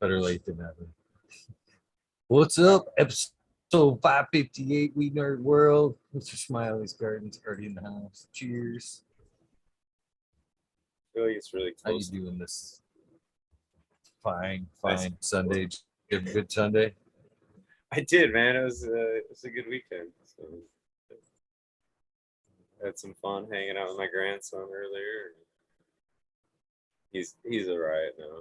Better late than never. What's up? Episode 558 WEedNErdWorld. Mr. Smiley's Garden's already in the house. Cheers. I feel like it's really How you close. doing this fine Nice. Sunday? Did you have a good Sunday? I did, man. It was a good weekend. So I had some fun hanging out with my grandson earlier. He's all right now.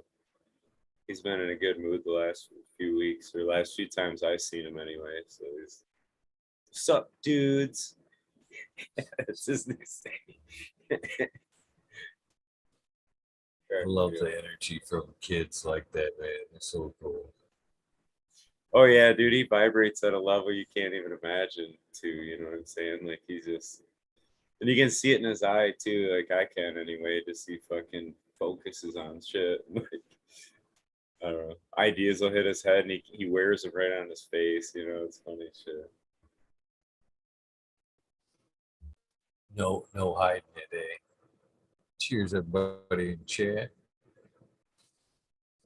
He's been in a good mood the last few weeks, or last few times I've seen him anyway. So he's, what's up, dudes? It's his new thing. I love the energy from kids like that, man. It's so cool. Oh yeah, dude, he vibrates at a level you can't even imagine too, you know what I'm saying? Like he's just, and you can see it in his eye too, like I can anyway, just he fucking focuses on shit. Like I don't know. Ideas will hit his head and he wears it right on his face, you know, it's funny shit. No hiding it, eh? Cheers, everybody in chat.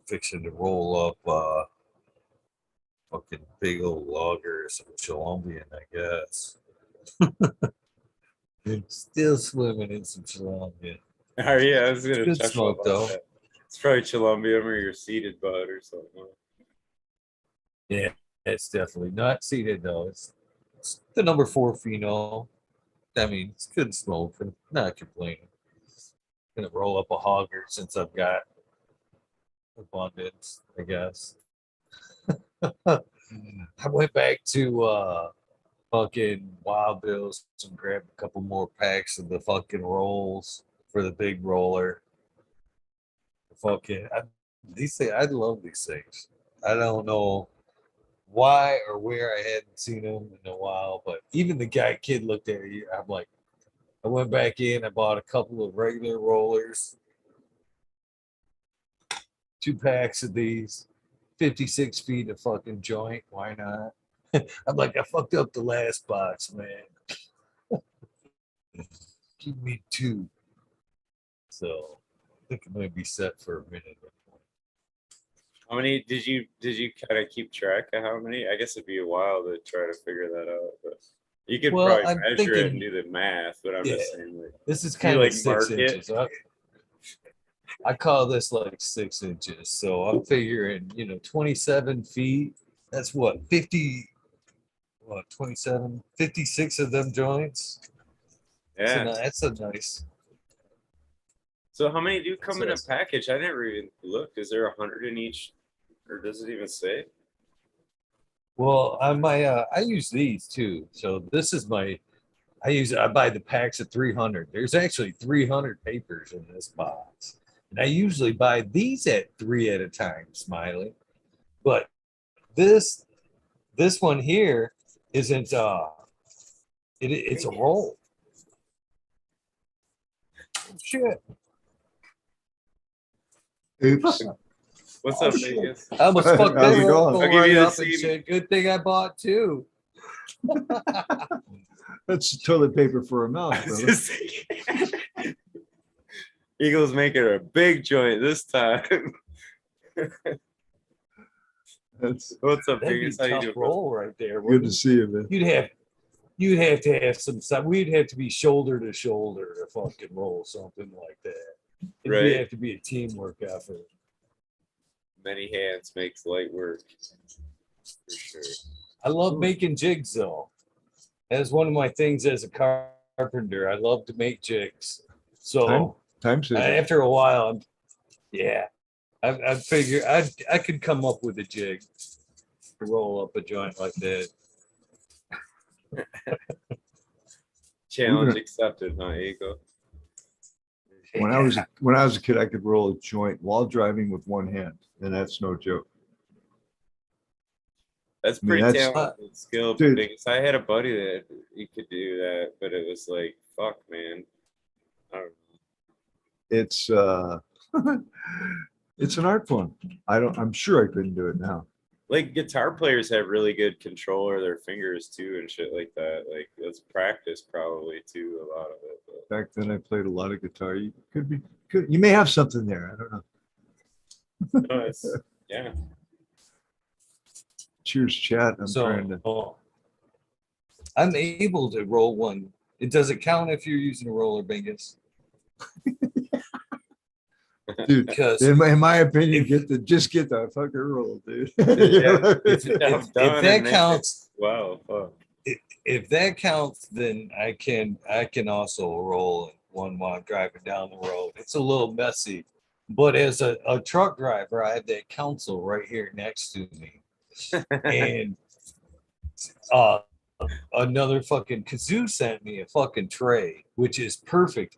Fixing to roll up fucking big old lager, some Colombian, I guess. Still swimming in some Colombian. Oh yeah, I was gonna Good touch smoke though. that. It's probably Colombium or your seeded bud or something. Yeah, it's definitely not seeded though. It's the number 4 phenol. I mean, it's good smoke. I'm not complaining. Gonna roll up a hogger since I've got abundance, I guess. I went back to fucking Wild Bill's and grabbed a couple more packs of the fucking rolls for the big roller. These things, I love these things. I don't know why or where I hadn't seen them in a while, but even the kid looked at it. I'm like, I went back in, I bought a couple of regular rollers, 2 packs of these, 56 feet of fucking joint. Why not? I'm like, I fucked up the last box, man. Give me 2. So I think I'm gonna be set for a minute. How many did you kind of keep track of how many? I guess it'd be a while to try to figure that out, but you could Well, probably I'm measure it and thinking, do the math, but I'm yeah, just saying like this is you kind like of 6 mark it. inches. I call this like 6 inches. So I'm figuring, 27 feet. That's what, 27, 56 of them joints. So Yeah. that's a nice. So how many do come in a So- package? I never even looked. Is there 100 in each, or does it even say? Well, on my I use these too. So this is I buy the packs of 300. There's actually 300 papers in this box. And I usually buy these at 3 at a time, Smiley. But this one here isn't it's a roll. Shit. Oops. What's Oh, up, shit. Vegas? I almost fucked that How's it roll going? I'll give right you the up and same- shit. Good thing I bought 2. That's toilet paper for a mouth, brother. Eagles making a big joint this time. That's What's up, That'd be Vegas? a How you tough doing, bro? roll right there. good to see you, man. You'd have to have some. We'd have to be shoulder to shoulder to fucking roll something like that. It'd Right. have to be a teamwork effort. Many hands makes light work. For sure. I love making jigs though. That's one of my things as a carpenter. I love to make jigs. So Time saver. after a while, I figure I could come up with a jig to roll up a joint like that. Challenge accepted, huh, Eagle? When I was a kid, I could roll a joint while driving with one hand, and that's no joke. That's I mean, pretty that's- talented skill. Dude. Because I had a buddy that he could do that, but it was like, fuck, man. I don't know. It's it's an art form. I'm sure I couldn't do it now. Like guitar players have really good control of their fingers too and shit like that. Like it's practice probably too, a lot of it. But Back then, I played a lot of guitar. You may have something there. I don't know. no, Yeah. Cheers, chat. I'm trying to. I'm able to roll one. It doesn't count if you're using a roller, bingus. Dude, Because in my opinion, if- just get the fucking roll, dude. Yeah. if Job done that and make counts, it- Wow. Fuck. if that counts, then I can also roll one while I'm driving down the road. It's a little messy, but as a truck driver, I have that console right here next to me, and another fucking kazoo sent me a fucking tray, which is perfect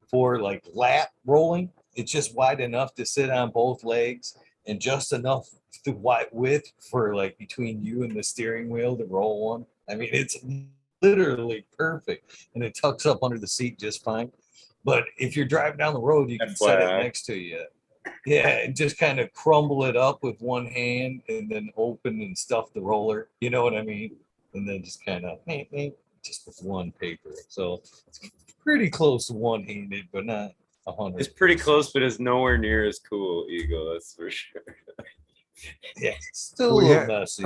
for like lap rolling. It's just wide enough to sit on both legs and just enough to wide width for like between you and the steering wheel to roll one. I mean, it's literally perfect, and it tucks up under the seat just fine. But if you're driving down the road, you can set it FYI. next to you. Yeah, and just kind of crumble it up with one hand and then open and stuff the roller. You know what I mean? And then just kind of just with one paper. So it's pretty close to one-handed, but not 100. It's pretty close, but it's nowhere near as cool, Eagle. That's for sure. Yeah, it's still a We little had- messy.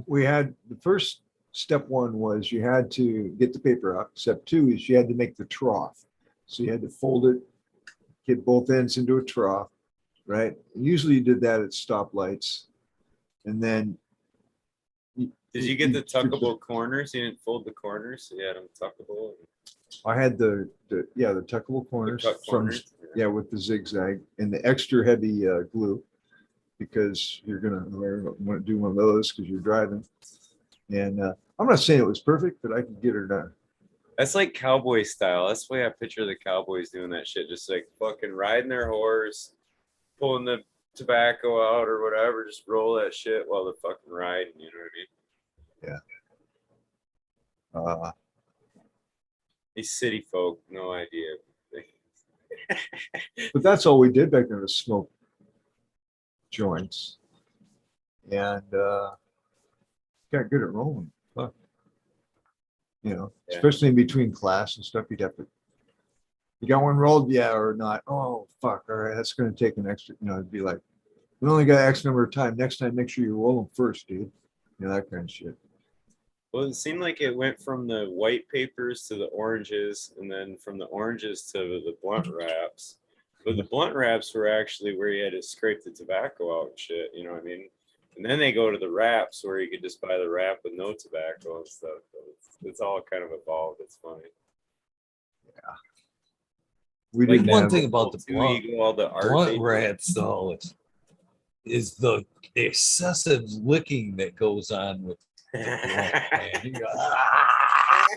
We had the first step one was you had to get the paper out. Step two is you had to make the trough. So you had to fold it, get both ends into a trough, right? And usually you did that at stoplights. And then Did you get the tuckable corners? You didn't fold the corners, so you had them tuckable. I had the tuckable corners Tuck from corners. with the zigzag and the extra heavy glue, because you're gonna want to do one of those because you're driving. And I'm not saying it was perfect, but I could get her done. That's like cowboy style. That's the way I picture the cowboys doing that shit. Just like fucking riding their horse, pulling the tobacco out or whatever. Just roll that shit while they're fucking riding. You know what I mean? These city folk, no idea. But that's all we did back then was smoke joints, and got good at rolling. Fuck. Yeah. Especially in between class and stuff, you'd have to. You got one rolled, yeah, or not? Oh fuck! All right, that's going to take an extra. It'd be like, we only got X number of time. Next time, make sure you roll them first, dude. That kind of shit. Well, it seemed like it went from the white papers to the oranges, and then from the oranges to the blunt wraps. But the blunt wraps were actually where you had to scrape the tobacco out and shit, you know what I mean? And then they go to the wraps where you could just buy the wrap with no tobacco and stuff. It's all kind of evolved. It's funny. We Like didn't one have. thing about the Two blunt, Eagle, all the art they blunt do. wraps though is the excessive licking that goes on with the blunt, man. You go, "Ah!"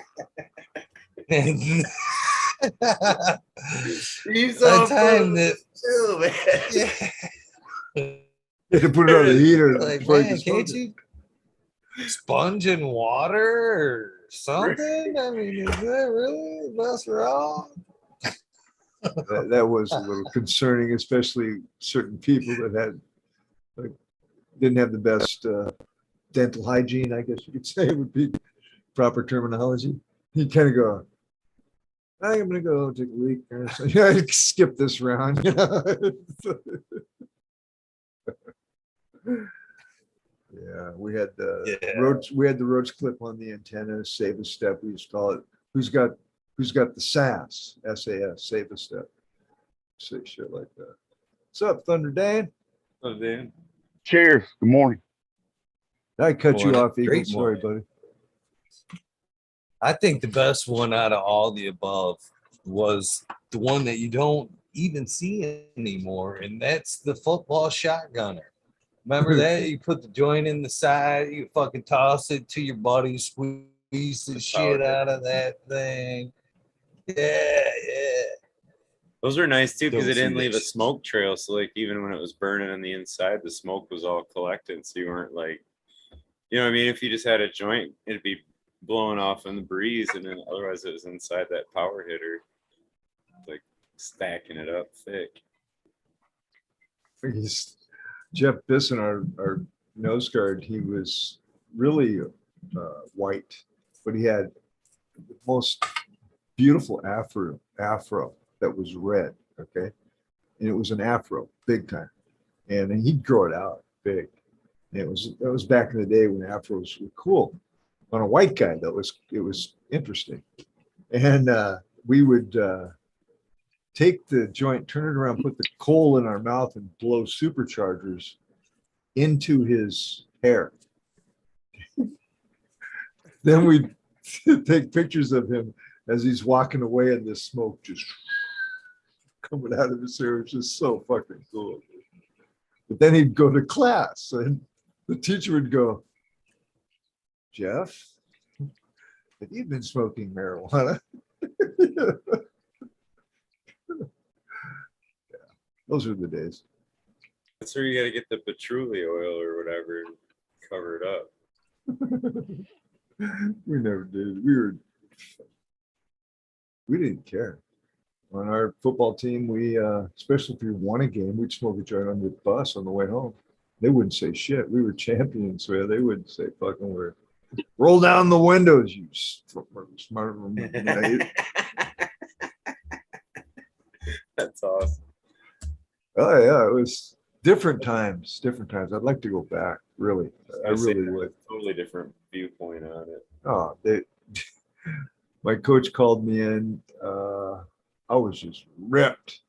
And He's by the all time that too, man. yeah. You had to put it on the heater Like, before you man, could smoke can't it. you sponge in water or something? I mean, is that really what's wrong? That was a little concerning, especially certain people that didn't have the best dental hygiene, I guess you could say would be proper terminology. You kind of go, I'm going to go take a leak. Or something. Yeah, skip this round. Yeah, we had the roads. We had the roads clip on the antenna. Save a step. We used to call it. Who's got the SAS? SAS. Save a step. Say shit like that. What's up, Thunder Dan? Oh, Dan. Cheers. Good morning. I cut you Morning. off, Eagle. Great Sorry, morning. buddy. I think the best one out of all the above was the one that you don't even see anymore, and that's the football shotgunner. Remember that? You put the joint in the side, you fucking toss it to your buddy, squeeze the shit out of that thing. Yeah. Those were nice too because Don't it didn't see leave a that shit. smoke trail. So like even when it was burning on the inside, the smoke was all collected. So you weren't like, you know what I mean? If you just had a joint, it'd be blowing off in the breeze, and then otherwise it was inside that power hitter, like stacking it up thick. Jeff Bisson, our nose guard, he was really white, but he had the most beautiful afro that was red, okay? And it was an afro, big time. and he'd grow it out big. And it was back in the day when afros were cool. On a white guy, though, it was interesting. And we would take the joint, turn it around, put the coal in our mouth, and blow superchargers into his hair. Then we'd take pictures of him as he's walking away, and this smoke just coming out of his hair. It's just so fucking cool. But then he'd go to class, and the teacher would go, "Jeff, have you been smoking marijuana?" Yeah, those are the days. That's where you got to get the patchouli oil or whatever and cover it up. We never did. We didn't care. On our football team, we especially if we won a game, we'd smoke a joint on the bus on the way home. They wouldn't say shit. We were champions, so they wouldn't say fucking word. Roll down the windows, you smart. That's awesome. Oh yeah, it was different times. I'd like to go back. Really, I really would. Totally different viewpoint on it. Oh, my coach called me in. I was just ripped,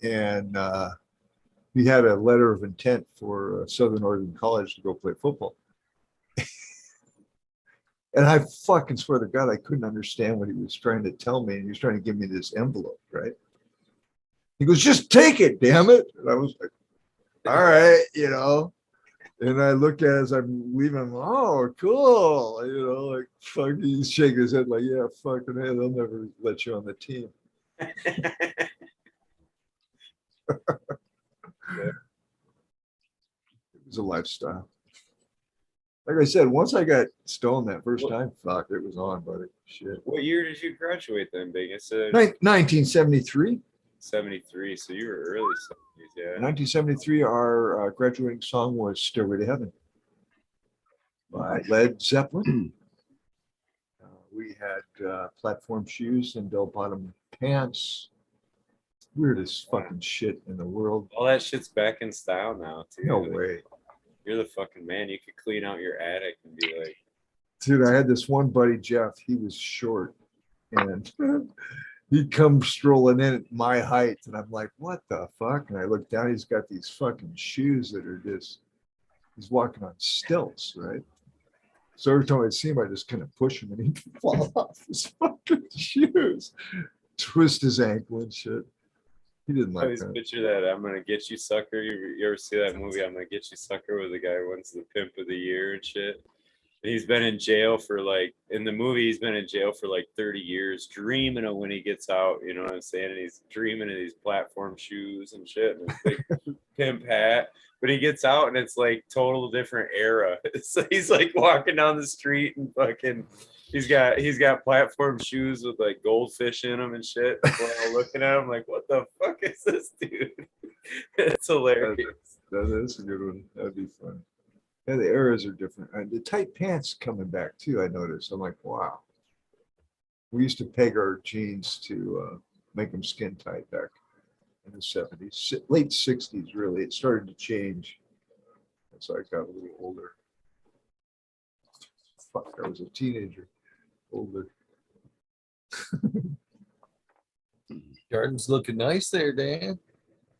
and he had a letter of intent for Southern Oregon College to go play football. And I fucking swear to God, I couldn't understand what he was trying to tell me. And he was trying to give me this envelope, right? He goes, "Just take it, damn it." And I was like, "All right, you know." And I look at it as I'm leaving, "Oh, cool." You know, like, fuck, he's shaking his head like, "Yeah, fucking hey, they'll never let you on the team." It was a lifestyle. Like I said, once I got stoned that first time, fuck, it was on, buddy. Shit. What year did you graduate then, Big? It's 1973. 73, so you were early 70s, yeah. 1973, our graduating song was "Stairway to Heaven" by Led Zeppelin. We had platform shoes and bell-bottom pants. Weirdest fucking shit in the world. All that shit's back in style now, too. No way. You're the fucking man. You could clean out your attic and be like... Dude, I had this one buddy, Jeff. He was short. And he'd come strolling in at my height. And I'm like, what the fuck? And I look down. He's got these fucking shoes that are just... He's walking on stilts, right? So every time I see him, I just kind of push him and he'd fall off his fucking shoes. Twist his ankle and shit. He didn't I like always that. picture that "I'm gonna get you, sucker." You ever see that movie "I'm gonna get you, sucker," where the guy wins the pimp of the year and shit? And he's been in jail for like, in the movie, he's been in jail for like 30 years, dreaming of when he gets out, you know what I'm saying? And he's dreaming of these platform shoes and shit and his big pimp hat. But he gets out and it's like total different era. So he's like walking down the street and fucking he's got platform shoes with like goldfish in them and shit. We're all looking at him like, what the fuck is this dude? It's hilarious. That's a good one. That'd be fun. Yeah, the eras are different. And the tight pants coming back too, I noticed. I'm like, wow. We used to peg our jeans to make them skin tight back in the 70s, late 60s, really. It started to change as I got a little older. Fuck, I was a teenager, older. Garden's looking nice there, Dan.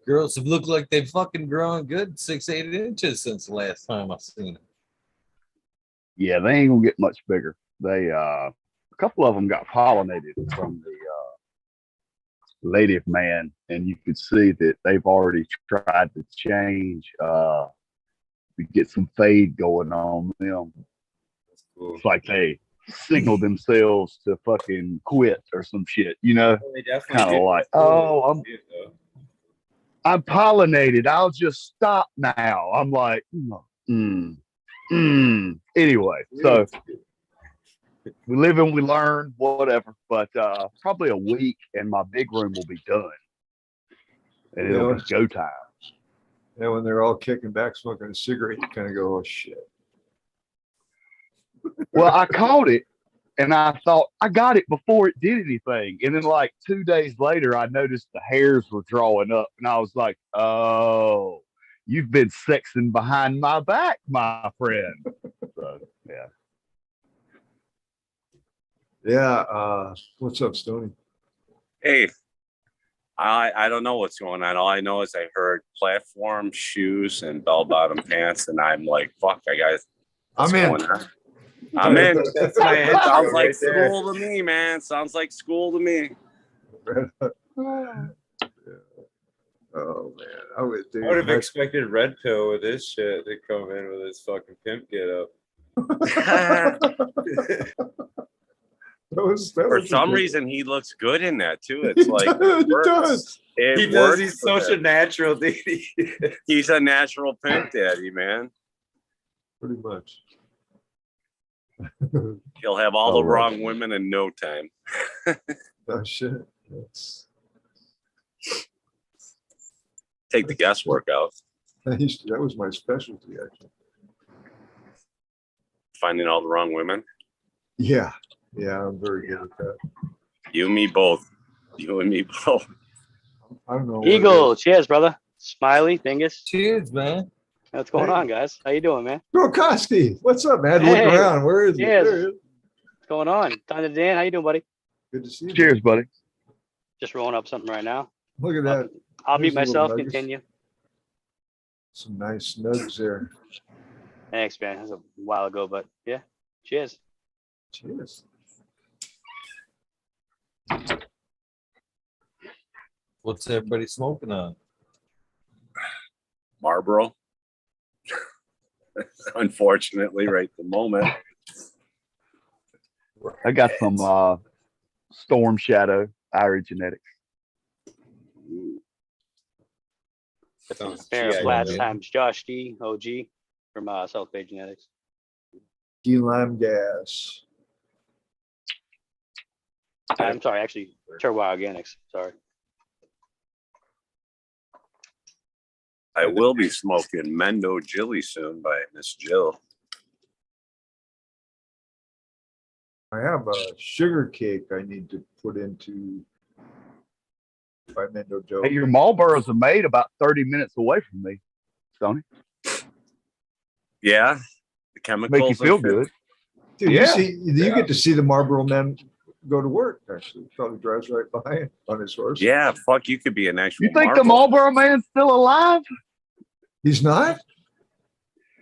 Girls have looked like they've fucking grown good 6-8 inches since the last time I seen them. Yeah, they ain't gonna get much bigger. They a couple of them got pollinated from the native man, and you could see that they've already tried to change to get some fade going on them. That's cool. It's like they signal themselves to fucking quit or some shit, you know? Well, they definitely Kind of do. like, Cool. oh, They do, though. I'm pollinated. I'll just stop now. I'm like, Anyway, so we live and we learn, whatever. But probably a week and my big room will be done. And it'll be go time. Yeah, when they're all kicking back, smoking a cigarette, you kind of go, oh shit. Well, I caught it and I thought I got it before it did anything. And then like 2 days later, I noticed the hairs were drawing up and I was like, oh, you've been sexing behind my back, my friend. So, yeah. Yeah. What's up, Stoney? Hey, I don't know what's going on. All I know is I heard platform shoes and bell-bottom pants, and I'm like, fuck, I got. I'm in. I'm in. That's my answer Sounds like right there. school to me, man. Sounds like school to me. Oh man, I would, dude, I would have expected Red Pill with his shit to come in with his fucking pimp get up. that For was some a good- reason, he looks good in that too. It's like He does. It He does. works He's for such a him. natural, dude. He's a natural pimp daddy, man. Pretty much. He'll have all the Oh, right. wrong women in no time. Oh shit. That's Take the guesswork out. that was my specialty actually. Finding all the wrong women. Yeah. Yeah, I'm very good at that. You and me both. You and me both. I don't know. what it Eagle, cheers, brother. Smiley, bingus. Cheers, man. What's going on, guys? How you doing, man? is. Bro, Koski, what's up, man? Hey. Look around. Where is he? Cheers. There he is. What's going on? Time to Dan. How you doing, buddy? Good to see you. Cheers, buddy. Just rolling up something right now. Look at that. I'll There's mute a little myself. nuggets. Continue. Some nice nugs there. Thanks, man. That was a while ago, but yeah. Cheers. Cheers. What's everybody smoking on? Marlboro. Unfortunately, right at the moment. I got some Storm Shadow Irish genetics. Sounds Fair GI Flats Joe. times Josh D, OG from South Bay Genetics. Key lime gas. I'm sorry, actually, Turbo Organics. Sorry. I will be smoking Mendo Jilly soon by Miss Jill. I have a sugar cake I need to put into by Mendo Joe. Hey, your Marlboros are made about 30 minutes away from me, Stoney. Yeah, the chemicals Make you feel good. Dude, Yeah. you get to see the Marlboro man go to work, actually. Probably drives right by on his horse. Yeah, fuck, you could be an actual. You think the Marlboro man's still alive? He's not?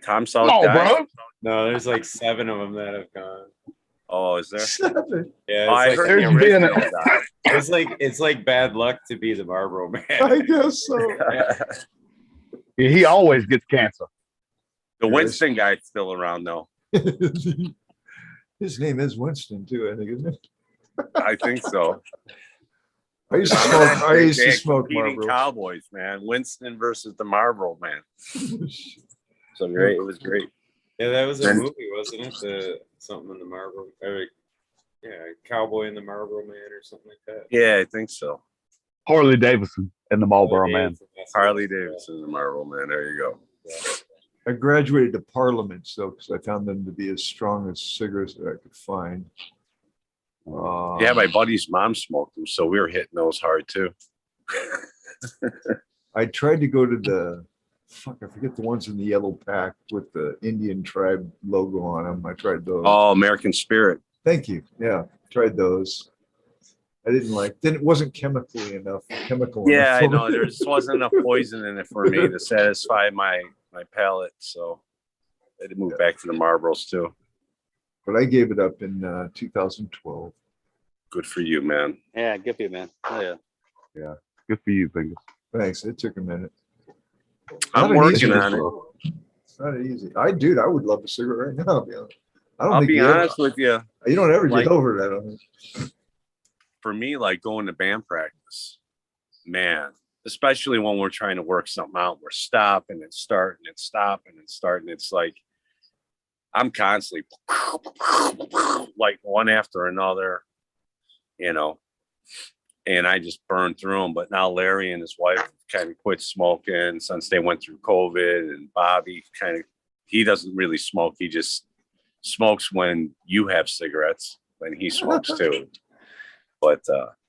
Tom South No, died? bro. No, there's like 7 of them that have gone. Oh, is there? Seven. Yeah, Oh, I it's, heard like, the There's been original died. it's like bad luck to be the Marlboro man. I guess so. He always gets cancer. The Winston guy's still around though. His name is Winston too, I think, isn't it? I think so. I used to smoke. I used to smoke Competing Marlboro. Cowboys, man. Winston versus the Marlboro man. So great, it was great. Yeah, that was a And- movie, wasn't it? Something in the Marlboro. Yeah, Cowboy and the Marlboro Man or something like that. Yeah, I think so. Harley Davidson and the Marlboro man. Harley Davidson, the Marlboro man. There you go. I graduated to Parliaments though, because I found them to be as strong as cigarettes that I could find. Yeah, my buddy's mom smoked them, so we were hitting those hard too. I tried to go to the I forget the ones in the yellow pack with the Indian tribe logo on them. I tried those. Oh, American Spirit. Thank you. Yeah, tried those. I didn't like. Then it wasn't chemically enough. Chemical. Yeah, I enough. know. There just wasn't enough poison in it for me to satisfy my palate, so I had to move back to the Marlboros too. But I gave it up in 2012. Good for you, man. Yeah, good for you, man. Oh, yeah. Good for you, Bingus. Thanks. It took a minute. I'm Not an easy working on it. one. It's not easy. I would love a cigarette right now. I'll be honest. I don't I'll think be you ever- honest with you. You don't ever Like- get over that. I don't think. For me, like going to band practice, man, especially when we're trying to work something out, we're stopping and starting and stopping and starting. It's like I'm constantly like one after another, and I just burn through them. But now Larry and his wife kind of quit smoking since they went through COVID, and Bobby he doesn't really smoke. He just smokes when you have cigarettes, when he smokes too. But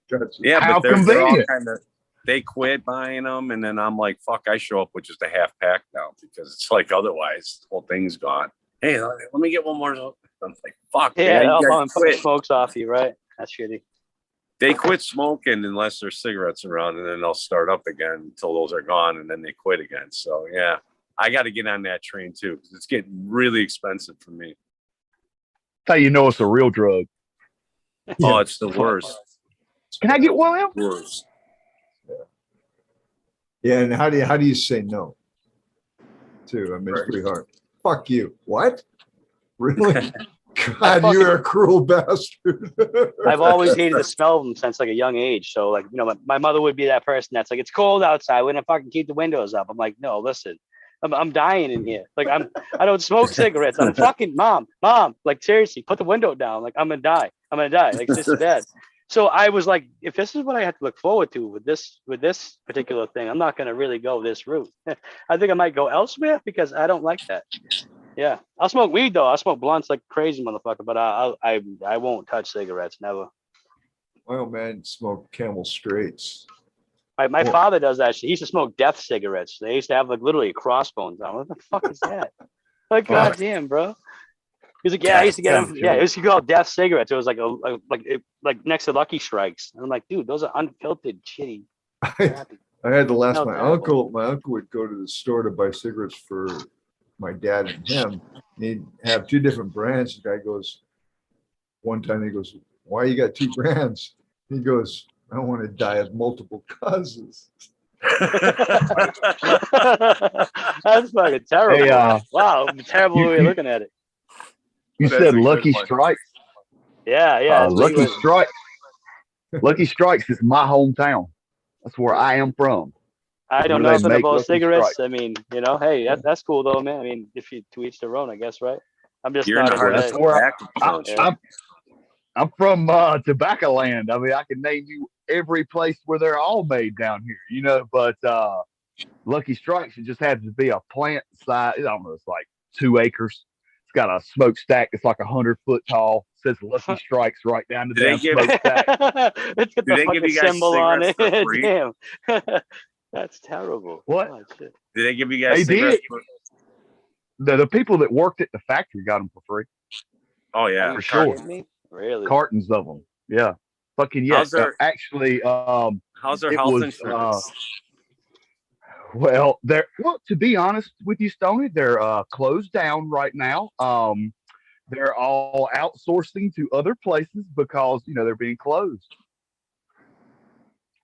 Gotcha. yeah, How but they're all convenient. kind of they quit buying them, and then I'm like, fuck, I show up with just a half pack now because it's like otherwise the whole thing's gone. Hey, let me get one more. I'm like, fuck, Yeah, man, I'll you guys fucking quit. smokes off you, right? That's shitty. They quit smoking unless there's cigarettes around, and then they'll start up again until those are gone, and then they quit again. So yeah, I got to get on that train too because it's getting really expensive for me. That's how you know it's a real drug. Oh, it's the worst. Can I get one of them? Worst. Yeah, and how do you say no? Too, I mean, it's pretty hard. Fuck you. What? Really? God, you're a cruel bastard. I've always hated the smell of them since like a young age. So like, you know, my mother would be that person that's like, it's cold outside. We're gonna fucking keep the windows up. I'm like, no, listen, I'm dying in here. Like I don't smoke cigarettes. I'm fucking mom. Like seriously, put the window down. Like I'm gonna die. Like this is bad. So I was like, if this is what I have to look forward to with this particular thing, I'm not gonna really go this route. I think I might go elsewhere because I don't like that. Yeah, I'll smoke weed though. I'll smoke blunts like a crazy motherfucker, but I won't touch cigarettes. Never. My old man smoked Camel Straights. My father does that shit. He used to smoke death cigarettes. They used to have like literally crossbones on. What the fuck is that? Like, goddamn, bro. He's like, yeah, I used to get them. Yeah, it used to be called death cigarettes. It was like like next to Lucky Strikes. And I'm like, dude, those are unfiltered, shitty. I had to last. No, My terrible. uncle would go to the store to buy cigarettes for my dad and him. He'd have two different brands. The guy goes, one time he goes, why you got two brands? He goes, I don't want to die of multiple causes. That's fucking terrible. Hey, Wow, terrible way of looking at it. You That's said a good Lucky one. Strikes. Yeah, that's what he Lucky was. Strikes. Lucky Strikes is my hometown. That's where I am from. I don't know Where they nothing make about Lucky cigarettes. Strikes. I mean, you know, hey, that's cool though, man. I mean, if you to each their own, I guess, right? I'm just You're not not. into That's that. where Tobacco I'm from Tobacco Land. I mean, I can name you every place where they're all made down here, you know, but Lucky Strikes, it just happens to be a plant size. I don't know, it's like 2 acres. It's got a smokestack that's like 100-foot tall. It says Lucky Strikes right down to Do they the give- smokestack. It's got Do the they give fucking you guys symbol on it. cigarettes for free? Damn. That's terrible. What? Oh, shit. Did they give you guys They cigarettes? did. The people that worked at the factory got them for free. Oh yeah, Are you sure. kidding me? Really? Cartons of them. Yeah. Fucking yes. How's their- Actually, How's their it health was, insurance? well, to be honest with you, Stoney, they're closed down right now. They're all outsourcing to other places because, you know, they're being closed.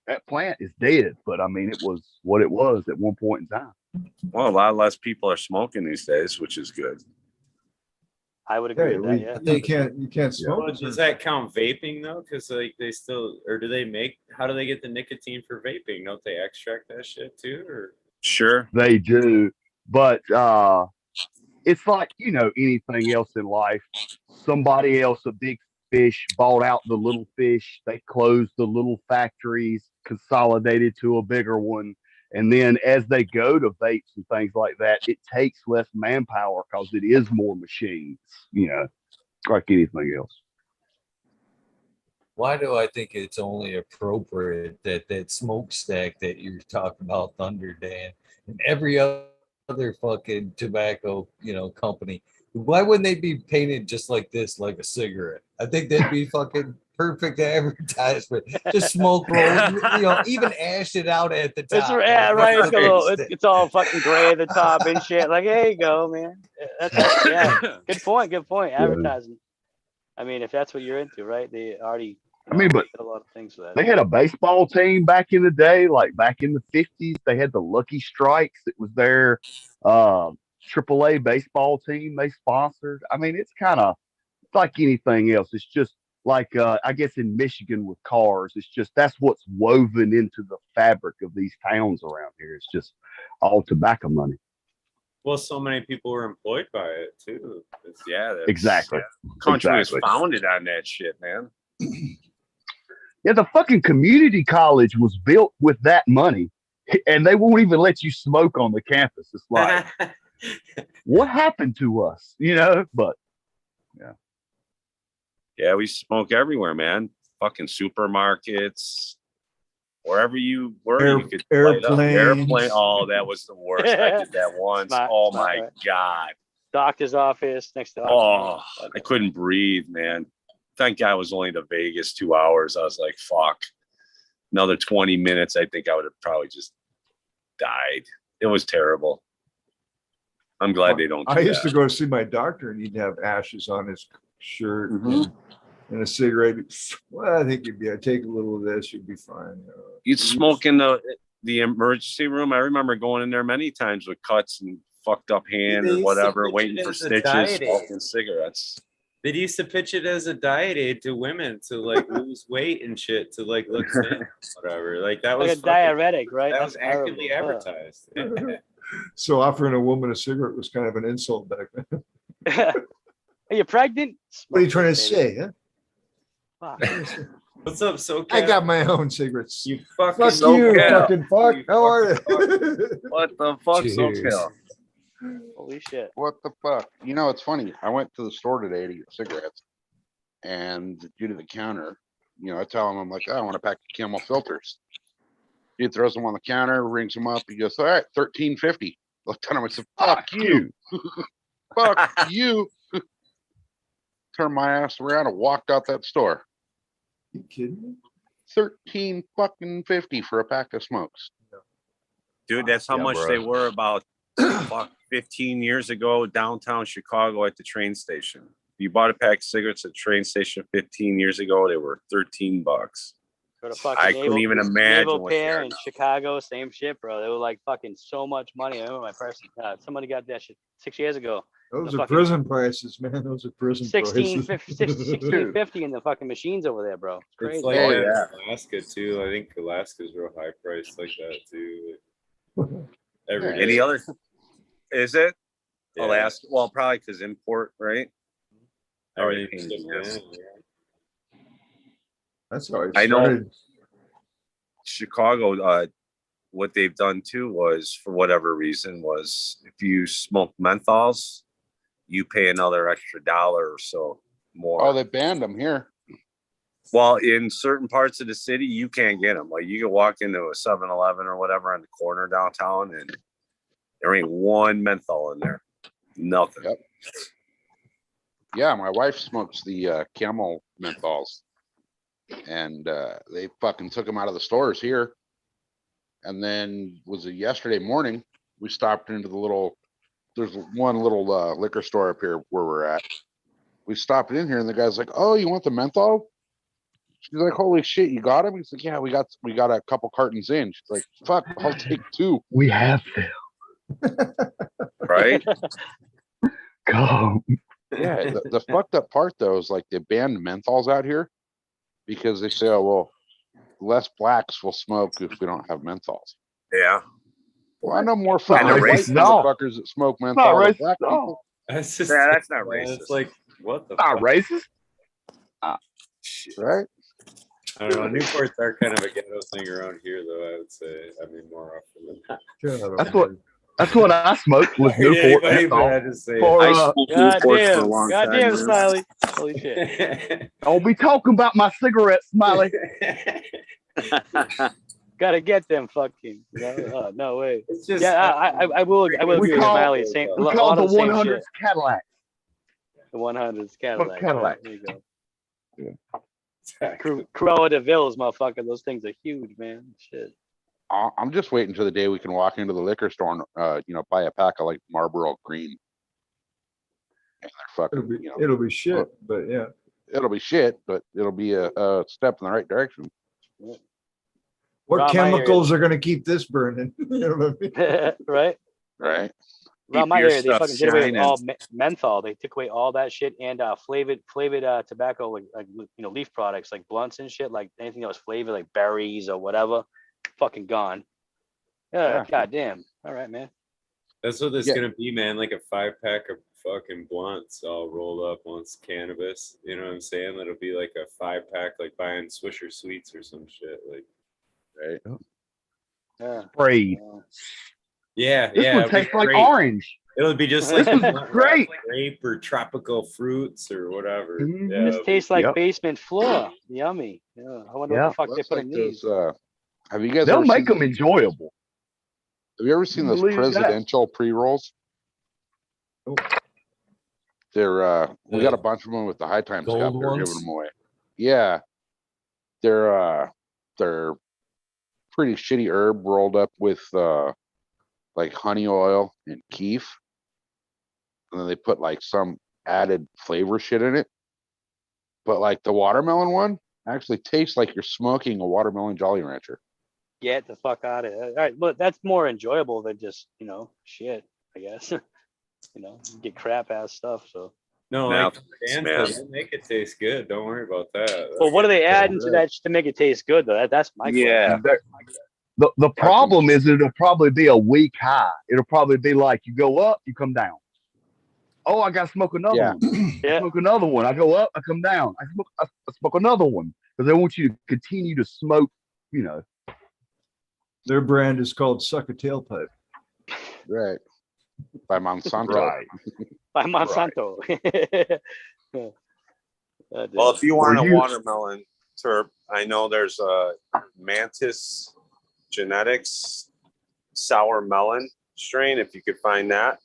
That plant is dead, but I mean, it was what it was at one point in time. Well, a lot less people are smoking these days, which is good. I would agree with that, yeah. You can't smoke. Well, does that count vaping though? Because like they still, or do they make? How do they get the nicotine for vaping? Don't they extract that shit too? Or Sure. They do, but it's like, you know, anything else in life. Somebody else, a big fish, bought out the little fish. They closed the little factories, consolidated to a bigger one. And then as they go to vapes and things like that, it takes less manpower because it is more machines, you know, like anything else. Why do I think it's only appropriate that smokestack that you're talking about, Thunder Dan, and every other fucking tobacco, you know, company? Why wouldn't they be painted just like this, like a cigarette? I think that'd be fucking perfect advertisement. Just smoke roll, you know, even ash it out at the top. It's, yeah, right. It's, got a little, it's all fucking gray at the top and shit. Like, there you go, man. Yeah. Good point. Advertising. I mean, if that's what you're into, right? They already. I mean, but a lot of things for that. they had a baseball team back in the day, like back in the 50s. They had the Lucky Strikes. It was their AAA baseball team they sponsored. I mean, it's kind of like anything else. It's just like, I guess in Michigan with cars, it's just that's what's woven into the fabric of these towns around here. It's just all tobacco money. well, so many people were employed by it too. Exactly. Country Exactly. was founded on that shit, man. Yeah, the fucking community college was built with that money, and they won't even let you smoke on the campus. It's like, what happened to us? You know, but Yeah, we smoke everywhere, man. Fucking supermarkets, wherever you were, you could light up. Airplanes. Airplane. Oh, that was the worst. I did that once. Oh Smart, my right? God. Doctor's office next to. Oh, I couldn't breathe, man. Thank God it was only to Vegas 2 hours. I was like, fuck. Another 20 minutes, I think I would have probably just died. It was terrible. I'm glad they don't do I used that. to go see my doctor and he'd have ashes on his shirt and a cigarette. Well, I think I'd take a little of this, you'd be fine. You'd smoke in the emergency room. I remember going in there many times with cuts and fucked up hand They or used to whatever, pitch waiting it for as a diet stitches, aid. smoking cigarettes. They used to pitch it as a diet aid to women to like lose weight and shit to like look thin, whatever. Like that Like was a diuretic, right? that was That's terrible. actively advertised. So offering a woman a cigarette was kind of an insult back then. Are you pregnant? What are you trying to Smoke it, say, huh? baby. Fuck. What's up, so I got my own cigarettes. you fucking Fuck so you, cat. fucking fuck. You How are fucking you? What the fuck, Cheers. SoCal? Holy shit. What the fuck? You know, it's funny. I went to the store today to get cigarettes, and due to the counter, I tell him, I'm like, oh, I want a pack of Camel filters. He throws them on the counter, rings them up. He goes, all right, $13.50. Looked at him and said, fuck you. Fuck you. Turned my ass around and walked out that store. You kidding me? $13.50 for a pack of smokes. Dude, that's how Yeah, much bro. they were about fuck 15 years ago downtown Chicago at the train station. If you bought a pack of cigarettes at the train station 15 years ago, they were $13. Go to fucking I couldn't even imagine Naval what they Pier are in now. Chicago, same shit, bro. They were like fucking so much money. I remember my person, somebody got that shit 6 years ago. Those The are fucking- prison prices, man. Those are prison prices. 16.50 in the fucking machines over there, bro. It's crazy. It's like Oh, that in yeah. Alaska too. I think Alaska's real high priced like that too. Every day. Any other? Is it? Yeah. Alaska? Well, probably because import, right? Everything's Everything, different, yes. yeah. That's how it I know. started. Chicago, what they've done too was, for whatever reason, was if you smoke menthols, you pay another extra $1 or so more. Oh, they banned them here. Well, in certain parts of the city, you can't get them. Like you can walk into a 7-Eleven or whatever on the corner downtown, and there ain't one menthol in there. Nothing. Yep. Yeah, my wife smokes the Camel menthols, and they fucking took them out of the stores here. And then was it yesterday morning? We stopped into there's one little liquor store up here where we're at. We stopped in here, and the guy's like, "Oh, you want the menthol?" She's like, "Holy shit, you got him?" He's like, "Yeah, we got a couple cartons in." She's like, "Fuck, I'll take 2." We have them. Right? Come. Yeah, the fucked up part though is like they banned menthols out here because they say, "Oh well, less blacks will smoke if we don't have menthols." Yeah. Well, I know more fucking Kinda white racist. No. motherfuckers that smoke Not menthol than racist. black No. people. That's just Yeah, that's not man, racist. It's like what the Not fuck? racist. Right? I don't know. Newports are kind of a ghetto thing around here, though. I would say. I mean, more often than not. That's what I smoked with Newport. Anybody, menthol. but I just say. For, I smoked Newports for a Goddamn, long goddamn, time. Smiley. Holy shit. Don't be talking about my cigarettes, Smiley. Gotta get them fucking. No way. It's just, Yeah, I will We agree with call- Smiley. Same, a We lot call of the the same 100s shit. Cadillac. The 100s Cadillac. Cadillac. There you go. Corolla de Villes, motherfucker. Those things are huge, man. Shit. I'm just waiting till the day we can walk into the liquor store and buy a pack of like Marlboro Green. And they're fucking, It'll be shit, but yeah. it'll be shit, but it'll be a step in the right direction. What Rob, I hear chemicals are going to keep this burning? You know what I mean? Right? Right? Around my your area, they stuff fucking did away with shining. all menthol. They took away all that shit and flavored tobacco, like leaf products, like blunts and shit, like anything that was flavored, like berries or whatever, fucking gone. Yeah. Goddamn. All right, man. That's what it's Yeah. gonna be, man. Like a 5-pack of fucking blunts all rolled up once cannabis. You know what I'm saying? That'll be like a 5-pack, like buying Swisher Sweets or some shit. Like, Right? Yeah. Sprayed. yeah, This yeah. one it'd be tastes like great. orange. It'll be just like This is great. grape or tropical fruits or whatever. Mhm. Yeah, This tastes like Yep. basement floor. Yummy. Yeah. I wonder what Yeah. the fuck they Looks put like in these. those Have you guys They'll ever make seen, them enjoyable. have you ever seen those Believe that. presidential pre-rolls? Oh. They're we got The a bunch of them with the High Times Cup. gold They're giving ones? them away. Yeah. They're pretty shitty herb rolled up with like honey oil and keef. And then they put like some added flavor shit in it. But like the watermelon one actually tastes like you're smoking a watermelon Jolly Rancher. Get the fuck out of it. All right, but that's more enjoyable than just, you know, shit, I guess. You know, you get crap ass stuff. So, No, Now, like Dan man. said, they make it taste good. Don't worry about that. well, what do they add into Right. that to make it taste good though? That's my Yeah. The problem is it'll probably be a week high. It'll probably be like you go up, you come down. Oh, I got to smoke another Yeah. one. Yeah. Smoke another one. I go up, I come down. I smoke another one because they want you to continue to smoke. You know, Their brand is called Suck a Tailpipe. Right. By Monsanto. right? By Monsanto. Well, if you want Or a you- watermelon terp, I know there's a Mantis Genetics sour melon strain. If you could find that,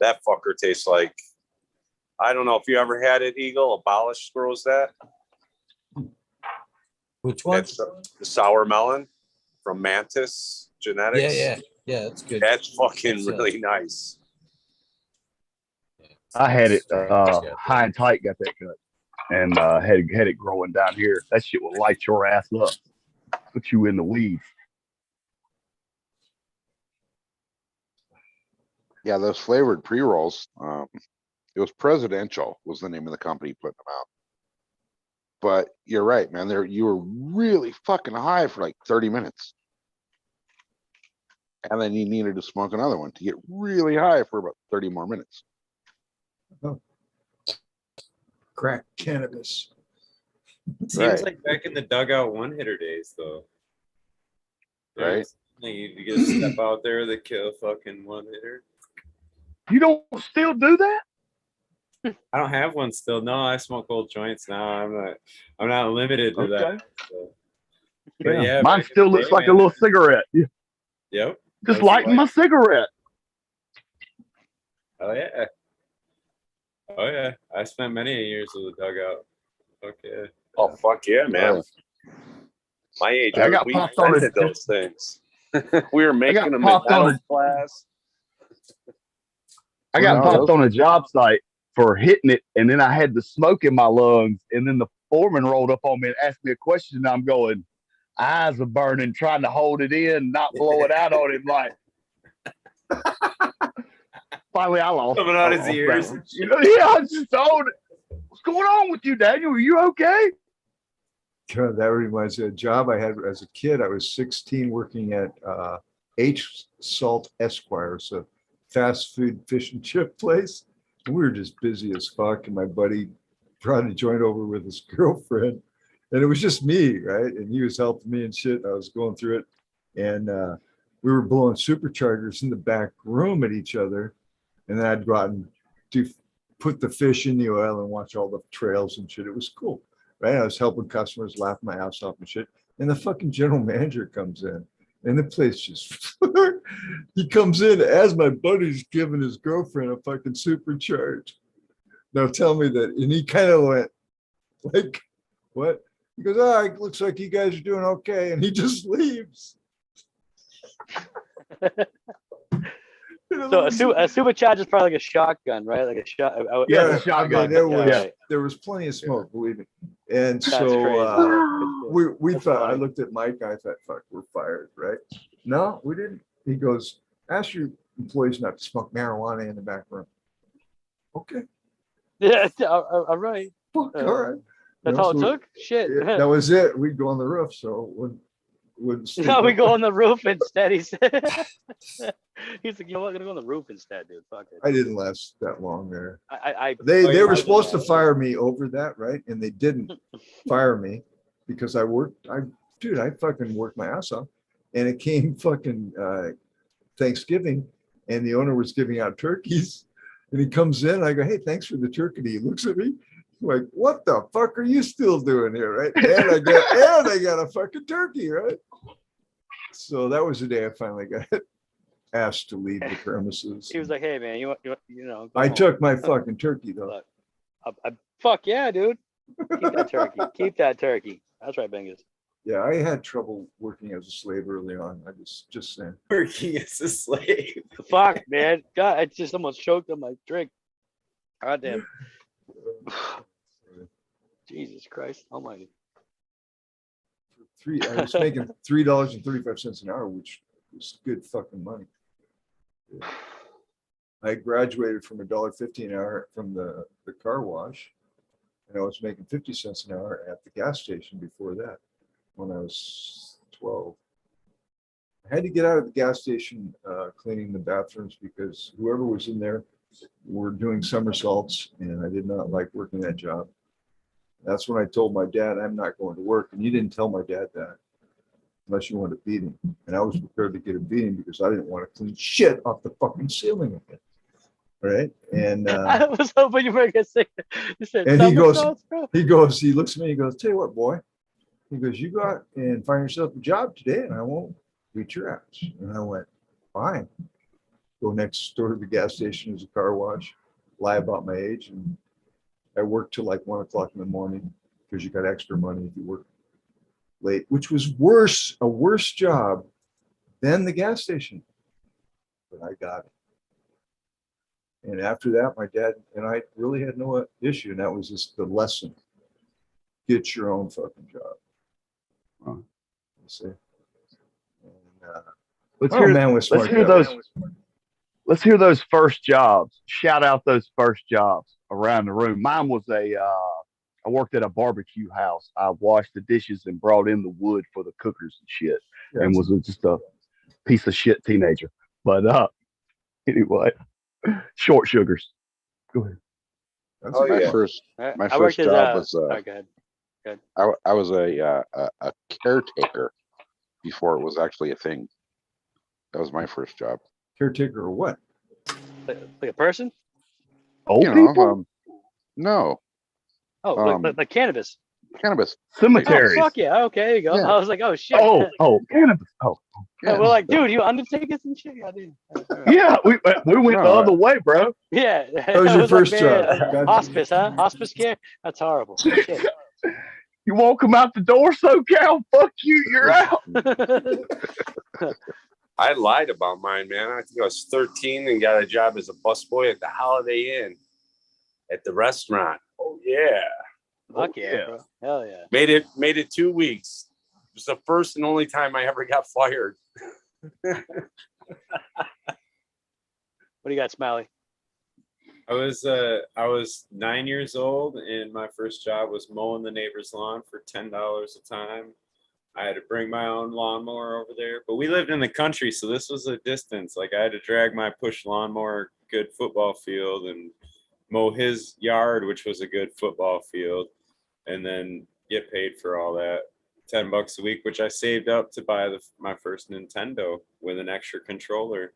that fucker tastes like, I don't know if you ever had it, Eagle. Abolish grows that. Which one? That's the sour melon from Mantis Genetics. Yeah, it's good. That's fucking It's, really nice. I had it Yeah. high and tight, got that cut, and had it growing down here. That shit will light your ass up, put you in the weeds. Yeah, those flavored pre-rolls. It was Presidential was the name of the company putting them out. But you're right, man. You were really fucking high for like 30 minutes. And then you needed to smoke another one to get really high for about 30 more minutes. Crack cannabis. Seems Right. like back in the dugout one-hitter days, though. Right. Like you just step out there, they kill a fucking one-hitter. You don't still do that? I don't have one still. No, I smoke old joints now. I'm not limited to Okay. that. So. But yeah, Mine back in still the looks day, like a man. little cigarette. Yeah, Yep. just Those lighting are my cigarette. Oh yeah. Oh yeah. I spent many years with the dugout. Fuck yeah. Oh fuck yeah, man! My age, I got we popped on invented it. those things. We were making them in popped on metal it. class. I got No, popped those- on a job site for hitting it, and then I had the smoke in my lungs, and then the foreman rolled up on me and asked me a question, and I'm going, eyes are burning, trying to hold it in, not blow it out on him. Like, finally, I lost. Coming out I his lost ears. that one. You know, yeah, I just told it. What's going on with you, Daniel? Are you okay? God, that reminds me of a job I had as a kid. I was 16 working at H Salt Esquire, so fast food fish and chip place. And we were just busy as fuck. And my buddy brought a joint over with his girlfriend. And it was just me, right? And he was helping me and shit. I was going through it. And we were blowing superchargers in the back room at each other. And then I'd go out and put the fish in the oil and watch all the trails and shit. It was cool. Right? I was helping customers laugh my ass off and shit. And the fucking general manager comes in and the place just, he comes in as my buddy's giving his girlfriend a fucking supercharge. Now tell me that. And he kind of went like, what? He goes, all right, looks like you guys are doing okay. And he just leaves. So a supercharger is probably like a shotgun, right? Like a shot. Yeah, Yeah, it's a shotgun. I mean, there was right. there was plenty of smoke, believe me. And That's so crazy. we That's thought, I funny. looked at Mike, I thought, fuck, we're fired, right? No, we didn't. He goes, ask your employees not to smoke marijuana in the back room. Okay, Yeah, all right. fuck, all right. That's You know, all it so took. Shit. yeah, that was it. We'd go on the roof, so wouldn't stink No, we up. go on the roof instead. He said. He's like, you know what? I'm gonna go on the roof instead, dude. Fuck it. I didn't last that long there. I They Oh, they you were might supposed to have. fire me over that, right? And they didn't fire me because I fucking worked my ass off. And it came fucking Thanksgiving, and the owner was giving out turkeys. And he comes in, I go, hey, thanks for the turkey. He looks at me like, what the fuck are you still doing here, right? And I got a fucking turkey, right? So that was the day I finally got asked to leave the premises. He was like, "Hey, man, you know." Go I home. took my fucking turkey though. Fuck yeah, dude. Keep that turkey. Keep that turkey. That's right, Bingus. Yeah, I had trouble working as a slave early on. I just saying. Working as a slave. Fuck, man. God, I just almost choked on my drink. God damn. Jesus Christ Almighty. I was making $3.35 an hour, which was good fucking money. Yeah. I graduated from $1.50 an hour from the car wash, and I was making 50 cents an hour at the gas station before that when I was 12. I had to get out of the gas station cleaning the bathrooms because whoever was in there were doing somersaults, and I did not like working that job. That's when I told my dad I'm not going to work, and you didn't tell my dad that unless you wanted to beat him. And I was prepared to get a beating because I didn't want to clean shit off the fucking ceiling again. Right? And I was hoping you were gonna say. You said and he goes, bro. he looks at me, he goes, "Tell you what, boy." He goes, "You go out and find yourself a job today, and I won't beat your ass." And I went, "Fine." Go next door to the gas station as a car wash, lie about my age, and I worked till like 1 o'clock in the morning because you got extra money if you work late, which was a worse job than the gas station. But I got it. And after that, my dad and I really had no issue, and that was just the lesson: get your own fucking job. Huh. You see? And, let's hear those first jobs. Shout out those first jobs around the room. Mine was I worked at a barbecue house. I washed the dishes and brought in the wood for the cookers and shit, and was just a piece of shit teenager. But anyway, short sugars. Go ahead. That's My first job was go ahead. I was a caretaker before it was actually a thing. That was my first job. Caretaker or what? Like a person? Old people? No. Oh, like cannabis. Cannabis. Cemeteries. Oh, fuck yeah. Okay, there you go. Yeah. I was like, oh shit. Cannabis. Oh, Yeah. We're like, dude, you undertakers and shit. yeah. We went the other way, bro. Yeah. That was your first job. Hospice, huh? Hospice care? That's horrible. Shit. You won't come out the door, SoCal? Fuck you, you're out. I lied about mine, man. I think I was 13 and got a job as a busboy at the Holiday Inn at the restaurant. Oh yeah. Fuck yeah, bro. Hell yeah. Made it 2 weeks. It was the first and only time I ever got fired. What do you got, Smiley? I was 9 years old, and my first job was mowing the neighbor's lawn for $10 a time. I had to bring my own lawnmower over there, but we lived in the country, so this was a distance. Like I had to drag my push lawnmower, good football field, and mow his yard, which was a good football field, and then get paid for all that. $10 a week, which I saved up to buy my first Nintendo with an extra controller,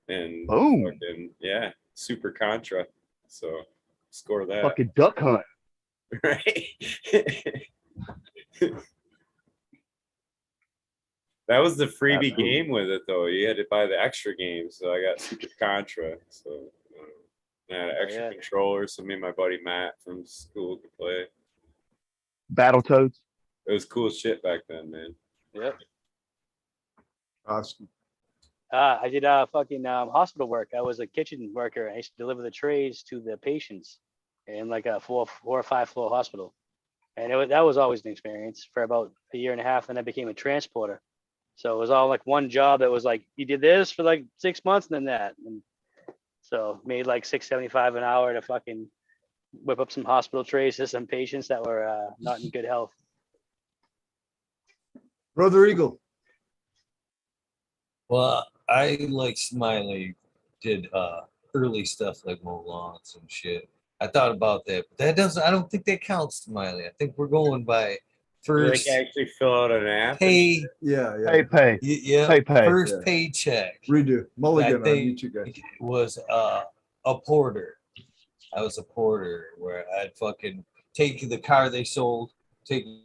and fucking, yeah, Super Contra. So score that. Fucking duck hunt. Right. That was the freebie game with it, though. You had to buy the extra games, so I got Super Contra. So I had an extra controller, so me and my buddy Matt from school could play. Battletoads. It was cool shit back then, man. Yep. Awesome. I did fucking hospital work. I was a kitchen worker. I used to deliver the trays to the patients in like a 4 or 5 floor hospital, and that was always an experience for about a year and a half. Then I became a transporter, so it was all like one job that was like you did this for like 6 months and then that, and so made like $6.75 an hour to fucking whip up some hospital trays to some patients that were not in good health. Brother Eagle. Well, I like Smiley did early stuff like mow lawns and shit. I thought about that, but I don't think that counts, Smiley. I think we're going by first actually fill out an app. pay. Yeah. Pay. Yeah. Pay. First paycheck. Redo. Mulligan I on you think two guys. was a porter. I was a porter where I'd fucking take the car they sold, take it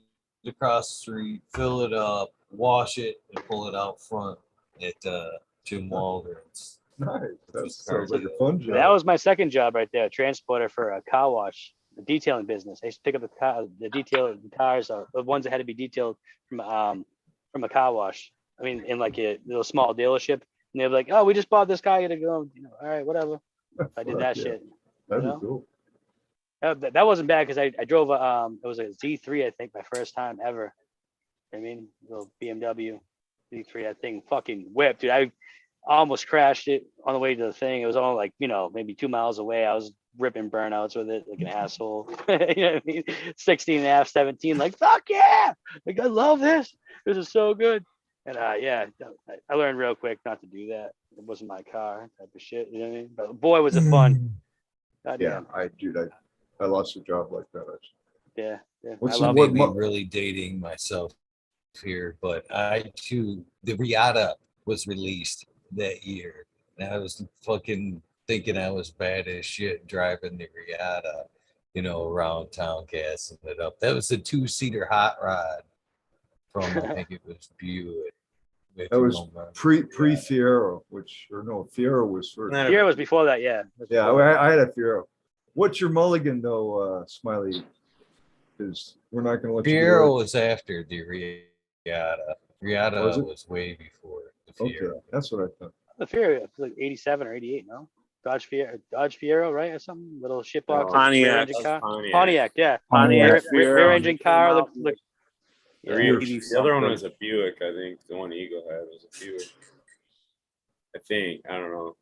across the street, fill it up, wash it, and pull it out front at Jim Waldron's. Nice. That sounds like a fun job. That was my second job right there, transporter for a car wash, the detailing business. I used to pick up the cars, the ones that had to be detailed from a car wash. I mean, in like a little small dealership, and they'd be like, "Oh, we just bought this car, you gotta go." You know, all right, whatever. I did that shit. That'd you be know? cool. That wasn't bad because I drove it was a Z3, I think, my first time ever. I mean, little BMW Z3, that thing fucking whipped, dude. I almost crashed it on the way to the thing. It was only like, maybe 2 miles away. I was ripping burnouts with it like an asshole. You know what I mean? 16 and a half, 17, like, fuck yeah. Like, I love this. This is so good. And yeah, I learned real quick not to do that. It wasn't my car type of shit. You know what I mean? But boy, was it fun. Yeah, I lost a job like that. Yeah. I may be really dating myself here, but I too, the Riata was released that year, and I was fucking thinking I was bad as shit driving the Riata, around town, gassing it up. That was a 2-seater hot rod from I think it was Buick. That was pre Fiero, Fiero was first. Fiero was before that, yeah. Yeah, I had a Fiero. What's your mulligan though, Smiley? Because we're not going to let Fiero you. was after the Riata. Riata was way before the Fiero. Okay, that's what I thought. The Fiero was like 87 or 88, no? Dodge Fiero, right, or something? Little shitbox. Pontiac. Pontiac, yeah. Pontiac rear engine car. The other one was a Buick, I think. The one Eagle had was a Buick. I think. I don't know.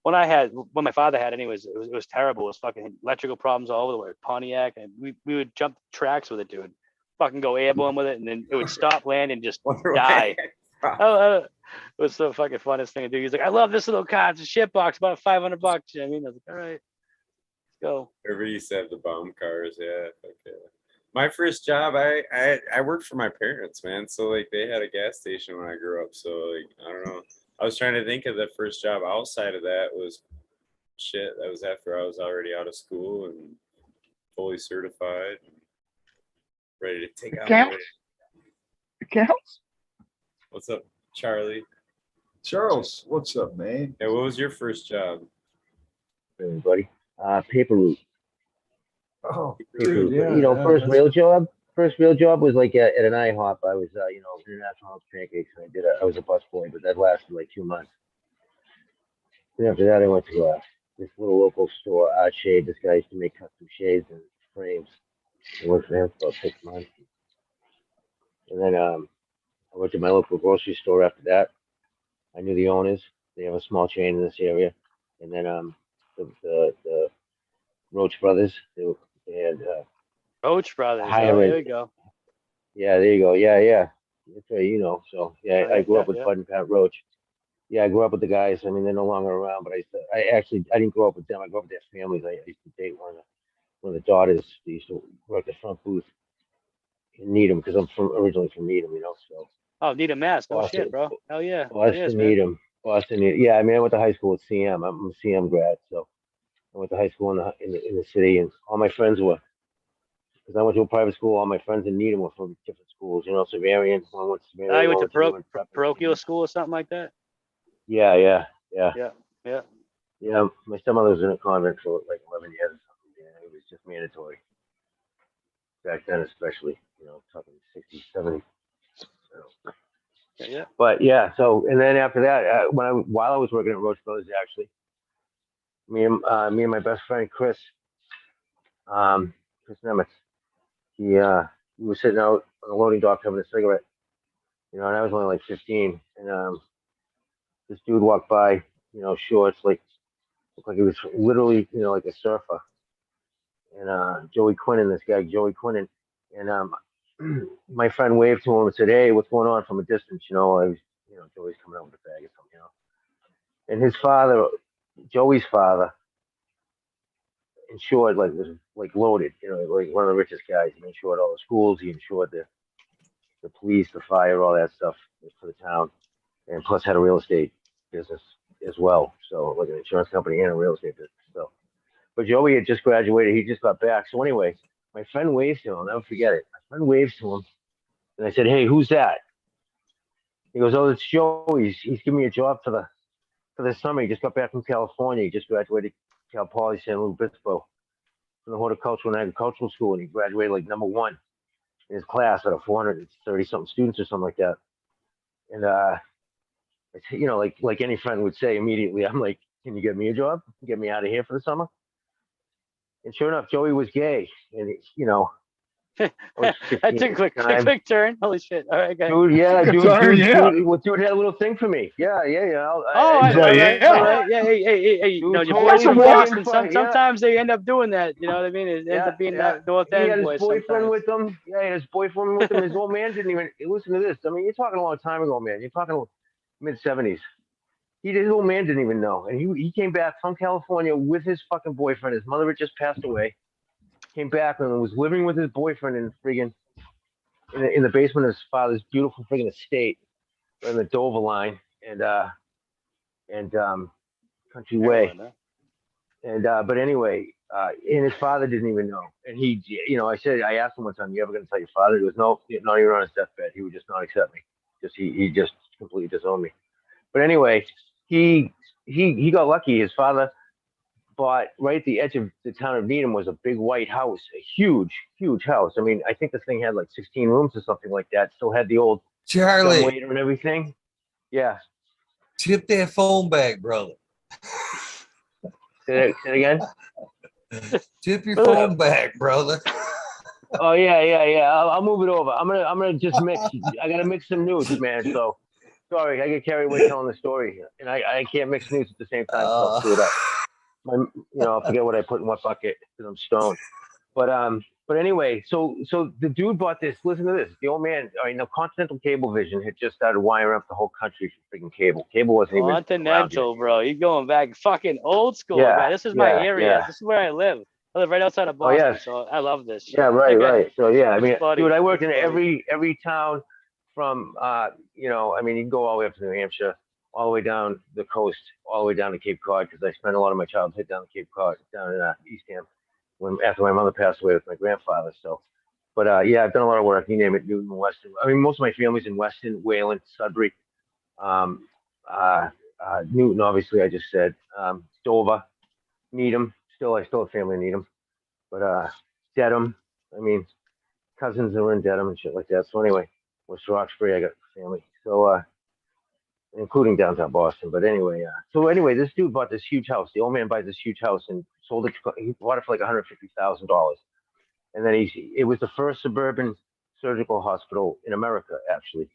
When my father had, anyways, it was terrible. It was fucking electrical problems all over the way. Pontiac, and we would jump tracks with it, dude. Fucking go airborne with it, and then it would stop, land, and just die. It was the fucking funnest thing to do. He's like, I love this little car. It's a shit box, about $500. You know what I mean? I was like, all right, let's go. Everybody used to have the bomb cars, yeah. Okay. My first job, I worked for my parents, man. So like they had a gas station when I grew up. So like I don't know. I was trying to think of the first job outside of that was shit. That was after I was already out of school and fully certified, and ready to take out. It counts. What's up, Charlie? Charles, what's up, man? Yeah, what was your first job? Hey, buddy. Paper route. Oh, Dude, yeah. First real job was like at an IHOP. I was, International House Pancakes, and I was a busboy, but that lasted like 2 months. And after that, I went to this little local store, Art Shade. This guy used to make custom shades and frames. I worked for him for about 6 months. And then I went to my local grocery store after that. I knew the owners. They have a small chain in this area. And then the Roach Brothers, they had Roach Brothers. There you go. Yeah, there you go. Yeah. That's right, So yeah, I grew up with Bud and Pat Roach. Yeah, I grew up with the guys. I mean, they're no longer around, but I didn't grow up with them. I grew up with their families. I used to date one of the daughters. They used to work the front booth in Needham because I'm originally from Needham, So. Oh, Needham, Mass. No shit, bro. Hell yeah. Boston, Needham. Boston. Yeah, I mean, I went to high school at CM. I'm a CM grad, so I went to high school in the city, and all my friends were. Because I went to a private school, all my friends in Needham were from different schools. Savarian. One went to Savarian. You went to parochial school or something like that? Yeah. Yeah. My stepmother was in a convent for like 11 years or something. Yeah, it was just mandatory. Back then, especially, talking 60s, 70s. Yeah. But yeah, so and then after that, while I was working at Roach Brothers, actually, me and my best friend Chris Nemitz, he was sitting out on the loading dock having a cigarette, and I was only like 15, and this dude walked by, shorts, looked like he was literally, like a surfer, and Joey Quinnen, and my friend waved to him and said, "Hey, what's going on?" from a distance, I was, Joey's coming out with a bag or something, and his father, Joey's father, insured was like loaded, like one of the richest guys. He insured all the schools, he insured the police, the fire, all that stuff for the town, and plus had a real estate business as well. So like an insurance company and a real estate business. So, but Joey had just graduated, he just got back. So anyway, my friend waves to him. I'll never forget it. My friend waves to him, and I said, "Hey, who's that?" He goes, "Oh, it's Joey. He's giving me a job for the summer. He just got back from California. He just graduated Cal Poly San Luis Obispo from the Horticultural and Agricultural School, and he graduated like #1 in his class out of 430 something students or something like that." And you know, like any friend would say immediately, I'm like, "Can you get me a job? Get me out of here for the summer?" And sure enough, Joey was gay, and you know, I was I 15 took at the a time. quick turn. Holy shit! All right, guys. Dude, yeah, Good dude, turn, yeah. dude had a little thing for me. Yeah. Oh, I- He's like, all yeah. right. Yeah, hey, you Dude, know, your totally boys from fucking Boston. fine, yeah. Sometimes they end up doing that. You know what I mean? It ends up being that North He had End his boys boyfriend sometimes. with him. Yeah, he had his boyfriend with him. His old man didn't even listen to this. I mean, you're talking a long time ago, man. You're talking mid-70s. His old man didn't even know, and he came back from California with his fucking boyfriend. His mother had just passed away. Came back and was living with his boyfriend in friggin' in the basement of his father's beautiful friggin' estate in the Dover line and Country Way. Everyone, huh? And but anyway, and his father didn't even know. And he, you know, I asked him one time, "You ever gonna tell your father?" He goes, "No, not even on his deathbed. He would just not accept me. He just completely disowned me." But anyway, he got lucky. His father bought right at the edge of the town of Needham was a big white house, a huge house. I mean, I think this thing had like 16 rooms or something like that. Still had the old Charlie, waiter and everything. Yeah. tip that phone back, brother. Say it again. Tip your phone back, brother. Oh yeah. I'll move it over. I'm gonna just mix. I gotta mix some news, man. So sorry, I get carried away telling the story, and I can't mix news at the same time. So I'll screw it up. You know, I forget what I put in what bucket because I'm stoned. But anyway, so the dude bought this. Listen to this. The old man, I mean, the Continental Cablevision had just started wiring up the whole country for freaking cable. Cable wasn't even Continental, bro. You're going back fucking old school, Yeah, man. This is my yeah, area. yeah. This is where I live. I live right outside of Oh, Boston, yes. so I love this shit. Yeah, right, Okay. right. So yeah, I mean, Funny. dude, I worked in Funny. every town from you know, I mean, you can go all the way up to New Hampshire, all the way down the coast, all the way down to Cape Cod, because I spent a lot of my childhood down to Cape Cod, down in Eastham, after my mother passed away with my grandfather. So, but yeah, I've done a lot of work. You name it, Newton, Weston. I mean, most of my family's in Weston, Wayland, Sudbury, Newton, obviously, I just said, Dover, Needham. I still have family in Needham, but Dedham. I mean, cousins that were in Dedham and shit like that. So anyway, West Roxbury, I got family. So including downtown Boston. But anyway, this dude bought this huge house. The old man buys this huge house and sold it. He bought it for like $150,000. And then it was the first suburban surgical hospital in America, actually.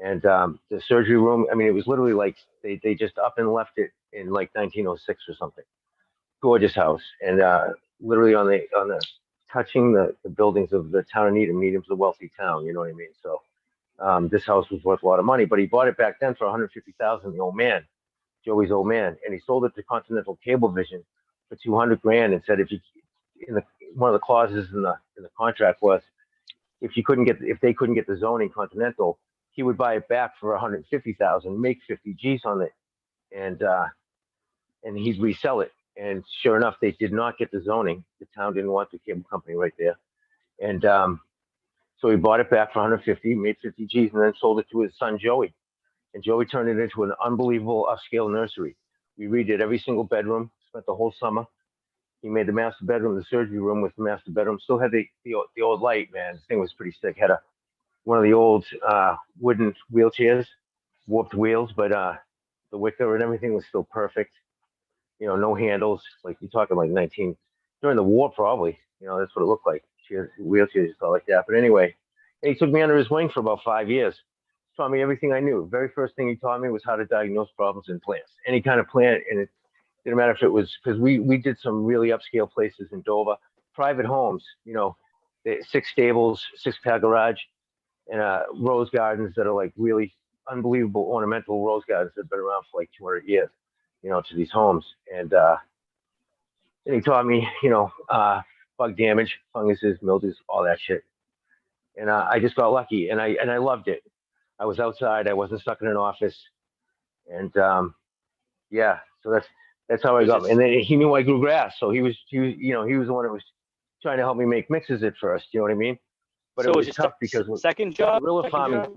And the surgery room, I mean, it was literally like they just up and left it in like 1906 or something. Gorgeous house. And literally on the touching the buildings of the town of Needham. Needham's a wealthy town, you know what I mean? So this house was worth a lot of money, but he bought it back then for $150,000. The old man, Joey's old man, and he sold it to Continental Cablevision for $200,000 and said one of the clauses in the contract was if they couldn't get the zoning Continental, he would buy it back for $150,000, make 50 G's on it, and he'd resell it. And sure enough, they did not get the zoning. The town didn't want the cable company right there, and so he bought it back for 150, made 50 G's, and then sold it to his son Joey. And Joey turned it into an unbelievable upscale nursery. We redid every single bedroom. Spent the whole summer. He made the master bedroom, the surgery room with the master bedroom. Still had the old light, man. This thing was pretty sick. Had one of the old wooden wheelchairs, warped wheels, but the wicker and everything was still perfect. You know, no handles. Like you're talking like during the war probably. You know, that's what it looked like. Wheelchairs and stuff like that. But anyway, he took me under his wing for about 5 years. Taught me everything I knew. Very first thing he taught me was how to diagnose problems in plants. Any kind of plant, and it didn't matter if it was, because we did some really upscale places in Dover, private homes, you know, 6 stables, 6-car garage, and rose gardens that are like really unbelievable ornamental rose gardens that have been around for like 200 years, you know, to these homes. And he taught me, you know, bug damage, funguses, mildews, all that shit. And I just got lucky, and I loved it. I was outside. I wasn't stuck in an office, and yeah. So that's how I got. And then he knew I grew grass, so he was the one that was trying to help me make mixes at first. You know what I mean? But so it was tough because second job. guerrilla farming.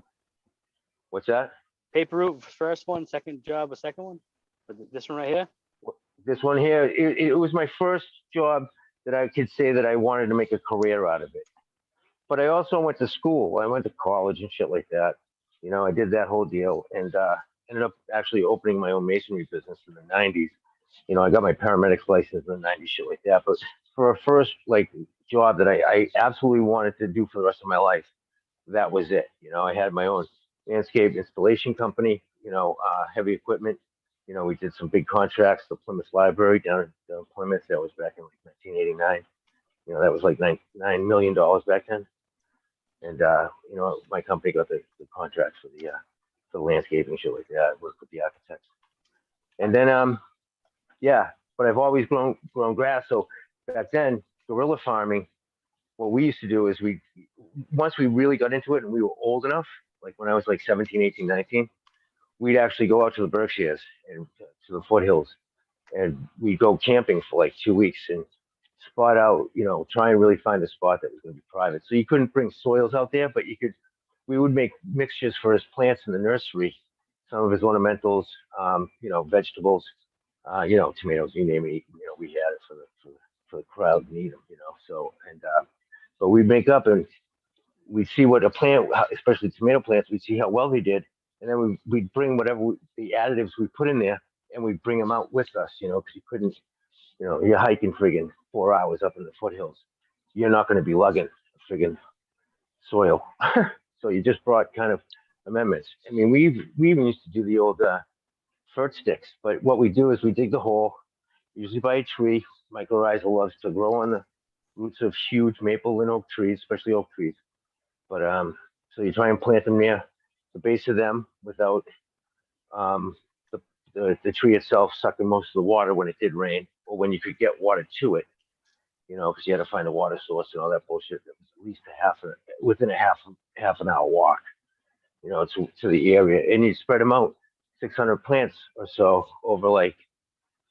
What's that? paper route first one, second job, a second one? But this one right here? This one here, it was my first job that I could say that I wanted to make a career out of it. But I also went to school. I went to college and shit like that. You know, I did that whole deal and ended up actually opening my own masonry business in the 90s. You know, I got my paramedics license in the 90s, shit like that. But for a first like job that I absolutely wanted to do for the rest of my life, that was it. You know, I had my own landscape installation company, you know, heavy equipment. You know, we did some big contracts, the Plymouth Library down in Plymouth. That was back in like 1989. You know, that was like $9 million back then. And, you know, my company got the contracts for the landscaping, shit like that. I worked with the architects. And then, yeah, but I've always grown grass. So back then, guerrilla farming, what we used to do is once we really got into it and we were old enough, like when I was like 17, 18, 19, we'd actually go out to the Berkshires and to the foothills, and we'd go camping for like 2 weeks and spot out, you know, try and really find a spot that was going to be private. So you couldn't bring soils out there, but we would make mixtures for his plants in the nursery, some of his ornamentals, you know, vegetables, you know, tomatoes, you name it, you know, we had it for the crowd to eat them, you know. So, and, but we'd make up and we'd see what a plant, especially tomato plants, we'd see how well they did. And then we'd bring whatever the additives we put in there and we'd bring them out with us, you know, because you couldn't, you know, you're hiking friggin' 4 hours up in the foothills. You're not going to be lugging friggin' soil. So you just brought kind of amendments. I mean, we even used to do the old fert sticks, but what we do is we dig the hole, usually by a tree. Mycorrhiza loves to grow on the roots of huge maple and oak trees, especially oak trees. But so you try and plant them near the base of them without the tree itself sucking most of the water when it did rain, or when you could get water to it, you know, because you had to find a water source and all that bullshit. That was at least within a half an hour walk, you know, to the area, and you spread them out, 600 plants or so over like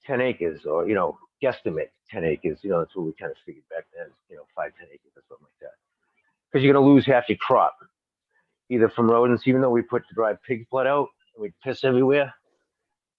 10 acres, or, you know, guesstimate 10 acres. You know, that's what we kind of figured back then, you know, 5-10 acres or something like that, because you're gonna lose half your crop, either from rodents. Even though we put the dried pig's blood out and we'd piss everywhere,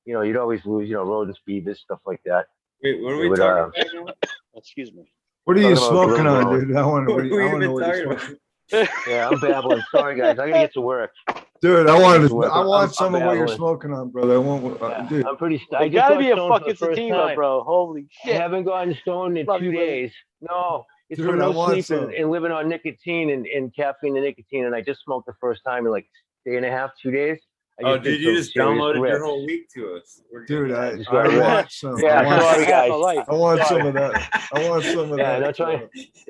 you know, you'd always lose, you know, rodents, beavers, stuff like that. Wait, what are we talking about now? Excuse me. What are you Talking about smoking guerrilla on, growing. dude? I want What are we to even know what you're talking smoking. Yeah, I'm babbling. Sorry, guys. I gotta get to work. Dude, I want I'm some of what you're babbling. smoking on, brother. I want, Yeah, dude. I'm pretty. I You just gotta got be a stoned for fucking the first sativa, time. bro. Holy I shit. haven't gotten stoned in Love 2 you, Willie. days. No, it's Dude, from I no want sleep some. and living on nicotine and caffeine and nicotine. And I just smoked the first time in like a day and a half, 2 days. I Oh, just did dude, you some just serious downloaded your rips. whole week to us. We're Dude, good. I just got ripped. want some. Yeah, I want, sorry, guys. Half a life. I want Sorry. some of that. I want some of Yeah, that.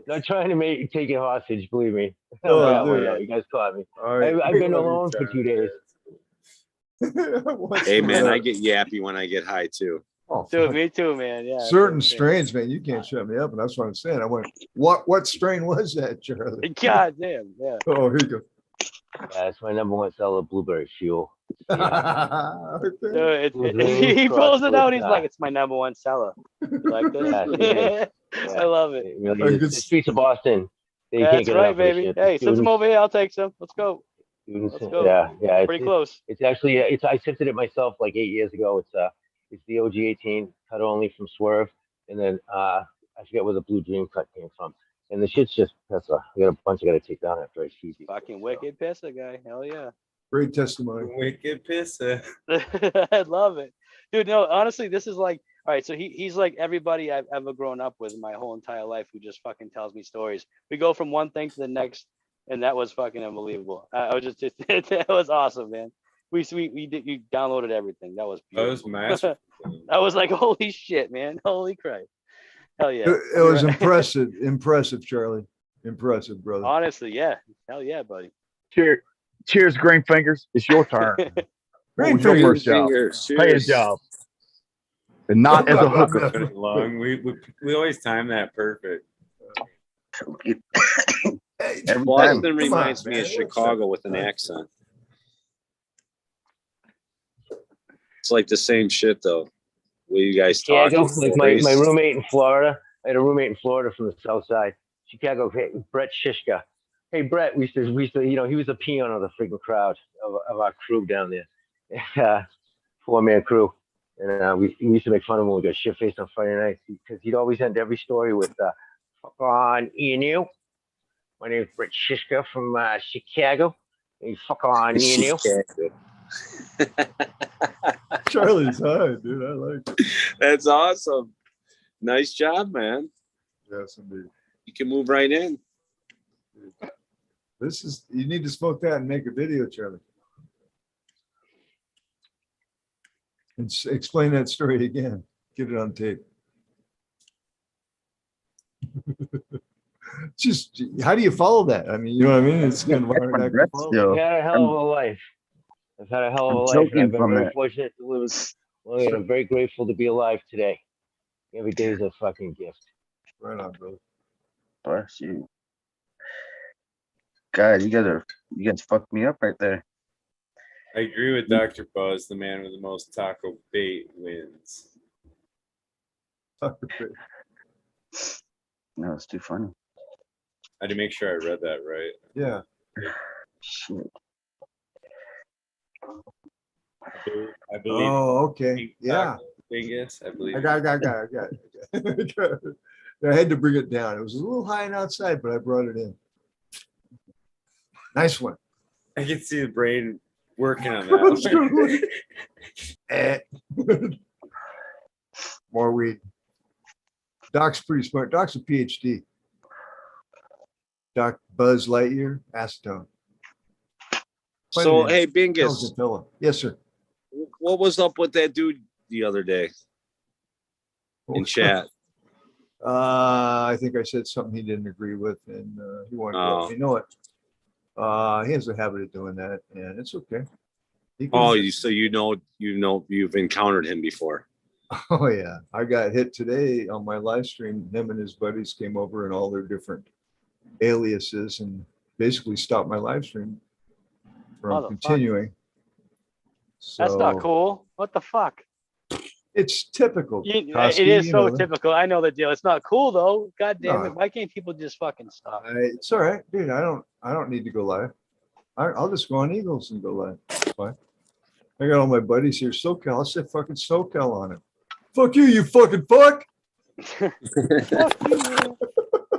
not trying to take it hostage. Believe me. Oh, I'm babbling dude. now. You guys caught me. All right. I've been alone for 2 days. I want Hey some of man, that. I get yappy when I get high too. Oh, Dude, fuck. me too, man. Yeah. Certain that's it. strains, man, you can't shut me up, and that's what I'm saying. I went, what strain was that, Charlie? God damn, yeah. Oh, here you go. Yeah, it's my number one seller, blueberry fuel. Yeah. Okay. Dude, Blue dreams, he pulls it out. He's cross like, it's my number one seller. You like this? Yeah, it is. I love it. It really I is. could The streets of Boston, they can't That's get right, enough of this baby. shit. Hey, send some over here. I'll take some. Let's go. Students, Let's go. yeah. Pretty close. It's actually, I sifted it myself like 8 years ago. It's the OG 18 cut only from Swerve, and then I forget where the Blue Dream cut came from. And the shit's just that's I got a bunch I got to take down after I feed you. Fucking wicked pisser guy. Hell yeah. Great testimony. Wicked pisser. I love it. Dude, no, honestly, this is like, all right, so he's like everybody I've ever grown up with my whole entire life who just fucking tells me stories. We go from one thing to the next, and that was fucking unbelievable. I was just that was awesome, man. We did, you downloaded everything. That was That was beautiful. massive. I was like, holy shit, man. Holy Christ. Hell yeah. It was impressive, Charlie. Impressive, brother. Honestly, yeah. Hell yeah, buddy. Cheers, greenfingers. It's your turn. Green What was your fingers. first job? Fingers, Pay a cheers. job. And not as a hooker. Put it long. We always time that perfect. Hey, Every Boston time. reminds Come me on, of man. Chicago with an accent. It's like the same shit though. What you guys talk? Chicago, like my roommate in Florida. I had a roommate in Florida from the South Side, Chicago. Hey, Brett Shishka. Hey, Brett, we used to, you know, he was a peon of the freaking crowd of our crew down there. 4-man crew. And we used to make fun of him when we got shit faced on Friday nights because he'd always end every story with "Fuck on E&U. My name's Brett Shishka from Chicago. And you fuck on E&U." Charlie's high, dude. I like it. That's awesome. Nice job, man. Yes, indeed. You can move right in. This is, you need to smoke that and make a video, Charlie. And explain that story again. Get it on tape. Just, how do you follow that? I mean, you know what I mean? It's kind of hard to Brett's follow. still. I've had a hell of a life. I've had a hell of a I'm life. And choking I've been from very it. fortunate to live. Well, and I'm very grateful to be alive today. Every day is a fucking gift. Right on, brother. Bless you. God, you guys fucked me up right there. I agree with Dr. Buzz. The man with the most taco bait wins. No, it's too funny. I had to make sure I read that right. Yeah. Shit. I believe. Oh, okay. Yeah. Bingus, I believe. I got it. I had to bring it down. It was a little high and outside, but I brought it in. Nice one. I can see the brain working on that. More weed. Doc's pretty smart. Doc's a PhD. Doc Buzz Lightyear, acetone. Quite So, an hey, Bingus, intelligent fellow. Yes, sir. what was up with that dude the other day in chat? I think I said something he didn't agree with, and he wanted to let me know it. He has a habit of doing that, and it's okay. He can- Oh, so you've encountered him before. Oh yeah, I got hit today on my live stream. Him and his buddies came over in all their different aliases and basically stopped my live stream from continuing. That's not So, cool. What the fuck? It's typical. It Koski, is you so know that. typical. I know the deal. It's not cool though. God damn No. it. Why can't people just fucking stop? It's all right, dude. I don't need to go live. I'll just go on Eagles and go live. It's fine. I got all my buddies here. SoCal. I'll say fucking SoCal on it. Fuck you, you fucking fuck. Fuck you, man.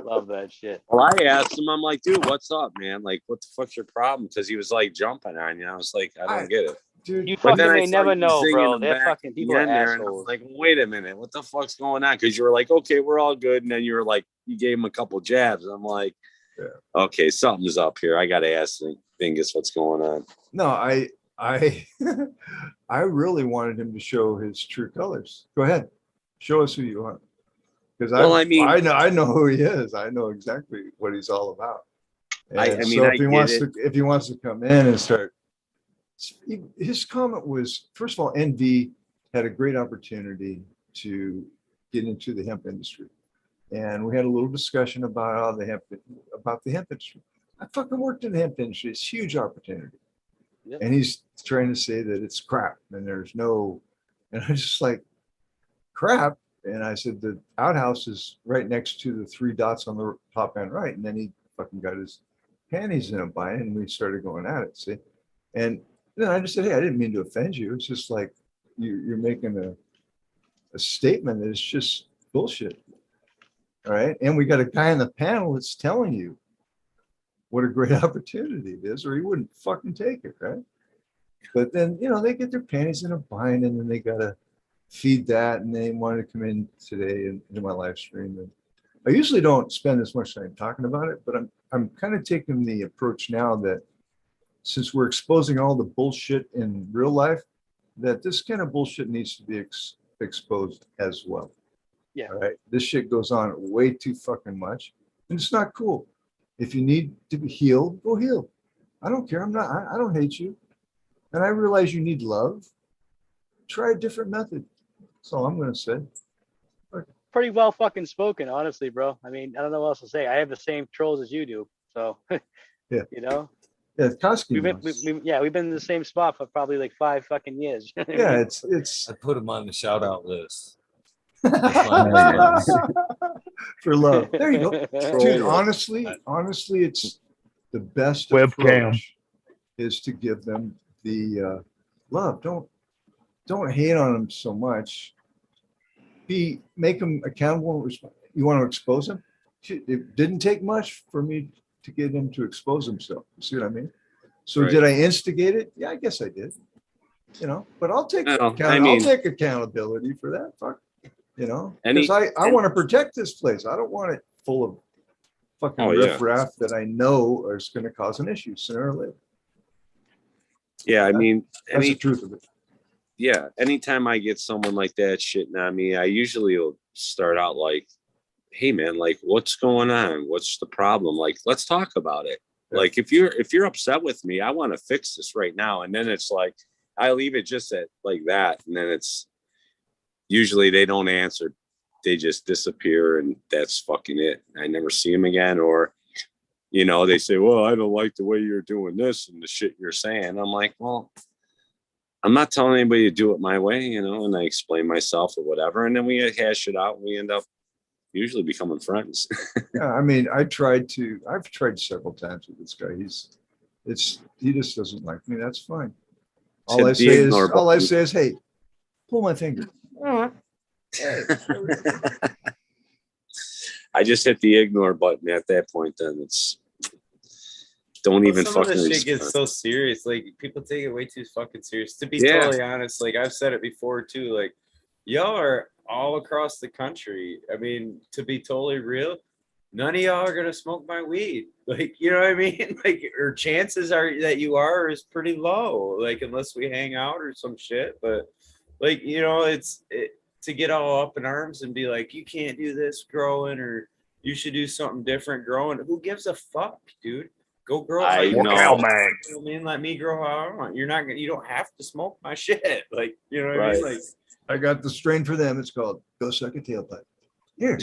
Love that shit. Well, I asked him, I'm like, dude, what's up, man? Like, what the fuck's your problem? Because he was like jumping on you. I was like, I don't get it. Dude, You But then fucking I may saw never you know, singing bro. them They're back fucking at people the are end there, and I was assholes. like, wait a minute, what the fuck's going on? Because you were like, okay, we're all good, and then you were like, you gave him a couple jabs. I'm like, Yeah. okay, something's up here. I gotta ask Bingus what's going on. No, I I really wanted him to show his true colors. Go ahead, show us who you are, because Well, I mean- I know who he is. I know exactly what he's all about. I And mean, so I get if he wants to come in and start, his comment was, first of all, NV had a great opportunity to get into the hemp industry, and we had a little discussion about the hemp industry. I fucking worked in the hemp industry. It's a huge opportunity. Yep. And he's trying to say that it's crap and there's no, and I just like, crap. And I said, the outhouse is right next to the 3 dots on the top and right. And then he fucking got his panties in a bind and we started going at it. See? And then I just said, hey, I didn't mean to offend you. It's just like you're making a statement that is just bullshit. All right. And we got a guy on the panel that's telling you what a great opportunity it is, or he wouldn't fucking take it, right? But then, they get their panties in a bind and then they got to feed that, and they wanted to come in today and do my live stream. And I usually don't spend as much time talking about it, but I'm kind of taking the approach now that since we're exposing all the bullshit in real life, that this kind of bullshit needs to be exposed as well. Yeah. All right. This shit goes on way too fucking much, and it's not cool. If you need to be healed, go heal. I don't care. I don't hate you. And I realize you need love. Try a different method. That's all I'm going to say. Pretty well fucking spoken, honestly, bro. I mean, I don't know what else to say. I have the same trolls as you do. So, Yeah. Yeah, Koski. we've been in the same spot for probably like 5 fucking years. Yeah, it's I put him on the shout out list. for love. There you go. Dude, Troll. honestly, it's the best Webcam. approach is to give them the love, don't hate on them so much. Make them accountable. You want to expose them? It didn't take much for me to get him to expose himself. You see what I mean? So Right. did I instigate it? Yeah, I guess I did. You know, but I'll take Well, I mean- I'll take accountability for that. Fuck, you know, Any- because I want to protect this place. I don't want it full of fucking Oh, yeah. riffraff that I know is going to cause an issue sooner or later. Yeah, I mean, That's the truth of it. yeah, anytime I get someone like that shitting on me, I usually will start out like, hey man, like what's going on? What's the problem? Like, let's talk about it. Yeah. Like if you're upset with me, I want to fix this right now. And then it's like I leave it just at like that. And then it's usually they don't answer. They just disappear and that's fucking it. I never see them again. Or, you know, they say, well, I don't like the way you're doing this and the shit you're saying. I'm like, well, I'm not telling anybody to do it my way, you know, and I explain myself or whatever. And then we hash it out and we end up usually becoming friends. Yeah, I mean, I've tried several times with this guy. He just doesn't like me. That's fine. All I Hit the say ignore button. is, hey, pull my finger. Hey, I just hit the ignore button at that point. Then it's don't even Some of fucking the shit gets respond. so serious. Like people take it way too fucking serious. To be Yeah. totally honest, like I've said it before too. Like y'all are all across the country. I mean, to be totally real, none of y'all are gonna smoke my weed. Like, you know what I mean? Like, or chances are that you are is pretty low. Like, unless we hang out or some shit. But like, you know, to get all up in arms and be like, you can't do this growing, or you should do something different growing. Who gives a fuck, dude? Go grow. I like, know. you know what I mean? Let me grow how I want. You're not gonna. You don't have to smoke my shit. Like, you know what I mean? Right. Like, I got the strain for them. It's called Go Suck a Tailpipe. Here.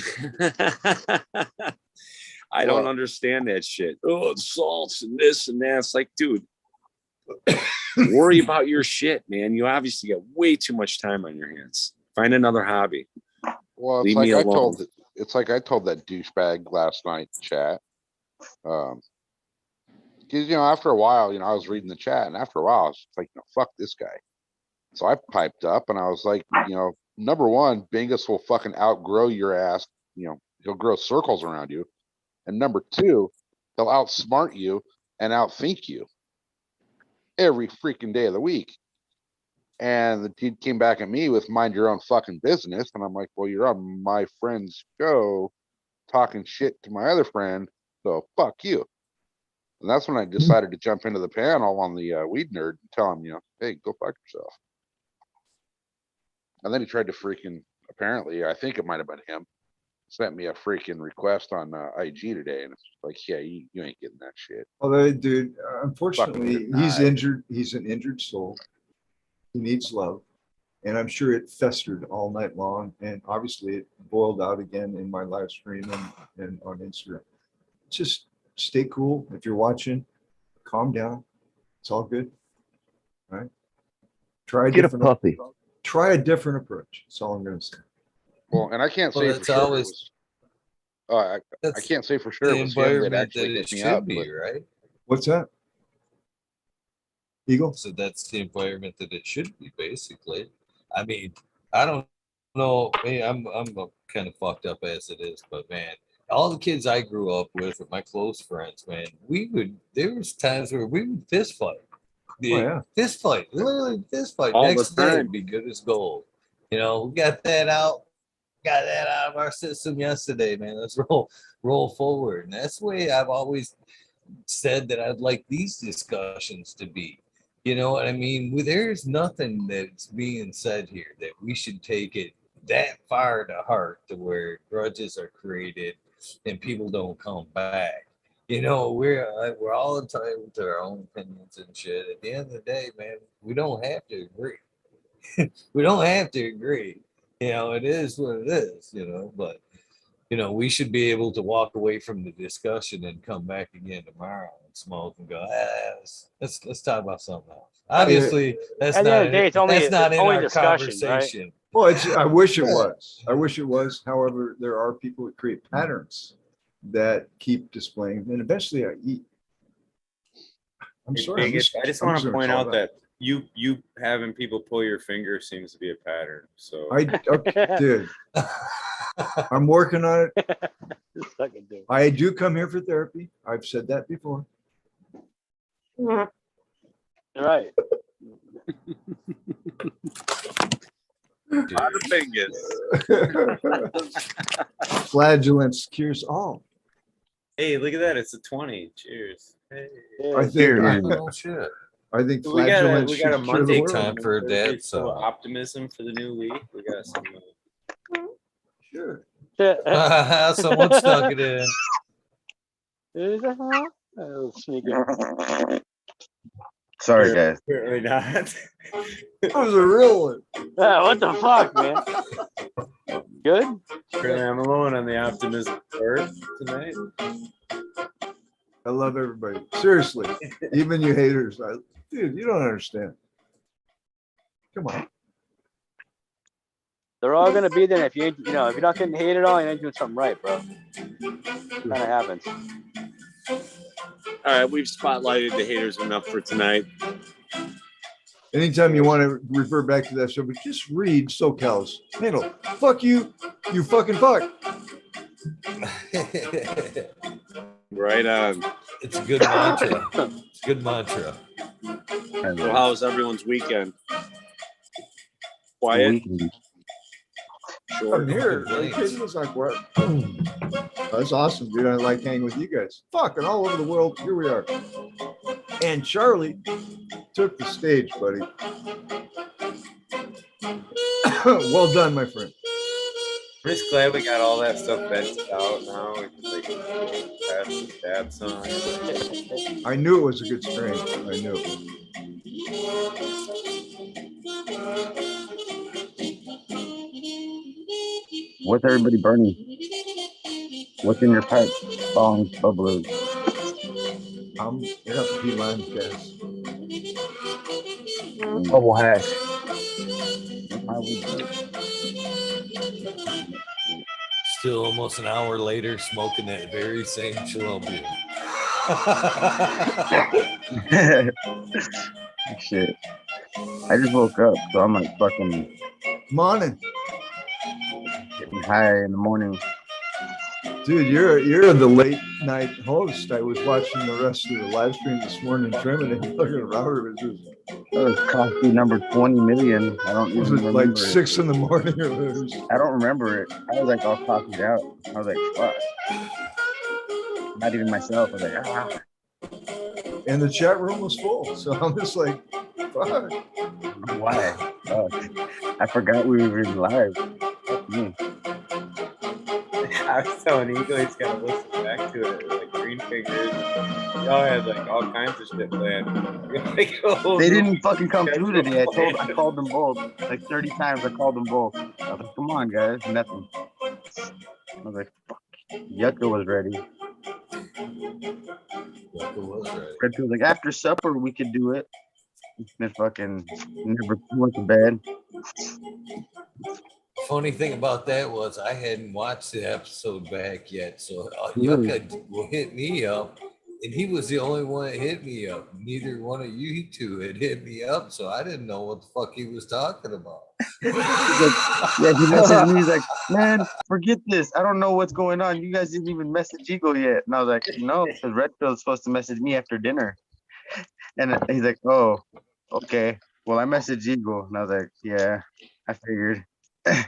I don't understand that shit. Oh, it's salts and this and that. It's like, dude, worry about your shit, man. You obviously got way too much time on your hands. Find another hobby. Well, Leave me alone. it's like I told that douchebag last night in chat. Because, you know, after a while, you know, I was reading the chat, and after a while, I was like, no, fuck this guy. So I piped up and I was like, you know, number one, Bingus will fucking outgrow your ass. You know, he'll grow circles around you. And number two, he'll outsmart you and outthink you every freaking day of the week. And the dude came back at me with mind your own fucking business. And I'm like, well, you're on my friend's show talking shit to my other friend. So fuck you. And that's when I decided to jump into the panel on the Weed Nerd and tell him, you know, hey, go fuck yourself. And then he tried to freaking, apparently, I think it might have been him, sent me a freaking request on IG today. And it's like, yeah, you ain't getting that shit. Although, dude, unfortunately, Fucking he's denied. injured. He's an injured soul. He needs love. And I'm sure it festered all night long. And obviously, it boiled out again in my live stream and on Instagram. Just stay cool. If you're watching, calm down. It's all good. All right. Try Get a puppy. Try a different approach. That's all I'm going to say. Well, and I can't Well, say for that's sure. always- I That's can't say for sure the it was him that environment that actually it hit me should up. be, But right? What's that? Eagle? So that's the environment that it should be, basically. I mean, I don't know. I'm kind of fucked up as it is, but man, all the kids I grew up with, my close friends, man, there was times where we would fist fight. yeah. Fist fight, literally fist fight. All the Next day, time. be good as gold. You know, we got that out of our system yesterday, man. Let's roll forward. And that's the way I've always said that I'd like these discussions to be. You know what I mean? There's nothing that's being said here that we should take it that far to heart to where grudges are created and people don't come back. You know, we're all entitled to our own opinions and shit. At the end of the day, man, we don't have to agree. We don't have to agree. You know, it is what it is, you know, but you know, we should be able to walk away from the discussion and come back again tomorrow and smoke and go, let's talk about something else. Obviously, that's At the not end of the day, it's only that's not in only our discussion, right? conversation. Well, I wish it was. I wish it was. However, there are people that create patterns that keep displaying, and eventually I eat. I'm sorry. I just want to point out that you having people pull your finger seems to be a pattern. So Okay, dude, I'm working on it. Just fucking do. I do come here for therapy. I've said that before. Right. Lot of fingers. Flagellance cures all. hey, look at that! It's a 20. Cheers. Hey. I think. Cheers. Oh, shit. I think We got a flagellance we got a should cure the Monday world. time for a dad Thursday's full of song. optimism for the new week. We got some. Sure. Someone stuck it in. Oh, sneaker. Sorry, guys. Apparently not. That was a real one. Ah, what the fuck, man? Good? Apparently I'm alone on the optimism part tonight. I love everybody. Seriously, even you haters. Dude, you don't understand. Come on. They're all gonna be there if you ain't, if you're not getting hated on, you ain't doing something right, bro. Kind of happens. All right, we've spotlighted the haters enough for tonight. Anytime you want to refer back to that show, but just read SoCal's handle. Fuck you, you fucking fuck. Right on. It's a good mantra. It's a good mantra. So how's everyone's weekend? Quiet? I'm here. It was like, what? That's awesome, dude. I like hanging with you guys. Fucking all over the world. Here we are. And Charlie took the stage, buddy. Well done, my friend. I'm just glad we got all that stuff vented out now. We can like pass the dad song. I knew it was a good strain. I knew it. What's everybody burning? What's in your pipe? Bongs, bubblers. I got the P line gas. Bubble hash. Still almost an hour later, smoking that very same Columbia. Shit. I just woke up, so I'm like fucking Morning. getting high in the morning. Dude, you're the late night host. I was watching the rest of the live stream this morning, trimming it. Fucking Robert was just, That was Koski number 20 million. I don't was even it remember like 6 in the morning or whatever. I don't remember it. I was like all copied out. I was like, fuck. Not even myself. I was like, ah. And the chat room was full. So I'm just like, fuck. Why? Fuck. I forgot we were even live. Fuck me. I was telling Eagle he's gotta listen back to it. Like greenfingers. Y'all had like all kinds of shit planned. Like, oh, They didn't fucking come through today. I called them both. Like 30 times I called them both. I was like, come on, guys. Nothing. I was like, fuck. Yucca was ready. Fred was like, after supper, we could do it. Then fucking never went to bed. Funny thing about that was I hadn't watched the episode back yet, so Really? Yucca hit me up, and he was the only one that hit me up. Neither one of you two had hit me up, so I didn't know what the fuck he was talking about. He's like, yeah, he messaged me. He's like, man, forget this. I don't know what's going on. You guys didn't even message Eagle yet. And I was like, no, because Redfield's supposed to message me after dinner. And he's like, oh, okay. Well, I messaged Eagle. And I was like, yeah, I figured. I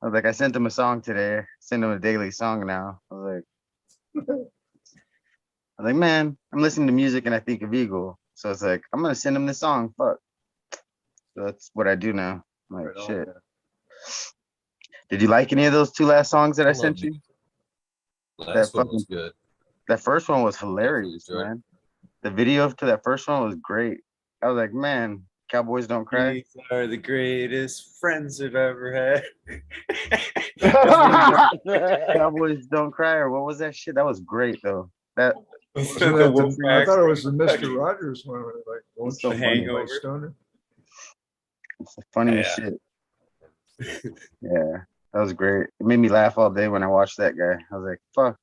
was like, I sent him a song today. Send him a daily song now. I was like, man, I'm listening to music and I think of Eagle. So it's like, I'm going to send him this song. Fuck. So that's what I do now. I'm like, shit. Did you like any of those two last songs that I sent you? Last one was good. That first one was hilarious, man. The video to that first one was great. I was like, man, Cowboys Don't Cry. These are the greatest friends I've ever had. Cowboys Don't Cry, or what was that shit? That was great though. That I thought it was the Mr. Rogers one. Like, what's The the Hangover. Stoner? It's the funniest shit. Yeah, that was great. It made me laugh all day when I watched that guy. I was like, fuck.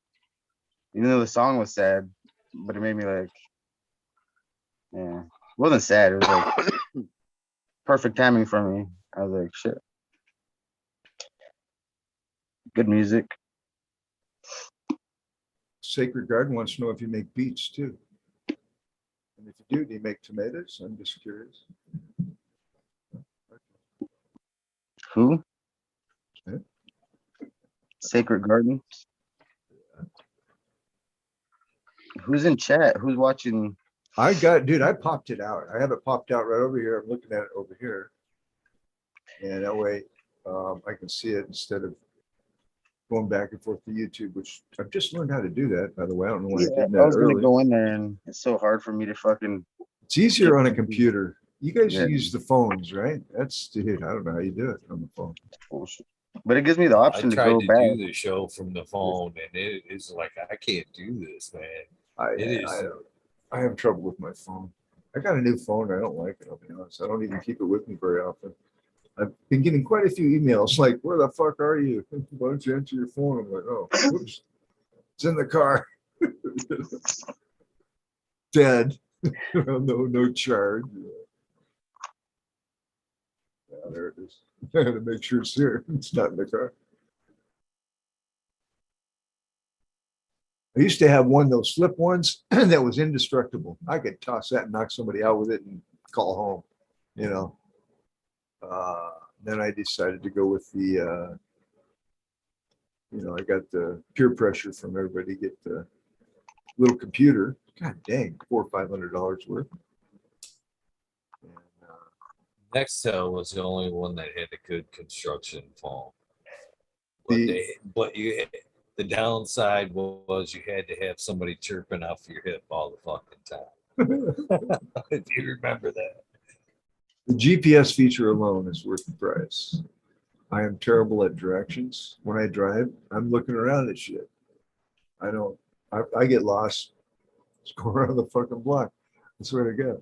Even though the song was sad, but it made me like, yeah. wasn't sad. It was like perfect timing for me. I was like, shit. Good music. Sacred Garden wants to know if you make beets too. And if you do you make tomatoes? I'm just curious. Who? Yeah. Sacred Garden. Who's in chat? Who's watching? I popped it out. I have it popped out right over here. I'm looking at it over here. And that way I can see it instead of going back and forth to YouTube, which I've just learned how to do that, by the way. I don't know why I did that I was early. gonna go in there and it's so hard for me to fucking. It's easier on a computer. You guys use the phones, right? Dude, I don't know how you do it on the phone. But it gives me the I option to tried go to back. do the show from the phone, and it is like I can't do this, man. I have trouble with my phone. I got a new phone. I don't like it, I'll be honest. I don't even keep it with me very often. I've been getting quite a few emails like, where the fuck are you? Why don't you answer your phone? I'm like, oh, whoops. It's in the car. Dead. No charge. Yeah, there it is. I had to make sure it's here. It's not in the car. I used to have one of those flip ones that was indestructible. I could toss that and knock somebody out with it and call home, you know. Then I decided to go with the, I got the peer pressure from everybody to get the little computer. God dang, $400 or $500 worth. And, Nextel was the only one that had a good construction phone. The downside was you had to have somebody chirping off your hip all the fucking time. If you remember that. The GPS feature alone is worth the price. I am terrible at directions. When I drive, I'm looking around at shit. I get lost. Just go around the fucking block. I swear to God.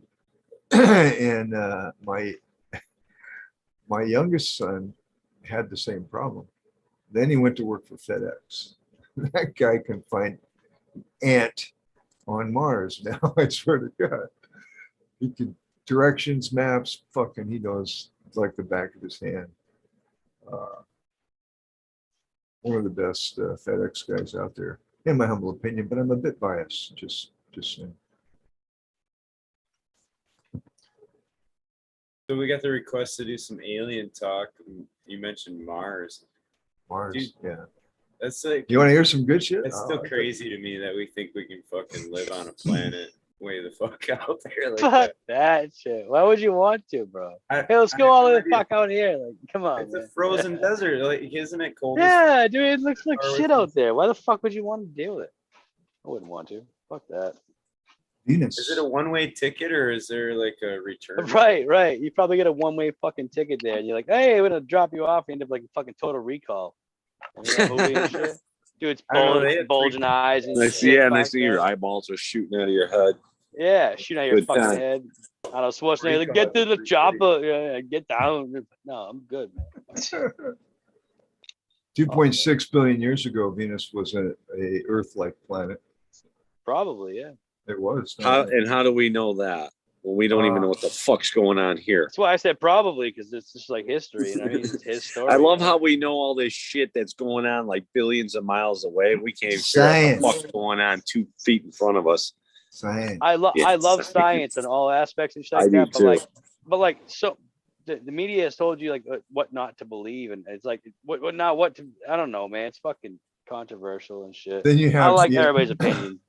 And my youngest son had the same problem. Then he went to work for FedEx. That guy can find ant on Mars now. I swear to God. He can directions, maps, fucking he knows like the back of his hand. One of the best FedEx guys out there, in my humble opinion, but I'm a bit biased, just saying. So we got the request to do some alien talk. You mentioned Mars. Mars, Dude, yeah. That's like, you want to hear some good shit? It's still crazy to me that we think we can fucking live on a planet way the fuck out there like Fuck that shit. Why would you want to, bro? Hey, let's go all the fuck out here. Like, come on. It's man. a frozen desert. Like, isn't it cold? Yeah, dude, it looks like shit out there. Why the fuck would you want to deal with it? I wouldn't want to. Fuck that. Venus. Is it a one-way ticket or is there like a return? Right. You probably get a one-way fucking ticket there, and you're like, hey, we're gonna drop you off. You end up like fucking Total Recall. And shit. Dude, it's bulging eyes and shit. Yeah, next thing your eyeballs are shooting out of your head. Yeah, shooting out your Good fucking time. head. I don't know, Schwarzenegger, like, get to the chopper. Yeah, get down. No, I'm good, man. 2.6 billion years ago, Venus was a Earth-like planet. Probably, yeah. It was. How do we know that? Well, we don't even know what the fuck's going on here. That's why I said probably, because it's just like history. You know what I mean? It's his story. I love how we know all this shit that's going on like billions of miles away. We can't figure out what the fuck's going on 2 feet in front of us. Science. I love science and all aspects and shit like that. But like, so the media has told you like what not to believe, and it's like what to. I don't know, man. It's fucking controversial and shit. Then you have I like everybody's opinion.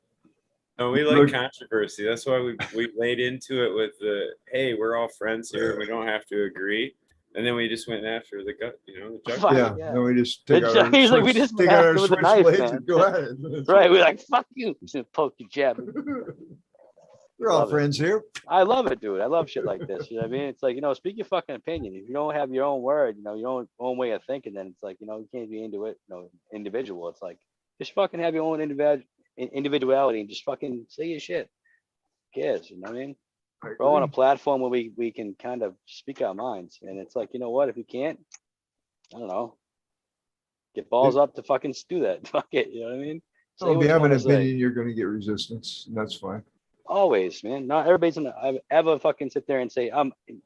No, we like controversy. That's why we laid into it with the, hey, we're all friends here and we don't have to agree. And then we just went after the gut, the jugular. Yeah. No, we just take out our He's like, we just take out our with a knife, switchblades man. and go at it. Right, we're like, fuck you. Just poke your jab. We're all friends here. I love it, dude. I love shit like this. You know what I mean? It's like, speak your fucking opinion. If you don't have your own word, your own way of thinking, then it's like, you can't be into it, individual. It's like, just fucking have your own individuality and just fucking say your shit. Who cares? You know what I mean? We're all on a platform where we can kind of speak our minds. And it's like, you know what? If you can't, I don't know, get balls up to fucking do that. Fuck it. You know what I mean? So if you have an opinion, you're going to get resistance, and that's fine. Always, man. Not everybody's gonna ever fucking sit there and say,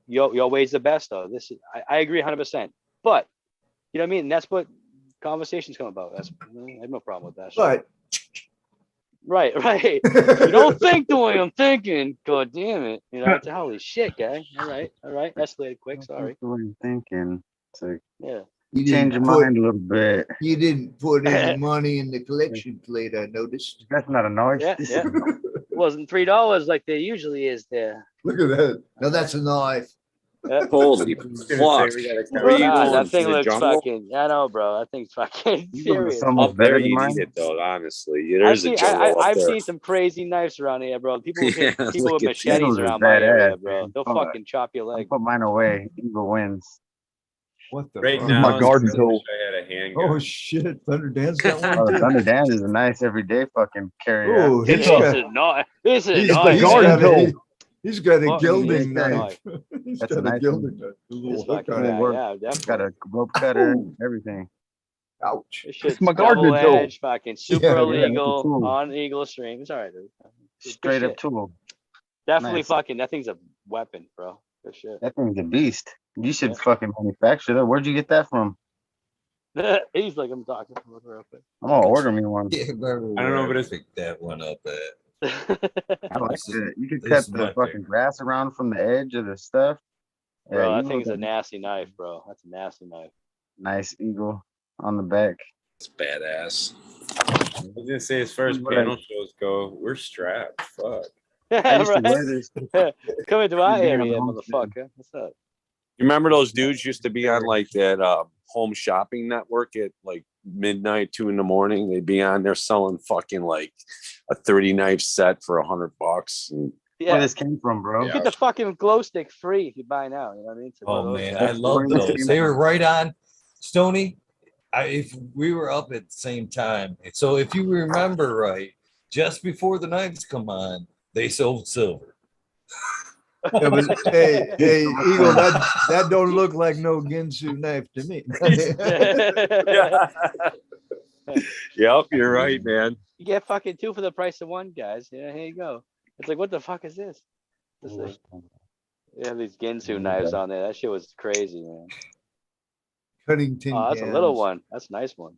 your way's the best though. This is I agree 100%. But you know what I mean? And that's what conversations come about. That's I have no problem with that. But Right. You don't think the way I'm thinking. God damn it. You know, it's a holy shit, guy. All right. Escalated quick, sorry. The way I'm thinking. It's like, Yeah. you change your mind a little bit. You didn't put any money in the collection plate, I noticed. That's not a noise. Yeah. It wasn't $3 like there usually is there. Look at that. Now that's a knife. Yeah. Holy fuck. Where you God, going? that thing To the looks jungle? fucking. I know, bro. That thing's fucking serious. Up there, you need it though. Honestly, there's a jungle up I've there. seen some crazy knives around here, bro. People Yeah, people with look at machetes those are around my area, badass, bro. man. They'll Oh, fucking chop your I leg. put mine away. Eagle wins. What the Right fuck? now, My garden I tool. wish I had a handgun. Oh shit, Thunder Dan's got one Oh, too. Thunder Dan is a nice everyday fucking carrier. Oh, It's he's a- got, This is he's, nice. he's garden got tool. he's got a Fuck, gilding yeah, knife. He's That's got a a nice gilding knife. A This little hook fucking on guy, it. work. yeah, It's got definitely. a rope cutter, everything. Ouch. This shit's my gardening double tool. edged, fucking super Yeah, yeah, that's a illegal tool. on Eagle Stream. It's all right, dude. Good Straight up shit. tool. Definitely Nice. fucking. That thing's a weapon, bro. Good shit. That thing's a beast. You should Yeah. fucking manufacture that. Where'd you get that from? He's like, I'm talking real quick. I'm gonna order me one. Yeah, remember I don't know, where but it's- picked that one up at. I like This is- it. You could this cut is my the fucking favorite. grass around from the edge of the stuff. Bro, that Eagle thing's with a nasty knife, bro. That's a nasty knife. nice eagle on the back. It's badass. I was gonna say, as far as What panel shows go, we're strapped. Fuck. I used to wear Right? this. Come into our Being on area, the home motherfucker. What's up? You remember those dudes used to be on like that home shopping network at like midnight, 2 a.m. They'd be on there selling fucking like a 30 knife set for $100. And Where Yeah, this came from, bro? Yeah. get the fucking glow stick free if you buy now. You know what I mean? It's one of Oh those man, guys. I love That's those. crazy. They were right on, Stoney. If we were up at the same time, so if you remember right, just before the knives come on, they sold silver. Yeah, but hey, Eagle, that don't look like no Ginsu knife to me. Yep, you're right, man. You get fucking 2 for the price of 1, guys. Yeah, here you go. It's like, what the fuck is this? This thing. They have these Ginsu knives on there. That shit was crazy, man. Cutting tin Oh, that's a little cans. one. That's a nice one.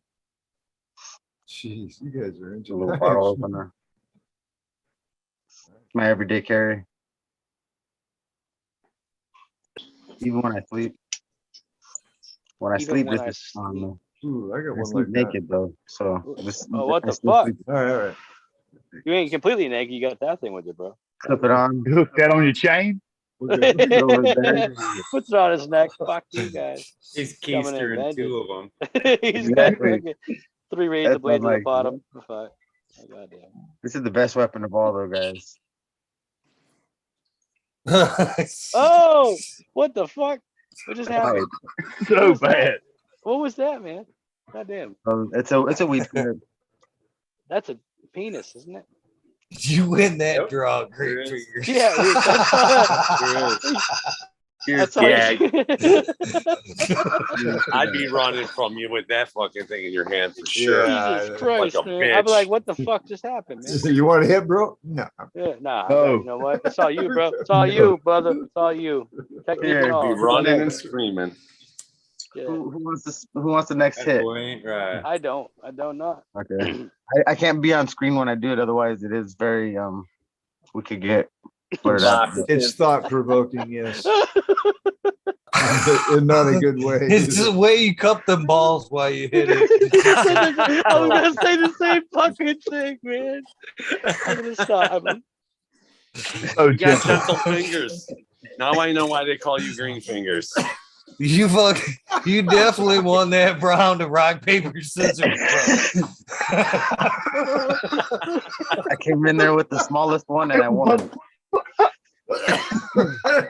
Jeez, you guys are A into little knives. bottle opener. My everyday carry. Even when I sleep. When I Even sleep, when this I is on me. Ooh, I got I one sleep like that. naked though, so this, Oh, what I the still fuck? sleep- All right. You ain't completely naked. You got that thing with you, bro. Slip it on. You hook that on your chain. We're good. over there. Puts it on his neck. Fuck you guys. He's Coming in keistering vengeance. 2 of them. He's got Exactly. fucking 3 razor That's blades what at I'm the bottom. Fuck. Oh, goddamn. This is the best weapon of all, though, guys. Oh, what the fuck? What just happened? So was that? bad. What was that, man? Goddamn. It's a weed killer. That's a penis, isn't it? You win that Yep. draw, There great is. fingers. Yeah. That's all Yeah. you- I'd be running from you with that fucking thing in your hand for sure. Jesus Christ, Like a man. I'd be like, bitch. what the fuck just happened, man? You want to hit, bro? No. Yeah, nah, Oh. you know what? It's all you, bro. It's all you, brother. It's all you. Technique Yeah, and be all. Be Who's running next? and screaming. Yeah. Who wants the next That hit? boy ain't right. I don't know. Okay. I can't be on screen when I do it, otherwise it is very we could get put it out. It's thought provoking, yes. In not a good way. It's the way you cup them balls while you hit it. I was gonna say the same fucking thing, man. I'm gonna stop. Oh, You got gentle. gentle fingers. Now I know why they call you green fingers. You definitely won that round of rock, paper, scissors, bro. I came in there with the smallest one and I won.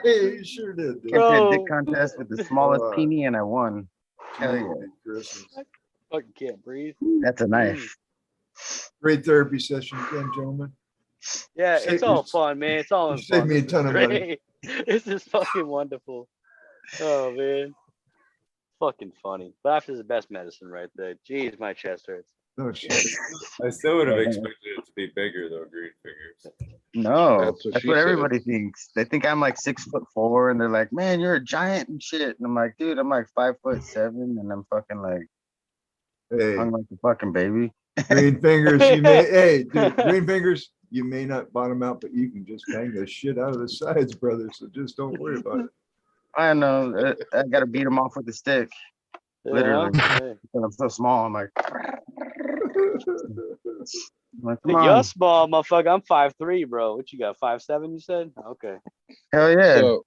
You sure did. dude. Came to a Bro. dick contest with the smallest peenie and I won. Hell yeah. Christmas. Fucking can't breathe. That's a knife. Great therapy session again, gentlemen. Yeah, Save it's all me- fun, man. It's all you in saved fun. me a This is ton of money. great. This is fucking wonderful. Oh man. Fucking funny. Laughter is the best medicine right there. Jeez, my chest hurts. Oh, shit. I still would have expected it to to be bigger though, greenfingers. No, That's that's what she what said. everybody thinks. They think I'm like 6'4", and they're like, "Man, you're a giant and shit." And I'm like, "Dude, I'm like 5'7", and I'm fucking like Hey, hung like a fucking baby." green fingers, you may, hey, dude, green fingers, you may not bottom out, but you can just bang the shit out of the sides, brother. So just don't worry about it. I know. I gotta beat them off with a stick. Literally. Hey. And I'm so small. I'm like, come You're on. small, motherfucker. I'm 5'3", bro. What you got? 5'7", you said? Okay. Hell yeah. So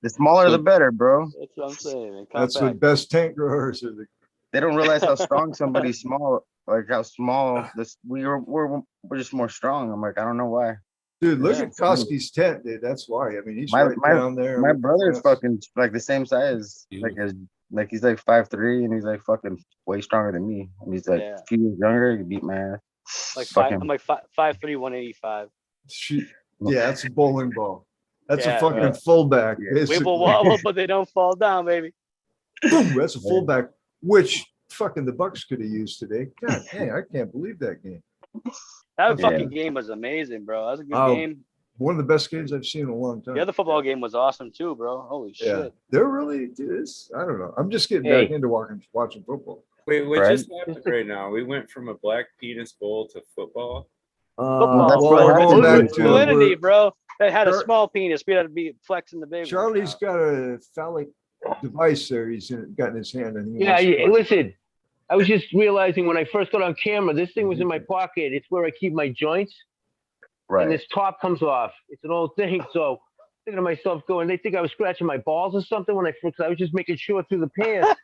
The smaller the better, bro. That's what I'm saying, man. That's Compact. what best tank growers are. They don't realize how strong somebody's small, like how small this we're just more strong. I'm like, I don't know why. Dude, look Yeah. at Koski's tent, dude. That's why. I mean, he's My- right down there. My with the brother's fence. fucking like the same size, like he's like 5'3", and he's like fucking way stronger than me. And he's like Yeah. a few years younger. He beat my ass. Like Fucking- I'm like 5'3", 185. Shoot. Yeah, that's a bowling ball. That's Yeah, a fucking yeah. fullback. Yeah. basically. Wibble wobble, but they don't fall down, baby. Boom, that's a fullback, which fucking the Bucks could have used today. God dang, I can't believe that game. That Yeah. fucking game was amazing, bro. That was a good Oh, game. One of the best games I've seen in a long time. The other football game was awesome too, bro. Holy Yeah, shit. they're really. I don't know. I'm just getting Hey. back into watching football. Wait, what Right. just happened right now? We went from a black penis bowl to football. Football, that's well, what we're happened. going back to Fluidity, where bro. That had a Char- small penis. We had to be flexing the big one. Charlie's got a phallic device there. He's got in his hand, and he Yeah, wants to yeah, put- listen. I was just realizing when I first got on camera, this thing was in my pocket. It's where I keep my joints, and Right. this top comes off. It's an old thing, so thinking to myself, going, they think I was scratching my balls or something when I was just making sure through the pants.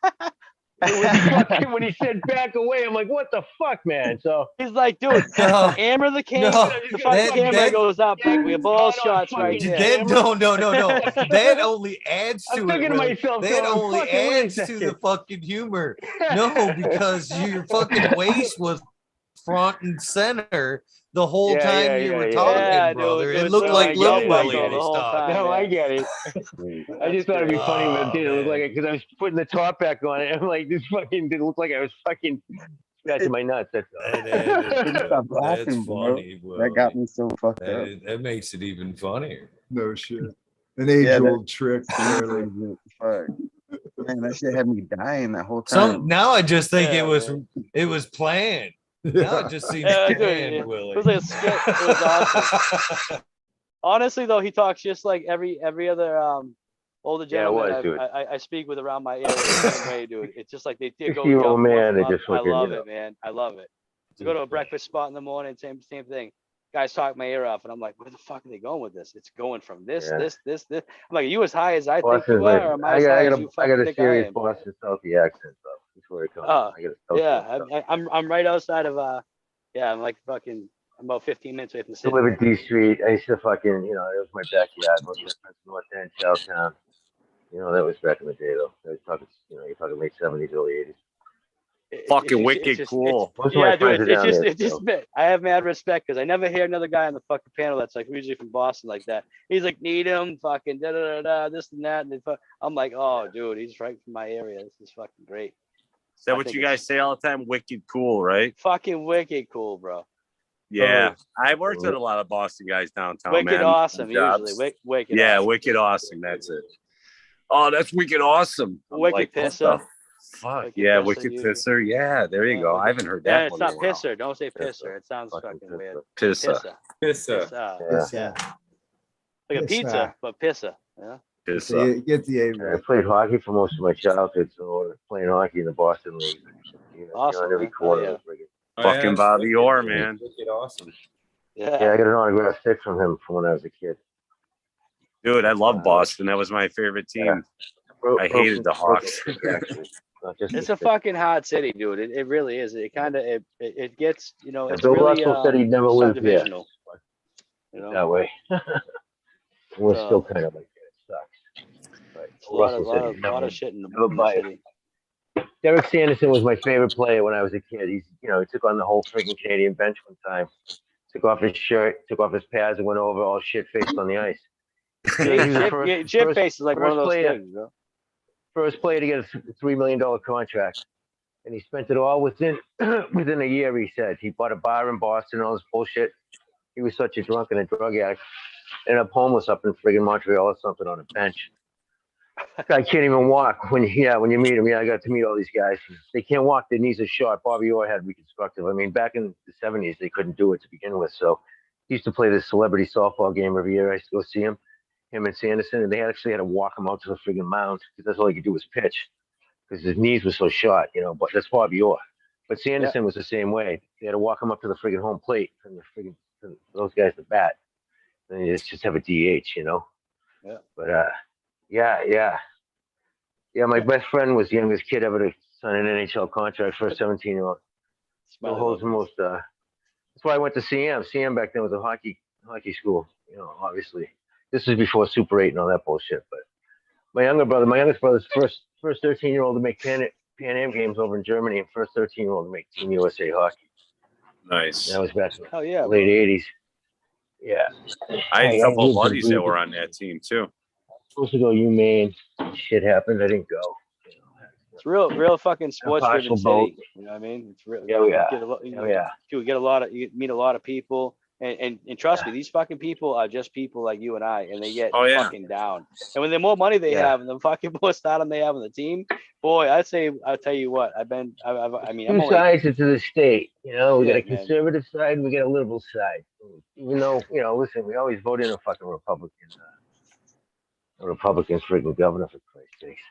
When he said back away, I'm like, what the fuck, man? So He's like, dude, No, hammer the camera. no, The fucking camera that- goes up. We have ball shots right fucking there. no. That only adds to I'm it. thinking to Willie. myself, That going, only fucking wait a adds to the second. fucking humor. No, because your fucking waist was front and center the whole Yeah, time yeah, you yeah, were yeah. talking, Yeah, brother. dude, It was looked so like yum Lil yum Willie the when he whole stopped. time. No, I man. get it. I just thought it'd be funny, but it didn't look Oh, like it because I was putting the top back on it. I'm like, this fucking didn't look like I was fucking scratching my nuts. That's all. Stop laughing, That's bro. funny. That got Willie. me so fucked up. That makes it even funnier. No shit. An age-old trick. Fuck. Clearly. Man, that shit had me dying that whole time. Now I just think Yeah, it was planned. Now it just seems Yeah, dude, planned, it Willie. was like a skit. It was awesome. Honestly, though, he talks just like every other older Yeah, it gentleman was, dude. I speak with around my area. The same way, dude. It's just like they go 60-year-old jump man, they up. just I fucking, love you know. it, man. I love it. To go to a breakfast spot in the morning, same thing. Guys talk my ear off, and I'm like, where the fuck are they going with this? It's going from this. Yeah. I'm like, are you as high as I think Boston's you like, are, or am I I as high as got you a fucking think I serious am? Boston Southie accent, though. That's where it comes Oh, from. I got a Southie Yeah, accent. I'm right outside of I'm like fucking. I'm about 15 minutes away from the I city. live in D Street. I used to fucking, it was my backyard. Most of my friends in North End, Southtown. That was back in the day, though. I was talking, you're talking late 70s, early 80s. Fucking wicked cool. Most of my friends are down there. It's just I have mad respect because I never hear another guy on the fucking panel that's like usually from Boston like that. He's like, need him, fucking da da da da, this and that, and I'm like, oh, dude, he's right from my area. This is fucking great. Is that I what think you guys say all the time? Wicked cool, right? Fucking wicked cool, bro. Yeah. I worked with a lot of Boston guys downtown, Wicked man. awesome, Jobs. usually. Wicked. Yeah, awesome. wicked awesome. That's it. Oh, that's wicked awesome. I'm Wicked like, what pisser. the fuck? Wicked Yeah, pisser, wicked usually. pisser. Yeah, there you Yeah, go. wicked- I haven't heard Yeah, that it's one. not in a while. pisser. Don't say Pisser. pisser. It sounds Fucking fucking weird. pisser. Pissa. Pissa. Pisser. Yeah. Yeah. Like a pizza, Pissa. but pisser. Yeah. Pissa. Get the A I right. played hockey for most of my childhood, so playing hockey in the Boston League. Awesome, On every man. corner. Oh, yeah. was friggin- Oh, Fucking yeah, Bobby wicked, Orr, wicked, man. Wicked awesome. Yeah, I got an autographed stick from him from when I was a kid. Dude, I love Boston. That was my favorite team. I hated the Hawks. Actually. Not just It's the a stick. fucking hard city, dude. It really is. It kind of it gets it's Bill really Russell said he'd never live here. subdivisional. You know, That way. We're So- still kind of like that. It sucks. But a lot Russell said of he'd never shit in the, never in the buy it. city. Derek Sanderson was my favorite player when I was a kid. He took on the whole freaking Canadian bench one time. Took off his shirt, took off his pads, and went over all shit faced on the ice. He was the Chip face is like one of first those player- things, bro. First player to get a $3 million contract. and he spent it all within within a year. He said he bought a bar in Boston, all this bullshit. He was such a drunk and a drug addict. Ended up homeless up in friggin' Montreal or something on a bench. Guy can't even walk. When you meet him, I got to meet all these guys. They can't walk. Their knees are short. Bobby Orr had reconstructive. I mean, back in the '70s, they couldn't do it to begin with. So he used to play this celebrity softball game every year. I used to go see him and Sanderson, and they actually had to walk him out to the friggin' mound because that's all he could do was pitch because his knees were so short, But that's Bobby Orr. But Sanderson was the same way. They had to walk him up to the friggin' home plate and the friggin' for those guys to bat. And you just have a DH, Yeah. But yeah. My best friend was the youngest kid ever to sign an NHL contract for a 17-year-old. Still holds the most. That's why I went to CM. CM back then was a hockey school. Obviously, this was before Super 8 and all that bullshit. But my youngest brother's first 13-year-old to make Pan Am games over in Germany, and first 13-year-old to make Team USA hockey. Nice. That was back in yeah, the late '80s. Yeah. I had a couple of lived and buddies that breathed were it. on that team too. Supposed to go UMaine. Shit happened. I didn't go. It's real fucking sports driven Partial boat. city. You know what I mean? It's real. Yeah, yeah. You meet a lot of people, and trust me, these fucking people are just people like you and I, and they get fucking down. And when the more money they have, and the fucking more stardom they have on the team, boy, I'll tell you what, I'm two sides to the state. We got a conservative side and we got a liberal side. Even though, listen, we always vote in a fucking Republican. A Republican friggin' governor, for Christ's sakes.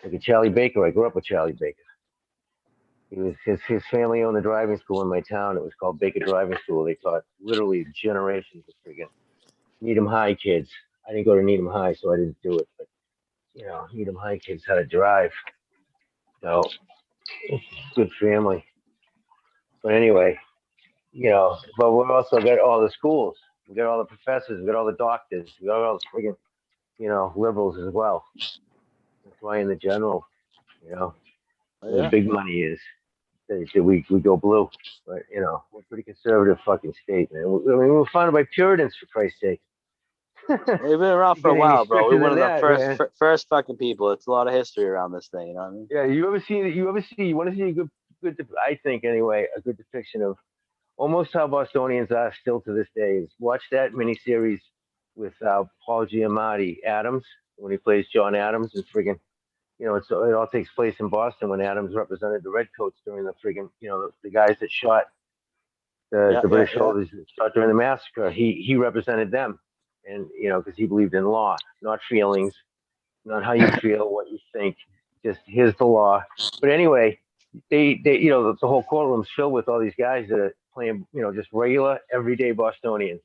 Look at Charlie Baker. I grew up with Charlie Baker. He was his family owned a driving school in my town. It was called Baker Driving School. They taught literally generations of friggin' Needham High kids. I didn't go to Needham High, so I didn't do it. But Needham High kids how to drive. So good family. But anyway, but we also got all the schools. We got all the professors. We got all the doctors. We got all the friggin' liberals as well. That's why in the general, where the big money is, we go blue. But, we're a pretty conservative fucking state, man. We were founded by Puritans, for Christ's sake. They've been around for a while, bro. We're one of the first fucking people. It's a lot of history around this thing, you know what I mean? Yeah, you want to see a good, I think anyway, a good depiction of almost how Bostonians are still to this day. Is watch that miniseries with Paul Giamatti, Adams, when he plays John Adams, and friggin', it all takes place in Boston when Adams represented the Redcoats during the friggin', the guys that shot the British soldiers that shot during the massacre. He represented them, and because he believed in law, not feelings, not how you feel, what you think, just here's the law. But anyway, they the whole courtroom's filled with all these guys that are playing, just regular everyday Bostonians,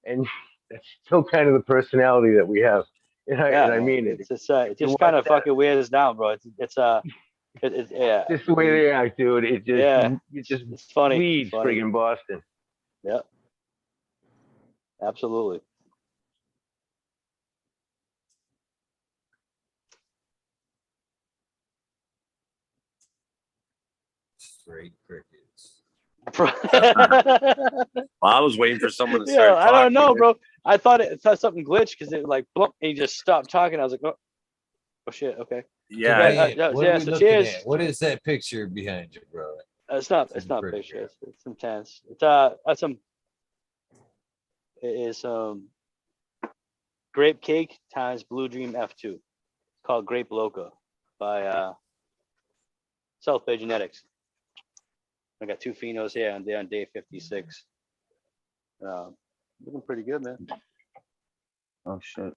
and that's still kind of the personality that we have. And I mean it. It just kind of fucking weirds down, bro. It's just the way they act, dude. It just it's funny. Bleeds friggin' Boston. Yeah. Absolutely. Straight crickets. I was waiting for someone to start talking. I don't know, bro. I thought something glitched because it like blump, and he just stopped talking. I was like, oh shit, okay. Yeah. Cheers. What is that picture behind you, bro? It's not a picture. It's intense. It is grape cake times Blue Dream F2, called Grape Loca by South Bay Genetics. I got two phenos here, and they're on day 56. Looking pretty good, man. Oh shit.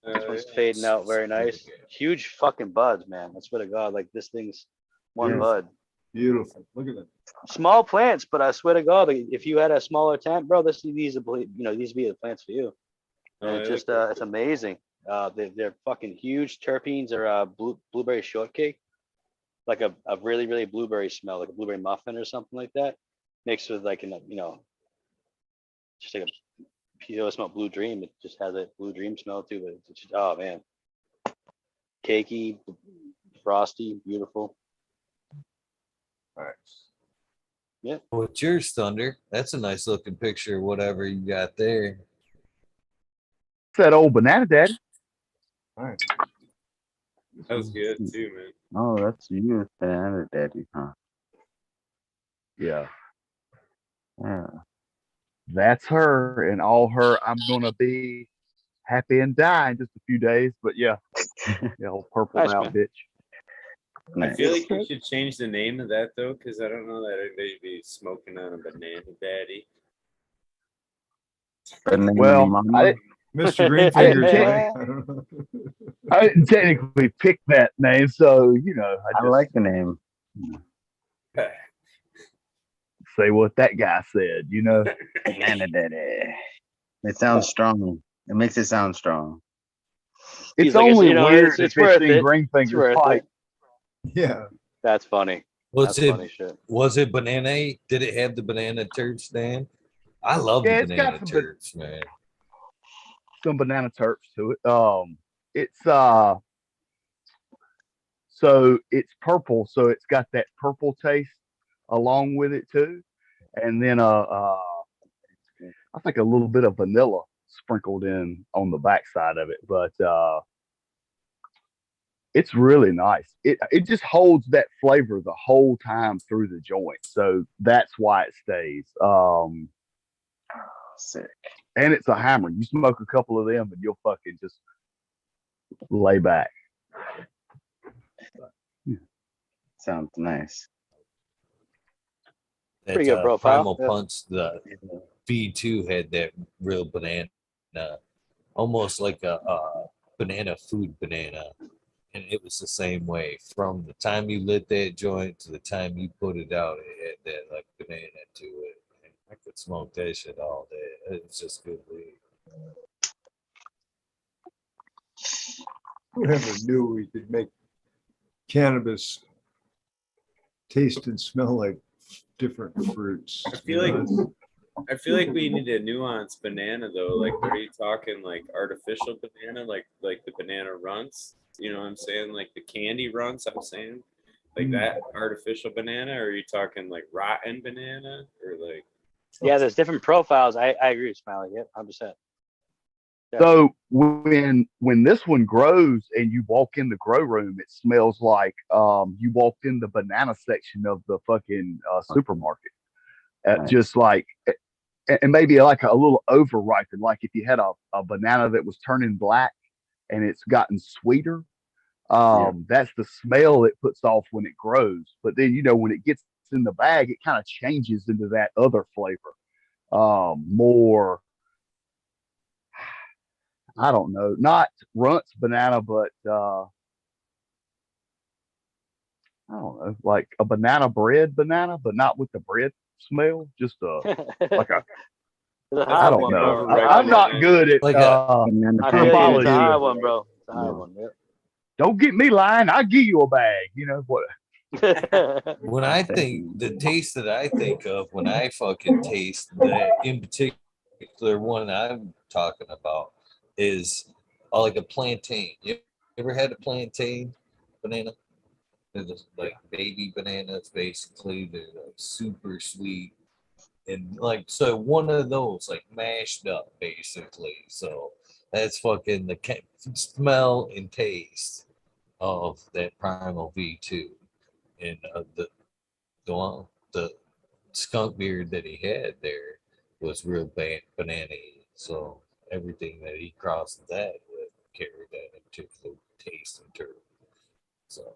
This one's fading out very nice. Huge fucking buds, man. I swear to God, like this thing's one bud. Beautiful. Look at that. Small plants, but I swear to God, like, if you had a smaller tent, bro, these would be the plants for you. And it's amazing. They're fucking huge. Terpenes are blueberry shortcake, like a really, really blueberry smell, like a blueberry muffin or something like that, mixed with like just like you smell Blue Dream. It just has that Blue Dream smell too. But it's just, oh man, cakey, frosty, beautiful. All right. Yeah. What's yours, Thunder? That's a nice looking picture. Whatever you got there. That old banana daddy. All right. That was good too, man. Oh, that's you, Banana Daddy, huh? Yeah, Yeah. that's her and all her. I'm gonna be happy and die in just a few days. But yeah, old purple Nice, out man. bitch. I feel Nice. like you should change the name of that though, because I don't know that anybody'd be smoking on a banana daddy. Banana Well, Mama. Mr. Greenfingers, Yeah. like, I don't know. I didn't technically pick that name, so I like the name. say what that guy said. Banana Daddy. It sounds strong. It makes it sound strong. It's He's like, only it's weird it's if worth it's in it. Greenfingers worth it. fight. Yeah. That's funny. Was That's it funny shit. was it banana? Did it have the banana turd stand? I love Yeah, the it's got banana some turds, man. some banana terps to it. It's so it's purple, so it's got that purple taste along with it too, and then I think a little bit of vanilla sprinkled in on the backside of it, but it's really nice. It just holds that flavor the whole time through the joint, so that's why it stays. Sick. And it's a hammer. You smoke a couple of them, and you'll fucking just lay back. Sounds nice. That Pretty good profile. Primal Yeah. Punch, the V2 had that real banana, almost like a banana food banana. And it was the same way. From the time you lit that joint to the time you put it out, it had that like banana to it. And I could smoke that shit all day. It was just good weed. Whoever knew we could make cannabis taste and smell like different fruits. I feel like we need a nuanced banana though. Like, are you talking like artificial banana, like the banana runts? You know what I'm saying? Like the candy runts, I'm saying. Like that artificial banana, or are you talking like rotten banana? Or like Yeah, there's different profiles. I agree with Smiley. Yep, 100%. Yeah. So when this one grows and you walk in the grow room, it smells like you walked in the banana section of the fucking supermarket. Nice. Just like, and maybe like a little over ripened, like if you had a banana that was turning black and it's gotten sweeter. That's the smell it puts off when it grows. But then when it gets in the bag, it kind of changes into that other flavor, more. I don't know, not Runts banana, but I don't know, like a banana bread banana, but not with the bread smell. Just like a, I don't know. I'm not good at Like Banana I feel you. It's Apology. a hard one, bro. It's a hard one. Don't get me lying. I'll give you a bag. What? Yep. when I think the taste that I think of when I fucking taste the in particular one I'm talking about is like a plantain. You ever had a plantain banana? They're just like baby bananas, basically. They're like super sweet. And like, so one of those, like mashed up, basically. So that's fucking the smell and taste of that Primal V2. And the skunk beard that he had there was real banana. So everything that he crossed that with carried that into the taste and turn. So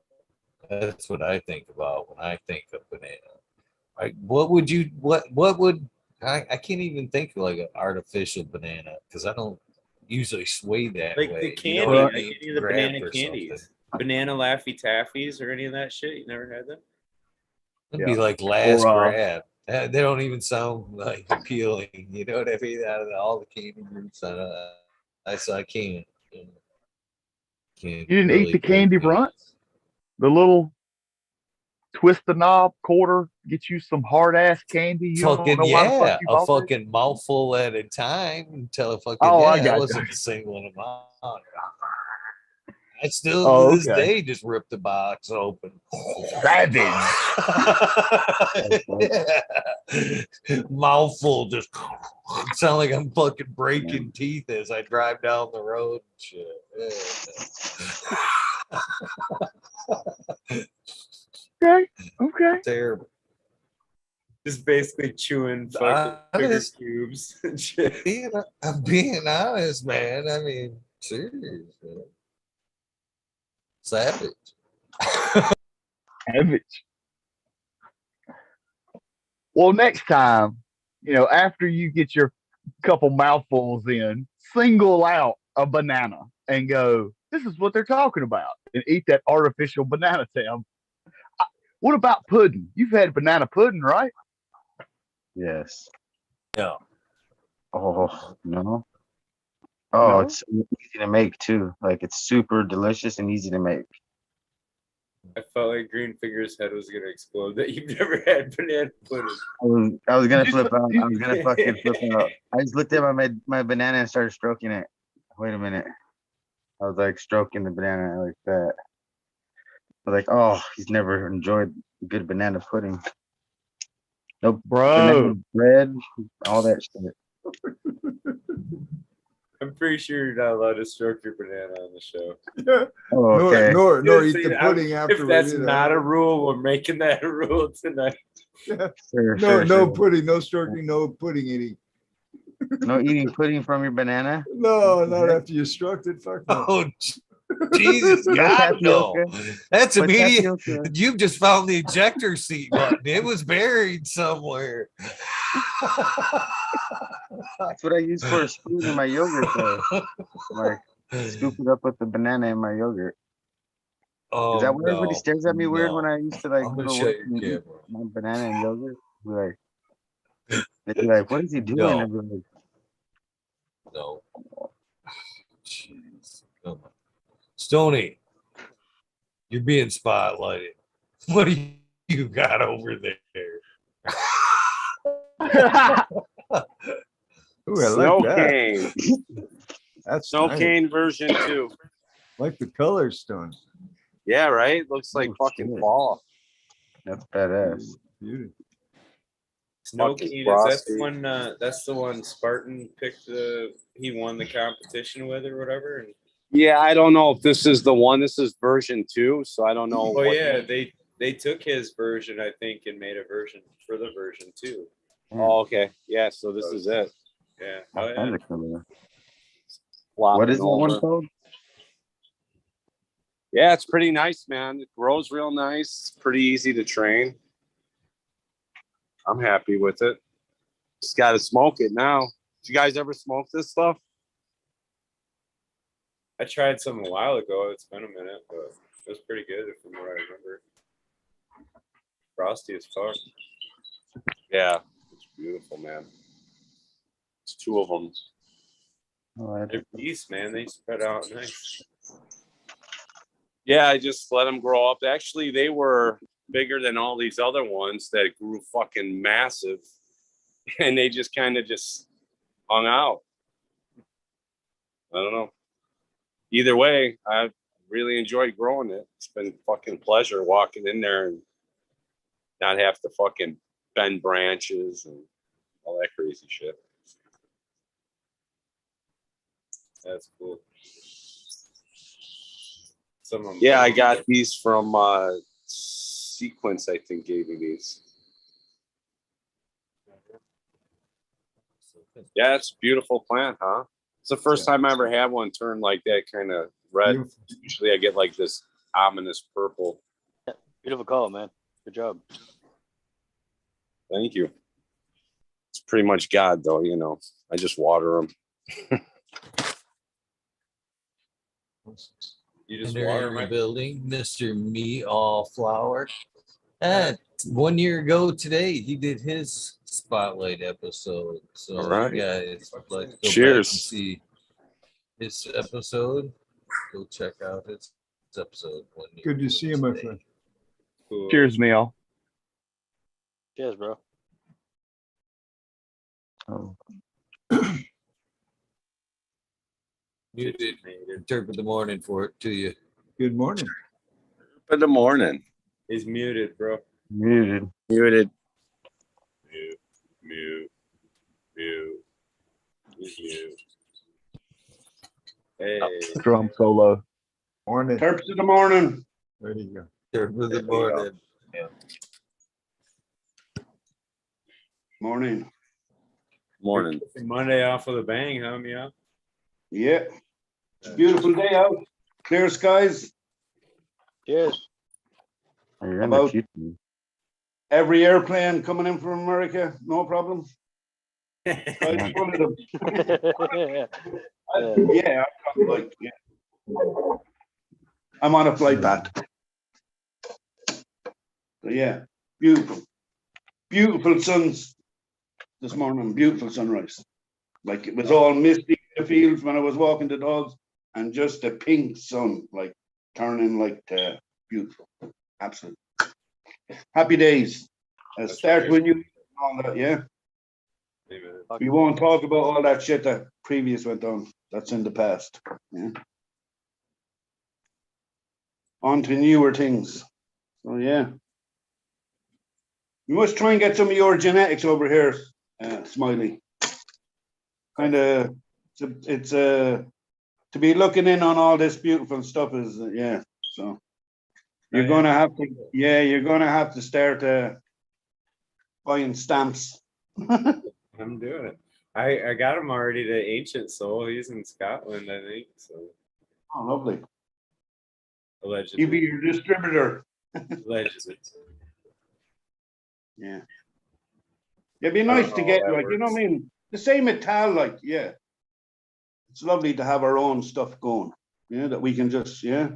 that's what I think about when I think of banana. Like, what would I can't even think of like an artificial banana because I don't usually sway that like way. the candy, You know what I like mean? any of the Grab banana or candies, something. banana Laffy Taffies, or any of that shit. You never had them? It'd be like last grab. They don't even sound like appealing. You know what I mean? Out of all the candy groups, I can't. You didn't eat the candy Runts? The little twist the knob quarter, get you some hard ass candy. You Fucking don't know why the fuck you a bought it? fucking mouthful at a time until fucking I I got wasn't you. singling them out. I still Oh, to this okay. day just rip the box open. Savage. Mouthful just sound like I'm fucking breaking teeth as I drive down the road and shit. Okay. Okay. Terrible. Just basically chewing fucking sugar Honest. cubes and shit. I'm being honest, man. I mean, serious, man. Savage. Savage. Well, next time, after you get your couple mouthfuls in, single out a banana and go, this is what they're talking about, and eat that artificial banana, Tim. What about pudding? You've had banana pudding, right? Yes. Yeah. Oh no. Oh, No? it's easy to make too. Like it's super delicious and easy to make. I felt like Greenfinger's head was gonna explode that you've never had banana pudding. I was gonna You flip just- out. I was gonna fucking flip out. I just looked at my banana and started stroking it. Wait a minute. I was like stroking the banana like that. I was like, oh, he's never enjoyed good banana pudding. Nope. Banana Bro. bread, all that shit. I'm pretty sure you're not allowed to stroke your banana on the show. Yeah. Oh, okay. Nor Just eat saying, the pudding if afterwards. that's not a rule, we're making that a rule tonight. Yeah. Sure, No sure. pudding, no stroking, no pudding eating. No eating pudding from your banana. No, not after you struck it. Fuck no. Oh, Jesus, No God, no. tapioca. That's But immediate. tapioca. You've just found the ejector seat button. It was buried somewhere. That's what I use for a spoon in my yogurt though. Like scoop it up with the banana in my yogurt. Oh, Is that why everybody no, stares at me weird no. when I used to like I'm go gonna to show work you and eat camera. my banana and yogurt? They'd be like, what is he doing? No. I'd be like, No. Jeez. Come on. Stoney, you're being spotlighted. What do you got over there? Ooh, I Snow like that. cane. That's Snow nice. cane version 2. Like the color stone. Yeah, right? Looks like Oh, fucking shit. fall. that's badass. Beauty. Snow Fucking King, is that frosty. the one? That's the one Spartan picked. He won the competition with or whatever. And, Yeah, I don't know if this is the one. This is version 2, so I don't know. oh yeah, they took his version, I think, and made a version for the version 2. Oh, okay. Yeah, so this is it. Yeah. All Oh yeah. kinds of color. Flopping What is that one over. called? Yeah, it's pretty nice, man. It grows real nice. It's pretty easy to train. I'm happy with it. Just got to smoke it now. Did you guys ever smoke this stuff? I tried some a while ago. It's been a minute, but it was pretty good from what I remember. Frosty as fuck. Yeah, it's beautiful, man. It's 2 of them. Oh, They're beasts, man. They spread out nice. Yeah, I just let them grow up. Actually, they were bigger than all these other ones that grew fucking massive, and they just kind of just hung out. I don't know. Either way, I really enjoyed growing it. It's been fucking pleasure walking in there and not have to fucking bend branches and all that crazy shit. That's cool. Some of them. Yeah, I got these from Sequence, I think, gave me these. Yeah, it's a beautiful plant, huh? It's the first time I ever had one turn like that kind of red. Beautiful. Usually I get like this ominous purple. Beautiful color, man. Good job. Thank you. It's pretty much God, though, you know. I just water them. You just Enter water in the them. building, Mr. Meaulflower. 1 year ago today, he did his spotlight episode. So All right. you guys, let's go back and Cheers. see his episode. Go check out his episode. 1 year Good to ago see you, my today. friend. Cool. Cheers, Neil. Cheers, bro. Oh. Muted. Interpret the morning for it to you. Good morning. In the morning. He's muted, bro. Muted. Muted. Mute. Mute. Mute. He's mute. Hey. Drum solo. Morning. Morning. Terps in the morning. There you go. There for the morning. Morning. Morning. Monday off with a bang, huh, Meow? Yeah. It's a beautiful day out. Clear skies. Cheers. About every airplane coming in from America, no problem. Skies full of them. Yeah, I'm on a flight path. So yeah, beautiful suns this morning, beautiful sunrise. Like it was all misty in the fields when I was walking the dogs, and just a pink sun, like turning like beautiful, absolutely happy days. Start when you all that, yeah. We won't talk about all that shit that previous went on. That's in the past. Yeah. On to newer things. So yeah. You must try and get some of your genetics over here, Smiley. Kind of, it's to be looking in on all this beautiful stuff is, yeah. So you're gonna have to, yeah, you're gonna have to start buying stamps. I'm doing it. I got him already to Ancient Soul. He's in Scotland, I think. So Oh, lovely. allegedly. He'll be your distributor. Allegedly. Yeah. It'd be nice know to how get, that like, you know what I works. mean? The same at Tal, like, yeah. It's lovely to have our own stuff going. Yeah, that we can just, yeah.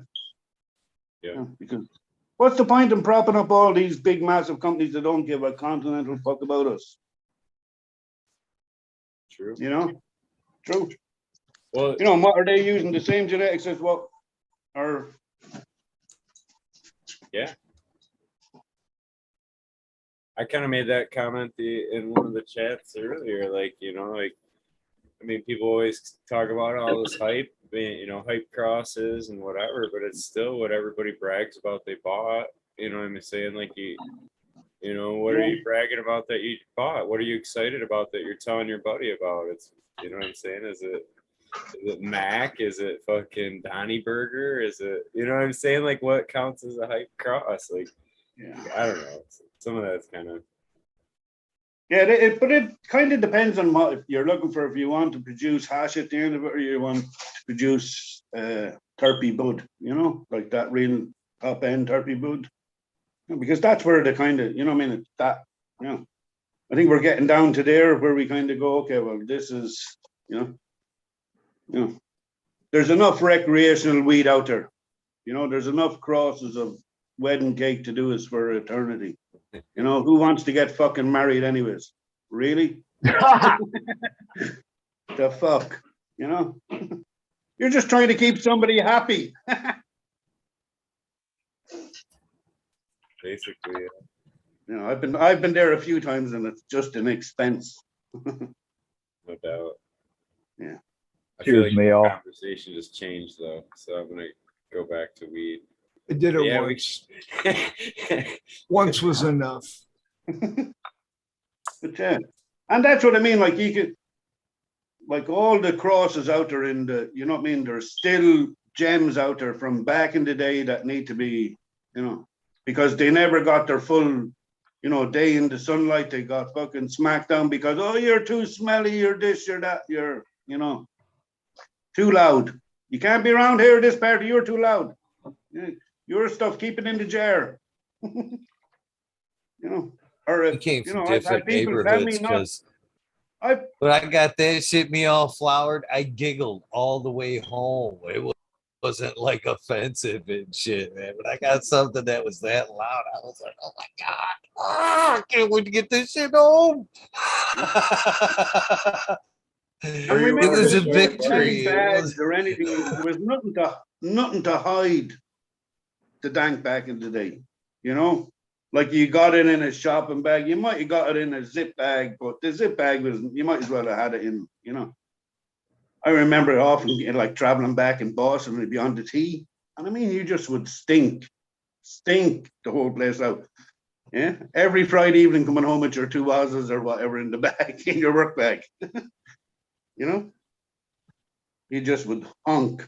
Yeah. Because what's the point in propping up all these big, massive companies that don't give a continental fuck about us? True. You know? True. Well, You know, what are they using? The same genetics as what? Or yeah. I kind of made that comment in one of the chats earlier. Like, you know, like, I mean, people always talk about all this hype, you know, hype crosses and whatever, but it's still what everybody brags about they bought. You know what I'm saying? Like, you know, what are you bragging about that you bought? What are you excited about that you're telling your buddy about? It's, you know what I'm saying? Is it Mac? Is it fucking Donnie Burger? Is it, you know what I'm saying? Like, what counts as a hype cross? Like, yeah. I don't know. Some of that's kind of. Yeah, but it kind of depends on what if you're looking for. If you want to produce hash at the end of it, or you want to produce terpy bud, you know, like that real top end terpy bud, because that's where the kind of, you know what I mean, it's that, you know, I think we're getting down to there where we kind of go, okay, well, this is, you know, there's enough recreational weed out there, you know, there's enough crosses of wedding cake to do us for eternity. You know, who wants to get fucking married anyways? Really? The fuck? You know? You're just trying to keep somebody happy. Basically, yeah. You know, I've been there a few times and it's just an expense. No doubt. Yeah. I Cheers, feel like the Meow. conversation just changed though, so I'm gonna go back to weed. I did it Yeah, once. Once was enough. But yeah, and that's what I mean. Like you could, like all the crosses out there in the, you know what I mean? There's still gems out there from back in the day that need to be, you know, because they never got their full, you know, day in the sunlight. They got fucking smacked down because, oh, you're too smelly, you're this, you're that, you're, you know, too loud. You can't be around here this party, you're too loud. Your stuff, keep it in the jar. You know, or We came you from know, I've had different people tell me neighborhoods not. because when I got that shit me all flowered, I giggled all the way home. It wasn't like offensive and shit, man. But I got something that was that loud. I was like, oh my God, I can't wait to get this shit home. And remember, It was a there weren't any victory. It bags was, or anything. There was nothing to hide the dank back in the day. You know, like you got it in a shopping bag. You might have got it in a zip bag, but the zip bag was, you might as well have had it in, you know. I remember often like traveling back in Boston, we'd be on the tea. And I mean, you just would stink the whole place out. Yeah. Every Friday evening coming home with your 2 Oz's or whatever in the bag, in your work bag. You know? You just would honk.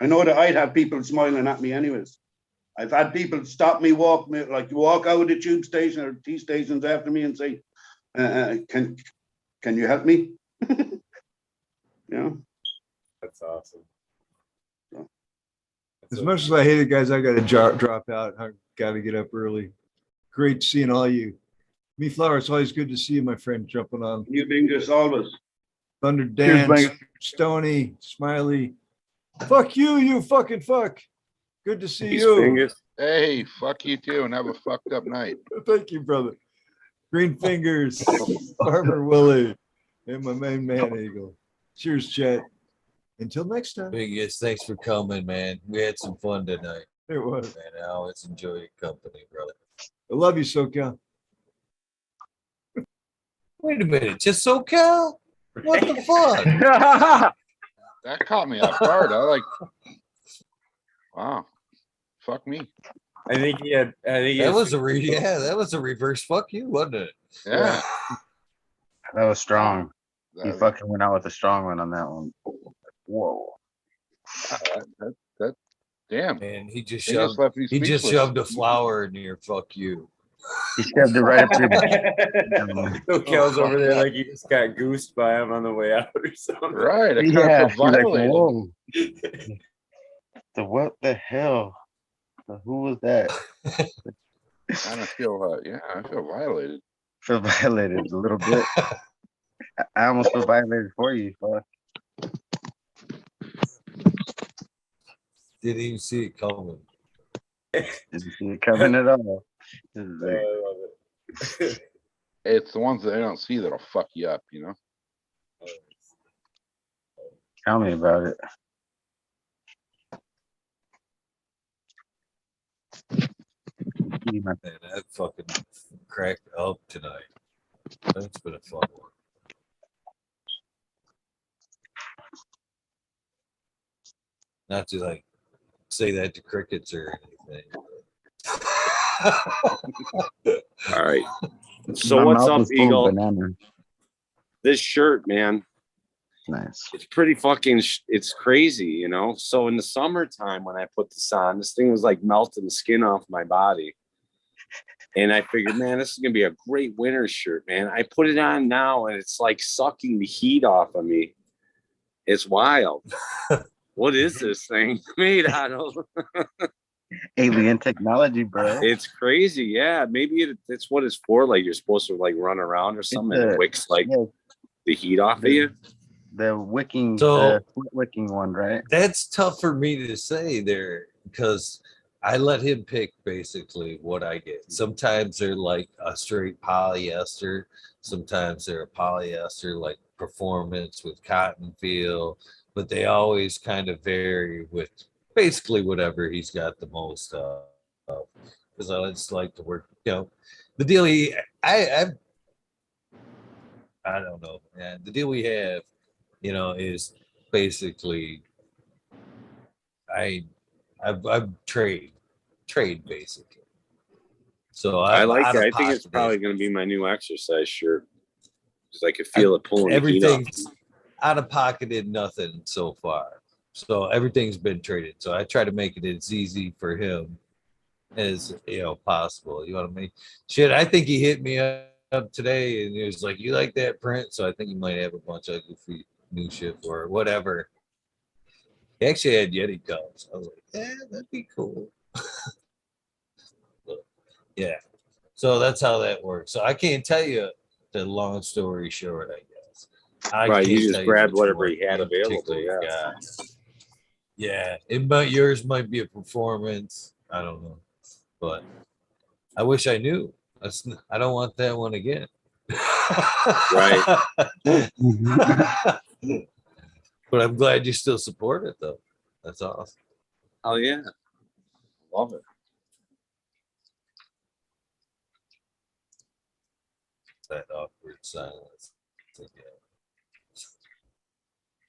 I know that I'd have people smiling at me anyways. I've had people stop me, walk out of the tube station or T stations after me and say, can you help me? That's awesome. As much as I hate it, guys, I got to drop out. I got to get up early. Great seeing all you. Meaulflower, it's always good to see you, my friend, jumping on. You bingus always. Thunder Dance, Bingus. Stoney, Smiley. Fuck you, you fucking fuck. Good to see Peace, you. Bingus. Hey, fuck you too, and have a fucked up night. Thank you, brother. Greenfingers, Farmer Willie, and my main man Eagle. Cheers, Chet. Until next time. Biggest, thanks for coming, man. We had some fun tonight. It was. Man, I always enjoy your company, brother. I love you, SoCal. Wait a minute, just SoCal? What the fuck? That caught me off guard. Wow. Fuck me. I think he had. That was a that was a reverse fuck you, wasn't it? Yeah. That was strong. That He was- fucking went out with a strong one on that one. Whoa. that damn. And he just They just shoved left me he just speechless. shoved a flower in your fuck you. He shoved it right up your So Kel's over there like he just got goosed by him on the way out or something. Right. I kind Yeah, of he's felt like, violated. whoa. What the hell? Who was that? I feel I feel violated. Feel violated a little bit. I almost feel violated for you. Fuck. Didn't even see it coming. Didn't see it coming at all. This is like, I love it. It's the ones that I don't see that'll fuck you up, you know? tell me about it. Man, that fucking cracked up tonight. That's been a fun one. Not to like say that to crickets or anything. All right. So My what's mouth up, was full of Eagle? banana. This shirt, man, Nice. it's pretty fucking, it's crazy, you know? So in the summertime when I put this on, this thing was like melting the skin off my body. And I figured, man, this is going to be a great winter shirt, man. I put it on now and it's like sucking the heat off of me. It's wild. What is this thing made out of? Alien technology, bro. It's crazy. Yeah. Maybe it's what it's for. Like you're supposed to like run around or something and it wicks like Yeah, the heat off of you. the wicking, So- the foot wicking one, right? That's tough for me to say there because I let him pick basically what I get. Sometimes they're like a straight polyester. Sometimes they're a polyester like performance with cotton feel, but they always kind of vary with basically whatever he's got the most of. Because I just like to work, you know, the deal I don't know, man. The deal we have, you know, is basically I trade basically. So I like out it. of I think it's pocket probably going to be my new exercise shirt. Because I could feel it pulling the heat off. everything's out of pocketed nothing so far. So everything's been traded. So I try to make it as easy for him as possible. You want to make shit. I think he hit me up today and he was like, "You like that print?" So I think he might have a bunch of goofy new shit for it, whatever. He actually had Yeti cups. I was like, "Yeah, that'd be cool." But, yeah. So that's how that works. So I can't tell you the long story short, I guess. Right, you can't just tell grabbed which whatever one he had in available, particular yeah. got. Yeah, yours might be a performance. I don't know, but I wish I knew. I don't want that one again. Right. But I'm glad you still support it, though. That's awesome. Oh, yeah. Love it. That awkward silence.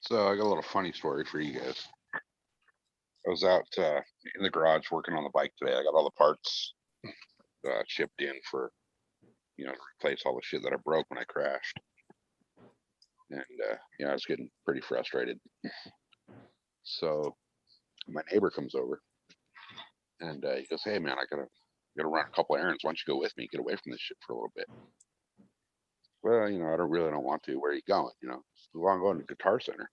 So I got a little funny story for you guys. I was out in the garage working on the bike today. I got all the parts shipped in for, to replace all the shit that I broke when I crashed. And I was getting pretty frustrated. So my neighbor comes over, and he goes, "Hey man, I gotta run a couple errands. Why don't you go with me? Get away from this shit for a little bit." Well, I don't want to. Where are you going? Well, I'm going to Guitar Center.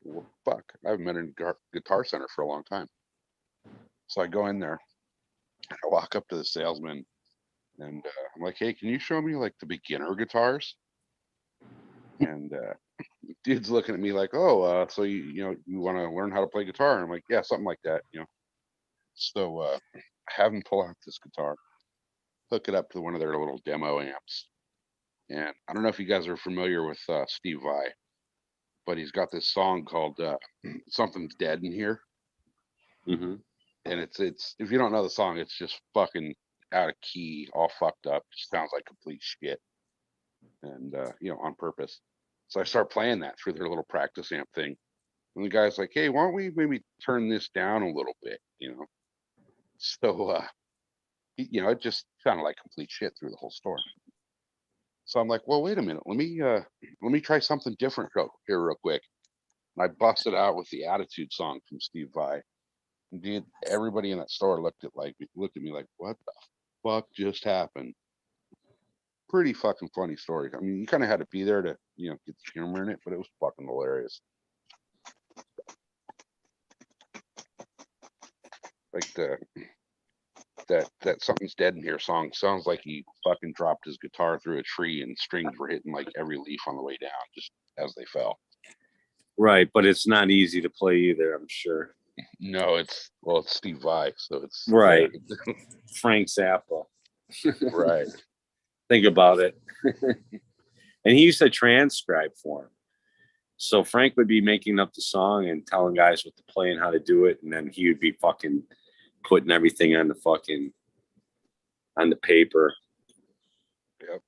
Well, fuck, I haven't been in Guitar Center for a long time. So I go in there, and I walk up to the salesman, and I'm like, "Hey, can you show me like the beginner guitars?" And dude's looking at me like, "Oh, so you want to learn how to play guitar?" And I'm like, "Yeah, something like that." So I have him pull out this guitar, hook it up to one of their little demo amps, and I don't know if you guys are familiar with Steve Vai, but he's got this song called "Something's Dead in Here," Mm-hmm. and it's if you don't know the song, it's just fucking out of key, all fucked up, just sounds like complete shit, and on purpose. So I start playing that through their little practice amp thing, and the guy's like, "Hey, why don't we maybe turn this down a little bit?" So it just sounded like complete shit through the whole store. So I'm like, "Well, wait a minute, let me try something different here real quick." And I busted out with the Attitude song from Steve Vai. Indeed, everybody in that store looked at me like, "What the fuck just happened?" Pretty fucking funny story. I mean, you kind of had to be there to get the humor in it, but it was fucking hilarious. Like that "Something's Dead in Here" song sounds like he fucking dropped his guitar through a tree and strings were hitting like every leaf on the way down just as they fell. Right, but it's not easy to play either, I'm sure. No, it's Steve Vai, so it's right. Frank Zappa. Right. Think about it. And he used to transcribe for him. So Frank would be making up the song and telling guys what to play and how to do it, and then he would be fucking putting everything on the paper. Yep.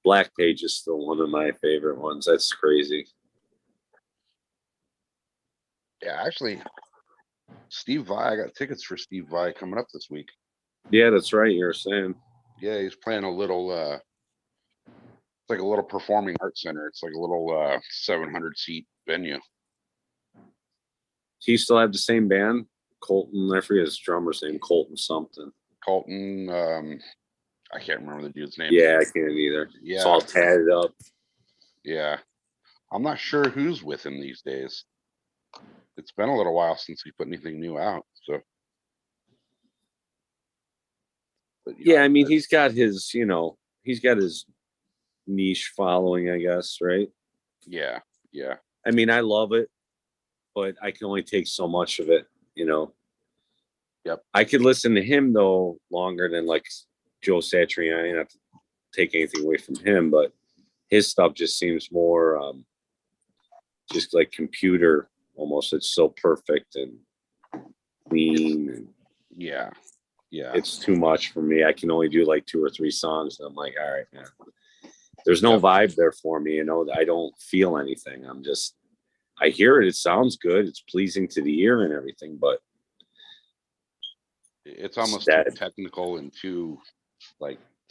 Black Page is still one of my favorite ones. That's crazy. Yeah, actually, Steve Vai, I got tickets for Steve Vai coming up this week. Yeah, that's right. You were saying. Yeah, he's playing a little, it's like a little performing arts center. It's like a little 700 seat venue. He still have the same band? Colton, I forget his drummer's name, Colton something. Colton, I can't remember the dude's name. Yeah, I can't either. Yeah. It's all tatted up. Yeah. I'm not sure who's with him these days. It's been a little while since he put anything new out. So. But, yeah, I mean, he's got his niche following, I guess, right? Yeah. Yeah. I mean, I love it, but I can only take so much of it, Yep. I could listen to him though longer than like Joe Satriani, not to take anything away from him, but his stuff just seems more just like computer almost. It's so perfect and clean. And yeah. Yeah. It's too much for me. I can only do like 2 or 3 songs. And I'm like, all right, man. There's no vibe there for me. I don't feel anything. I hear it. It sounds good. It's pleasing to the ear and everything, but it's almost too technical and too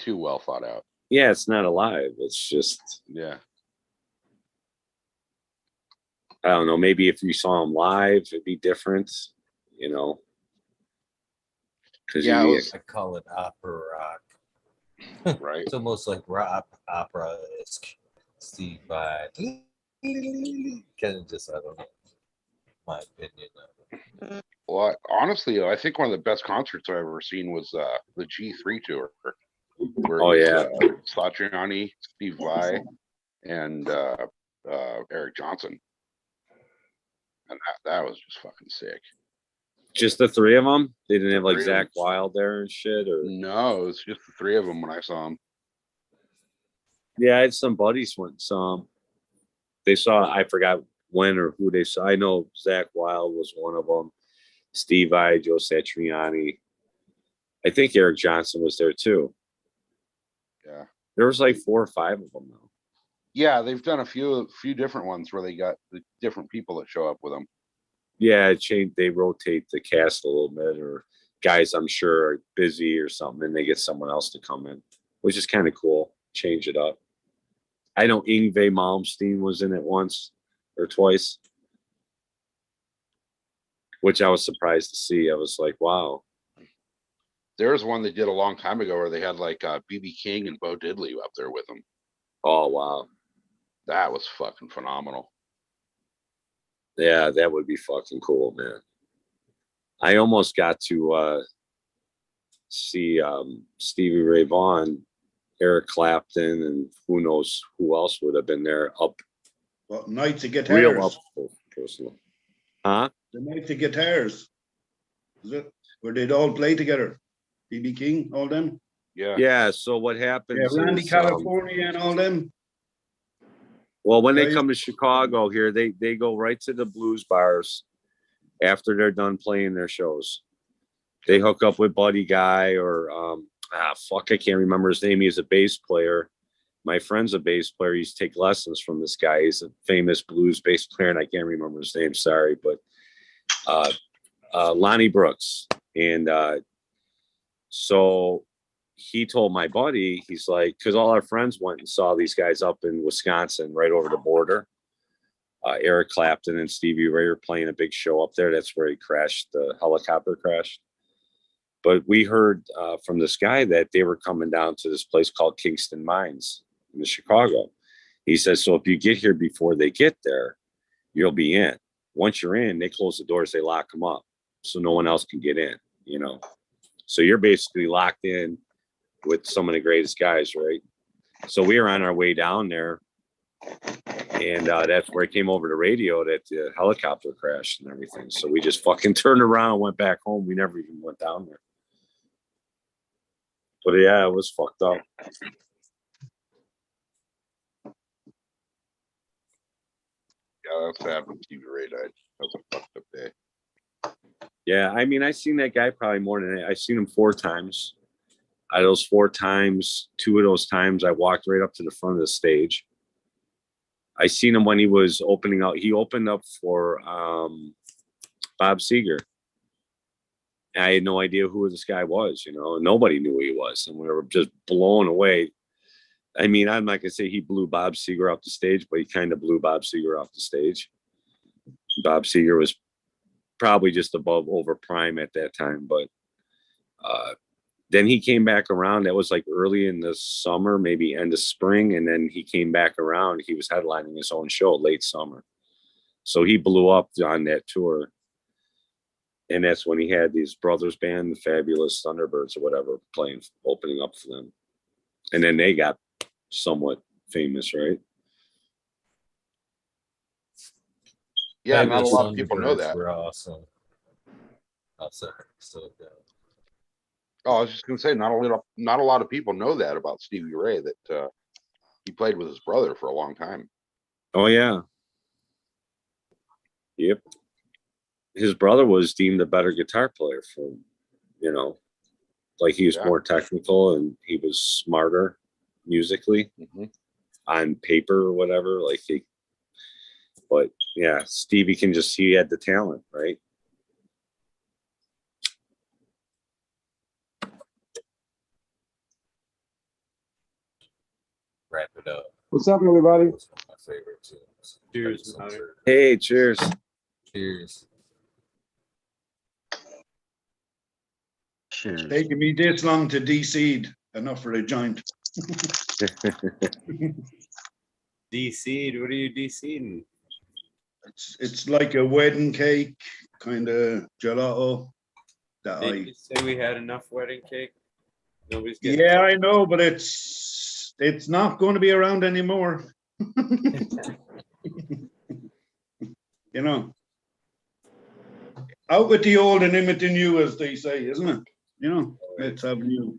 well thought out. Yeah, it's not alive. It's just, yeah. I don't know. Maybe if you saw him live, it'd be different, Because I call it opera rock. Right. It's almost like rock opera-esque. Steve Vai. Kind of just, I don't know. My opinion of it. Well, honestly, I think one of the best concerts I've ever seen was the G3 tour. Satriani, Steve Vai, and Eric Johnson. And that was just fucking sick. Just the 3 of them? They didn't have like Zach Wilde there and shit? Or no, it was just the 3 of them when I saw them. Yeah, I had some buddies went and saw them. They saw, I forgot when or who they saw. I know Zach Wilde was one of them. Steve Vai, Joe Satriani. I think Eric Johnson was there too. Yeah. There was like 4 or 5 of them though. Yeah, they've done a few different ones where they got the different people that show up with them. Yeah, they rotate the cast a little bit, or guys I'm sure are busy or something, and they get someone else to come in, which is kind of cool. Change it up. I know Yngwie Malmsteen was in it once or twice. which I was surprised to see. I was like, wow. There's one they did a long time ago where they had like BB King and Bo Diddley up there with them. Oh, wow. That was fucking phenomenal. Yeah, that would be fucking cool, man. I almost got to see Stevie Ray Vaughan, Eric Clapton, and who knows who else would have been there up. What nights of guitars? Real up personal. Huh? The nights of guitars. Is it? Where they'd all play together. BB King, all them. Yeah. Yeah. So what happens? Yeah, Randy is, California and all them. well, when they Right. come to Chicago here, they go right to the blues bars after they're done playing their shows. They hook up with Buddy Guy or fuck, I can't remember his name. He's a bass player. My friend's a bass player. He used to take lessons from this guy. He's a famous blues bass player, and I can't remember his name. Sorry, but Lonnie Brooks. And so he told my buddy, he's like, because all our friends went and saw these guys up in Wisconsin, right over the border. Eric Clapton and Stevie Ray were playing a big show up there. That's where he crashed. The helicopter crashed. But we heard from this guy that they were coming down to this place called Kingston Mines in Chicago. He says, so if you get here before they get there, you'll be in. Once you're in, they close the doors, they lock them up so no one else can get in, you know. So you're basically locked in with some of the greatest guys, right? So we were on our way down there, and that's where it came over the radio that the helicopter crashed and everything. So we just fucking turned around and went back home. We never even went down there. But yeah, it was fucked up. Yeah, that's sad when Stevie Ray died. That was a fucked up day. Yeah, I mean, I've seen that guy probably more than I've seen him 4 times. Out of those 4 times, 2 of those times I walked right up to the front of the stage. I seen him when he was opening up. He opened up for Bob Seger. I had no idea who this guy was, you know. Nobody knew who he was, and we were just blown away. I mean, I'm not gonna say he blew Bob Seger off the stage, but he kind of blew Bob Seger off the stage. Bob Seger was probably just above over prime at that time, but then he came back around. That was like early in the summer, maybe end of spring, and then he came back around. He was headlining his own show late summer, so he blew up on that tour. And that's when he had these brothers band, the Fabulous Thunderbirds or whatever, playing, opening up for them. And then they got somewhat famous, right? Yeah, not a Fabulous lot of people know Thunderbirds that. were awesome. Oh, sorry. So good. Oh, I was just gonna say, not a lot of people know that about Stevie Ray, that he played with his brother for a long time. Oh, yeah. Yep. His brother was deemed a better guitar player for, you know, like he was more technical and he was smarter musically on paper or whatever. Like but yeah, Stevie can just see he had the talent, right? Wrap it up. What's up, everybody? Those are my favorite tunes. Cheers. Hey, cheers. Cheers. Cheers. Taking me this long to de-seed, enough for a joint. De-seed? What are you de-seeding? It's like a wedding cake, kind of gelato. That Did you say we had enough wedding cake? Nobody's getting Yeah, I know, but it's not going to be around anymore. You know, out with the old and in with the new, as they say, isn't it? You know, let's have new.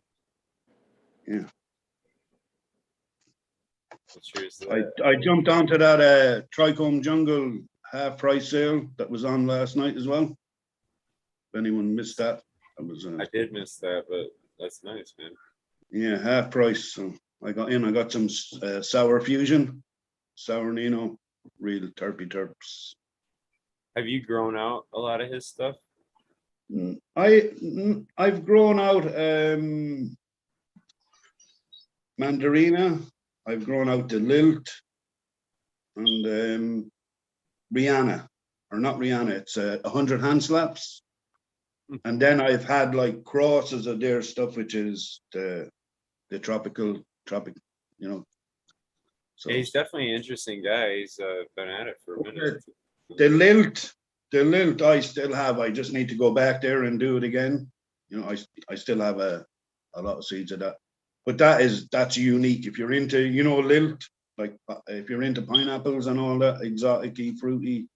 Yeah. Cheers to that. I jumped onto that Trichome Jungle half price sale that was on last night as well. If anyone missed that, was. I did miss that, but that's nice, man. Yeah, half price. So I got in. I got some sour fusion, sour Nino, real terps. Have you grown out a lot of his stuff? I've grown out Mandarina. I've grown out the Lilt and Rihanna. or not Rihanna, it's 100 hand slaps. And then I've had like crosses of their stuff, which is the tropic, you know. So Yeah, he's definitely an interesting guy. He's been at it for a minute. the lilt I still have. I just need to go back there and do it again. You know, I still have a lot of seeds of that. But that's unique. If you're into, you know, lilt, like if you're into pineapples and all that, exotic-y, fruity,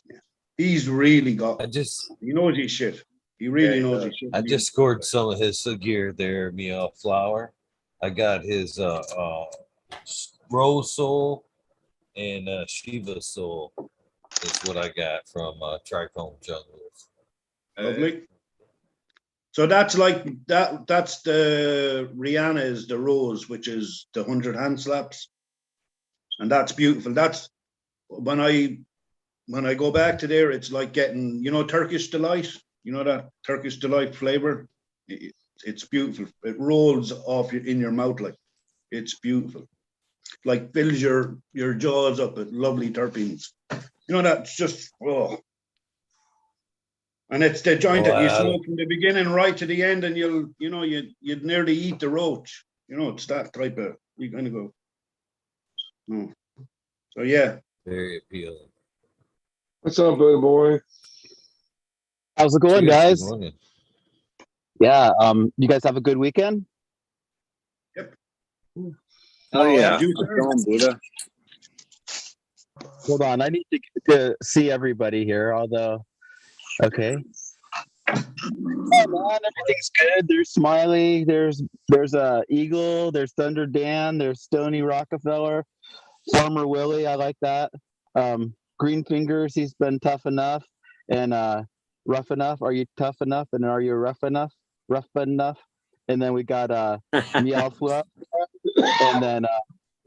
yeah. He's really got, he knows his shit. He really knows his shit. I just scored some of his gear there, meaulflower. I got his Rose Soul and Shiva Soul is what I got from Trichome Jungles. Lovely. So that's like that's the Rihanna is the rose, which is the 100 hand slaps. And that's beautiful. That's when I go back to there, it's like getting, you know, Turkish delight, you know, that Turkish delight flavor. It's beautiful. It rolls off in your mouth. Like it's beautiful. Like fills your jaws up with lovely terpenes. You know, that's just, oh. And it's the joint that you smoke from the beginning right to the end, and you'd nearly eat the roach. You know, it's that type of, you kind of go, no. So yeah. Very appealing. What's up, BuddhaBOY? How's it going, guys? Yeah, you guys have a good weekend? Yep. Oh yeah. Going, Buddha. Hold on, I need to see everybody here, although okay. Oh man, everything's good. There's Smiley, there's Eagle, there's Thunder Dan, there's Stoney Rockafeller, Farmer Willie, I like that. Greenfingers, he's been tough enough, and rough enough. Are you tough enough? And are you rough enough? Rough enough? And then we got meaulflower, and then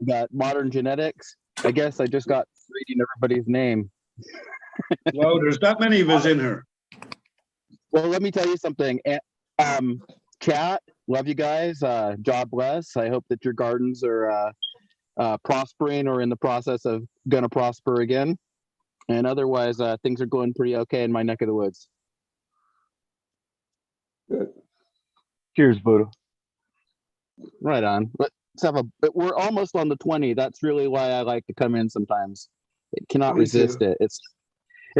we got Modern Genetics. I guess I just got reading everybody's name. Wow, there's that many of us in here. Well, let me tell you something. Chat, love you guys. God bless. I hope that your gardens are prospering or in the process of gonna prosper again. And otherwise, things are going pretty okay in my neck of the woods. Good. Cheers, Buddha. Right on. Let's have we're almost on the 20. That's really why I like to come in sometimes. It cannot resist it. It's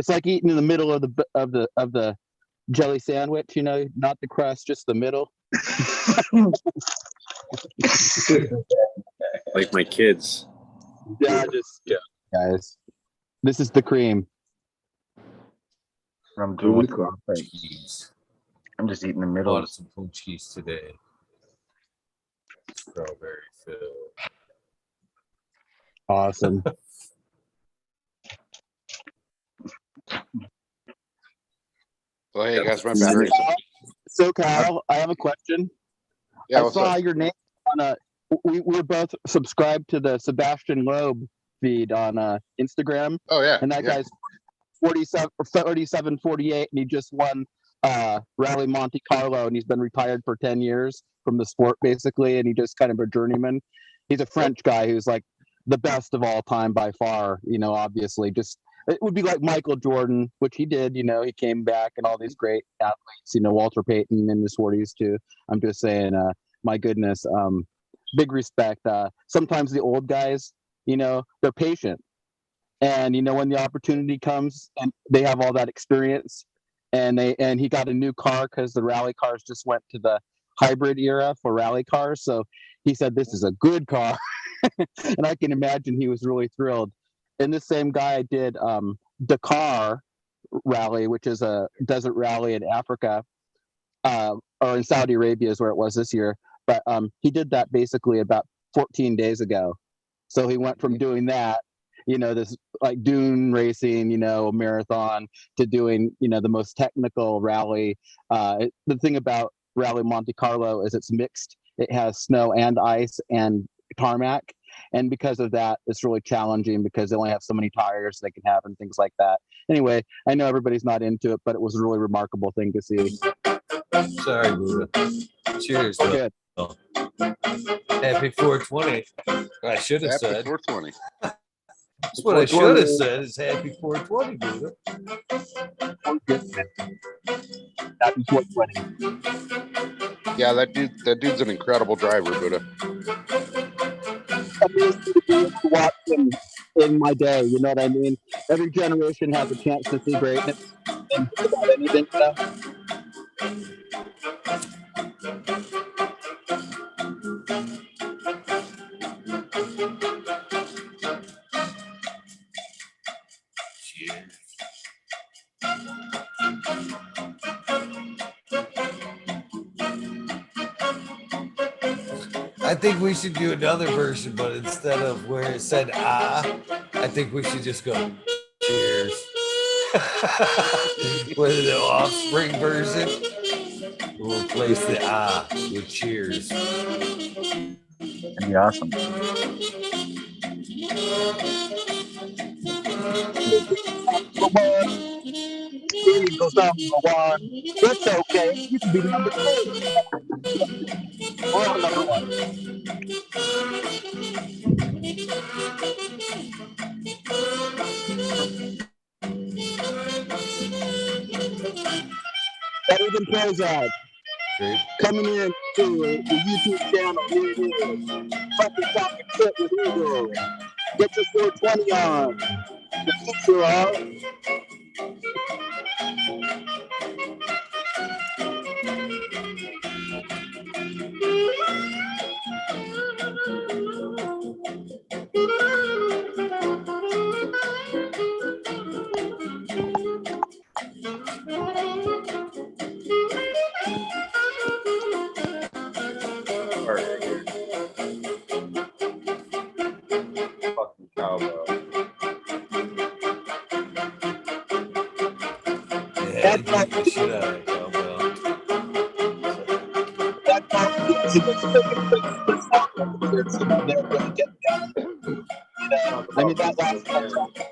like eating in the middle of the jelly sandwich, you know, not the crust, just the middle. Like my kids. Yeah, guys. This is the cream. I'm doing Cheese. I'm just eating the middle. Bought some blue cheese today. Strawberry filled. Awesome. So hey guys, my battery's So Kyle, I have a question. Yeah, I what's saw up? your name on we're both subscribed to the Sebastian Loeb feed on Instagram. Oh yeah. And that guy's 47, 48, and he just won Rally Monte Carlo, and he's been retired for 10 years from the sport basically, and he just kind of a journeyman. He's a French guy who's like the best of all time by far, you know, obviously. Just it would be like Michael Jordan, which he did, you know, he came back, and all these great athletes, you know, Walter Payton in his 40s too. I'm just saying, my goodness, big respect. Sometimes the old guys, you know, they're patient. And, you know, when the opportunity comes and they have all that experience, and he got a new car because the rally cars just went to the hybrid era for rally cars. So he said, this is a good car. And I can imagine he was really thrilled. And this same guy did Dakar rally, which is a desert rally in Africa, or in Saudi Arabia is where it was this year. But he did that basically about 14 days ago. So he went from doing that, you know, this like dune racing, you know, marathon, to doing, you know, the most technical rally. The thing about Rally Monte Carlo is it's mixed. It has snow and ice and tarmac. And because of that, it's really challenging because they only have so many tires they can have and things like that. Anyway, I know everybody's not into it, but it was a really remarkable thing to see. Sorry, Buddha. Cheers. Good. Happy 420. I should have Happy said. 420. That's what I should have said is happy 420, Buddha. Happy 420. Yeah, that dude's an incredible driver, Buddha. Amazing to be able to watch him in my day. You know what I mean? Every generation has a chance to see greatness and just about anything. You know? I think we should do another version, but instead of where it said I think we should just go cheers. With the Offspring version, we'll replace the with cheers. That'd be awesome. It's okay. You can be number 2. We're on number 1. Better than Prozad. Coming in to the YouTube channel. Here it is. Fucking talking shit with Eagle. Get your 420 on. The picture on. Fucking cowbell. Yeah, beat the shit out of that cowbell. I mean, that last track,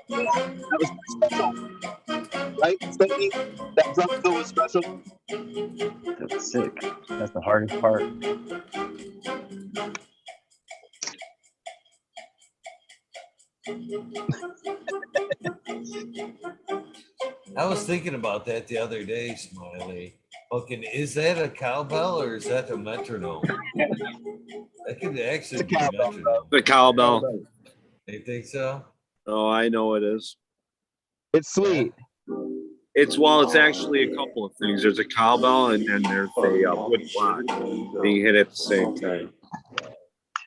that was special. Right, Stoney? That drum fill was special. That's sick. That's the hardest part. I was thinking about that the other day, Smiley. Fucking, is that a cowbell or is that a metronome? That could actually be a metronome. The cowbell. You think so? Oh, I know it is. It's sweet. It's actually a couple of things. There's a cowbell and then there's a wood block being hit at the same time.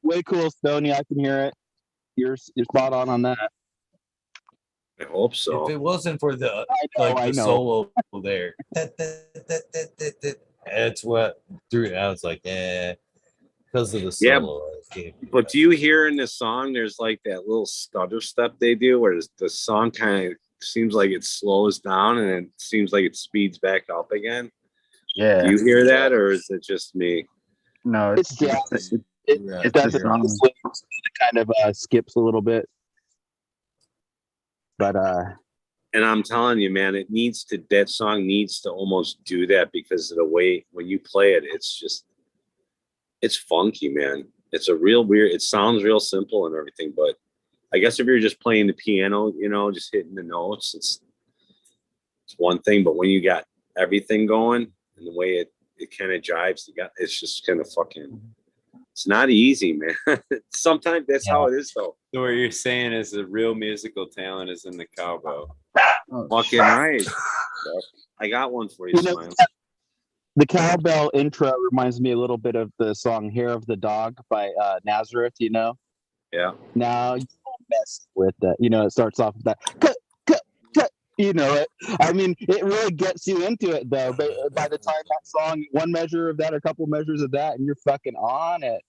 Way cool, Stoney. I can hear it. You're spot on that. I hope so. If it wasn't for the I know. solo there, that's what threw it. I was like, because of the solo. But do you hear in this song? There's like that little stutter step they do, where the song kind of seems like it slows down and it seems like it speeds back up again. Yeah. Do you hear that, or is it just me? No, it's jazz. It definitely kind of skips a little bit. But and I'm telling you, man, that song needs to almost do that because of the way when you play it, it's funky, man. It's a real weird, it sounds real simple and everything, but I guess if you're just playing the piano, just hitting the notes, it's one thing, but when you got everything going and the way it kind of jives together, it's just kind of fucking, it's not easy, man. Sometimes that's how it is, though. So what you're saying is the real musical talent is in the cowbell. Fucking right. I got one for you, Smile. The cowbell intro reminds me a little bit of the song "Hair of the Dog" by Nazareth. Yeah. Now you don't mess with that. It starts off with that. Cut. You know it. I mean, it really gets you into it, though. But by the time that song, one measure of that, or a couple measures of that, and you're fucking on it.